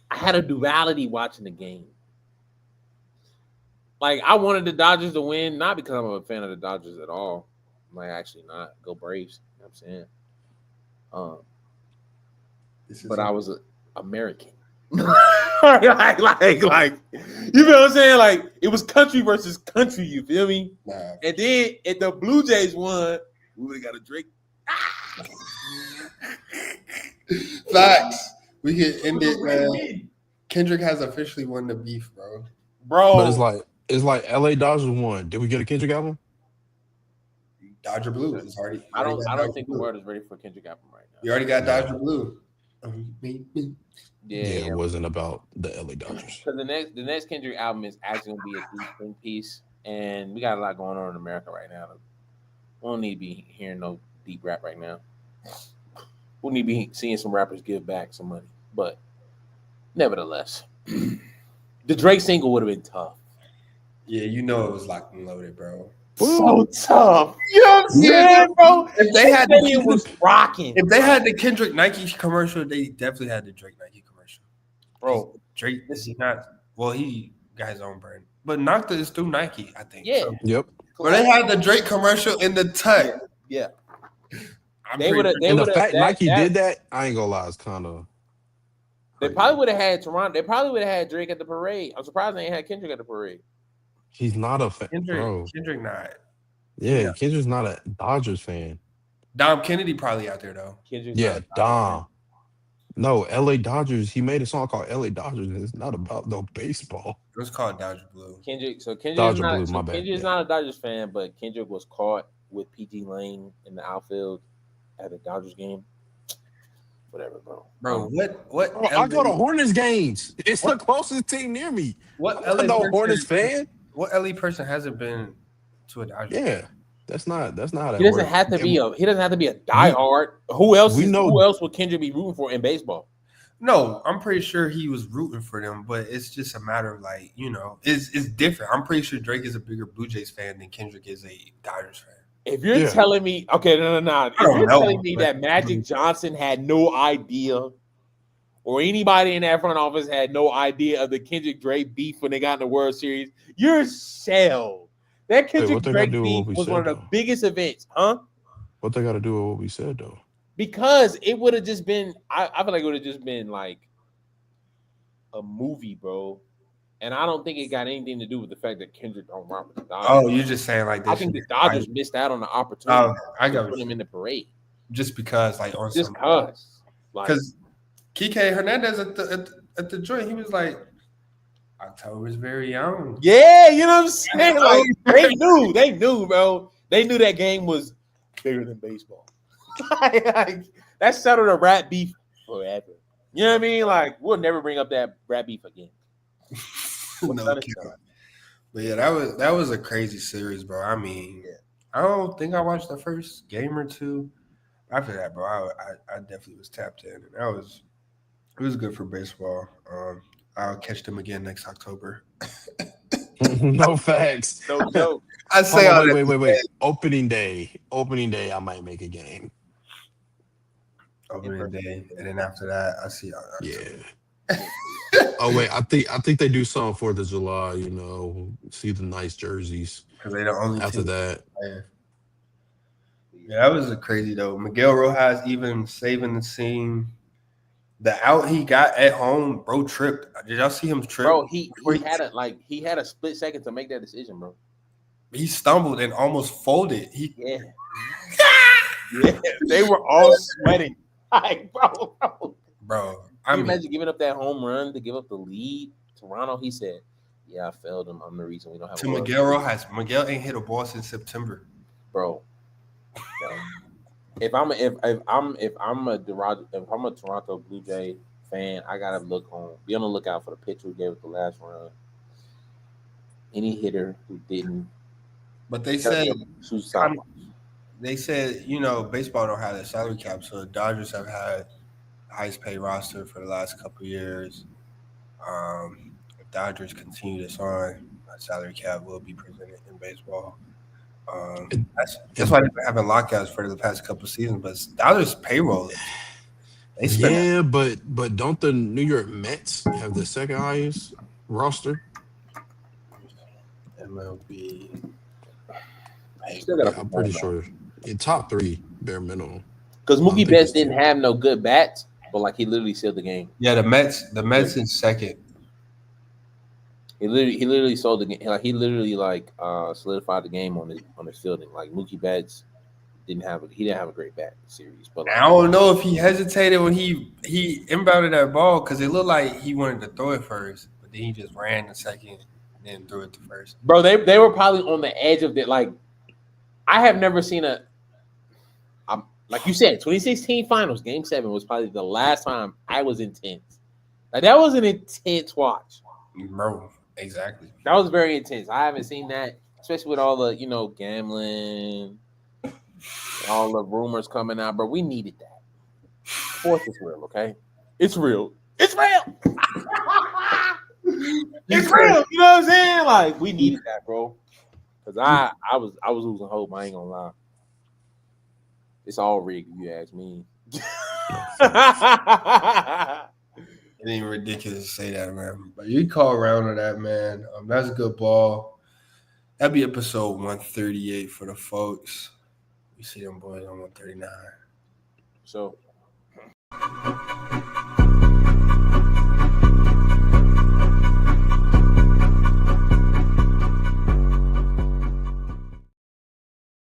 I had a duality watching the game. Like, I wanted the Dodgers to win, not because I'm a fan of the Dodgers at all. Like, actually not. Go Braves. You know what I'm saying? But I was an American. like, you know what I'm saying? Like, it was country versus country, you feel me? Nah. And then if the Blue Jays won, we would have got a drink. Facts. We can end it, man. Kendrick has officially won the beef, bro. But it's like LA Dodgers won. Did we get a Kendrick album? Dodger Blue is already. I don't think the world is ready for Kendrick album right now. You already got Dodger Blue. Yeah, it wasn't about the LA Dodgers. So the next Kendrick album is actually gonna be a deep think piece, and we got a lot going on in America right now. We don't need to be hearing no deep rap right now. We need to be seeing some rappers give back some money, but nevertheless, the Drake single would have been tough. Yeah, you know it was locked and loaded, bro. So tough. You know what I'm saying, bro? If they had it was rocking. If they had the Kendrick Nike commercial, they definitely had the Drake Nike commercial. Bro, Drake is not. Well, he got his own brand, but Nocta is through Nike, I think. Yeah. So. Yep. But they had the Drake commercial in the tut. Yeah. The fact Nike did that, I ain't gonna lie, it's kind of. They probably would have had Toronto. They probably would have had Drake at the parade. I'm surprised they ain't had Kendrick at the parade. He's not a fan, bro. Kendrick not. Yeah, Kendrick's not a Dodgers fan. Dom Kennedy probably out there though. Dom. No, LA Dodgers. He made a song called LA Dodgers, and it's not about no baseball. It was called Dodger Blue. Kendrick's not a Dodgers fan, but Kendrick was caught with PG Lane in the outfield at a Dodgers game. whatever, bro. Bro, what? Bro, I go to Hornets games. It's the closest team near me. What I'm LA no Hornets fan. What LA person hasn't been to a Dodgers? Yeah, that's not how that He doesn't works. have to be a diehard. Who else would Kendrick be rooting for in baseball? No, I'm pretty sure he was rooting for them, but it's just a matter of like, it's different. I'm pretty sure Drake is a bigger Blue Jays fan than Kendrick is a Dodgers fan. If you're telling me, okay, no. If you're telling me that Magic Johnson had no idea, or anybody in that front office had no idea of the Kendrick Drake beef when they got in the World Series, you're shelled. That Kendrick Drake beef was one of the biggest events, huh? What they got to do with what we said, though? Because it would have just been, I feel like it would have just been like a movie, bro. And I don't think it got anything to do with the fact that Kendrick don't rock with the Dodgers. Oh, you're just saying like this. I think the Dodgers missed out on the opportunity to put him in the parade. Just because, like, on just because Kike Hernandez at the joint, he was like, October's very young. Yeah, you know what I'm saying? Like, they knew, bro. They knew that game was bigger than baseball. Like, that settled a rat beef forever. You know what I mean? Like, we'll never bring up that rat beef again. But yeah, that was a crazy series, bro. I mean, I don't think I watched the first game or two. After that, bro, I definitely was tapped in, and it was good for baseball. I'll catch them again next October. No facts. No joke. I say, wait. Opening day, I might make a game. Opening day, and then after that, I see. Oh wait, I think they do something 4th of July. See the nice jerseys because they the only after that. Yeah, that was crazy though. Miguel Rojas even saving the scene. The out he got at home, bro, tripped. Did y'all see him trip? Bro, he had a split second to make that decision, bro. He stumbled and almost folded. Yeah, they were all sweating. Like, bro. Can you imagine giving up that home run to give up the lead? Toronto, he said, "Yeah, I failed him. I'm the reason we don't have." To Miguel Rojas, Miguel ain't hit a ball since September, bro. If I'm a Toronto Blue Jay fan, I gotta be on the lookout for the pitcher who gave it the last run. Any hitter who didn't. But they said baseball don't have the salary cap, so the Dodgers have had highest paid roster for the last couple of years. If Dodgers continue this on, a salary cap will be presented in baseball. That's why they've been having lockouts for the past couple of seasons. But Dodgers payroll, but don't the New York Mets have the second highest roster? MLB. I'm pretty sure in top 3 bare minimum. Because Mookie Betts didn't have no good bats, but like he literally sealed the game. Yeah, the Mets is second. He literally sold the game. Like he literally solidified the game on his fielding. Like Mookie Betts didn't have a great bat series. But I don't know if he hesitated when he inbounded that ball because it looked like he wanted to throw it first, but then he just ran the second and then threw it to first. Bro, they were probably on the edge of it. Like I have never seen like you said, 2016 finals, game 7 was probably the last time I was intense. Like that was an intense watch. Bro, exactly. That was very intense. I haven't seen that, especially with all the, gambling, all the rumors coming out, bro. We needed that. Sports is real, okay? It's real. It's real. It's real. You know what I'm saying? Like, we needed that, bro. Because I was losing hope. I ain't gonna lie. It's all rigged, if you ask me. It ain't ridiculous to say that, man. But you call around on that, man. That's a good ball. That'd be episode 138 for the folks. We see them boys on 139. So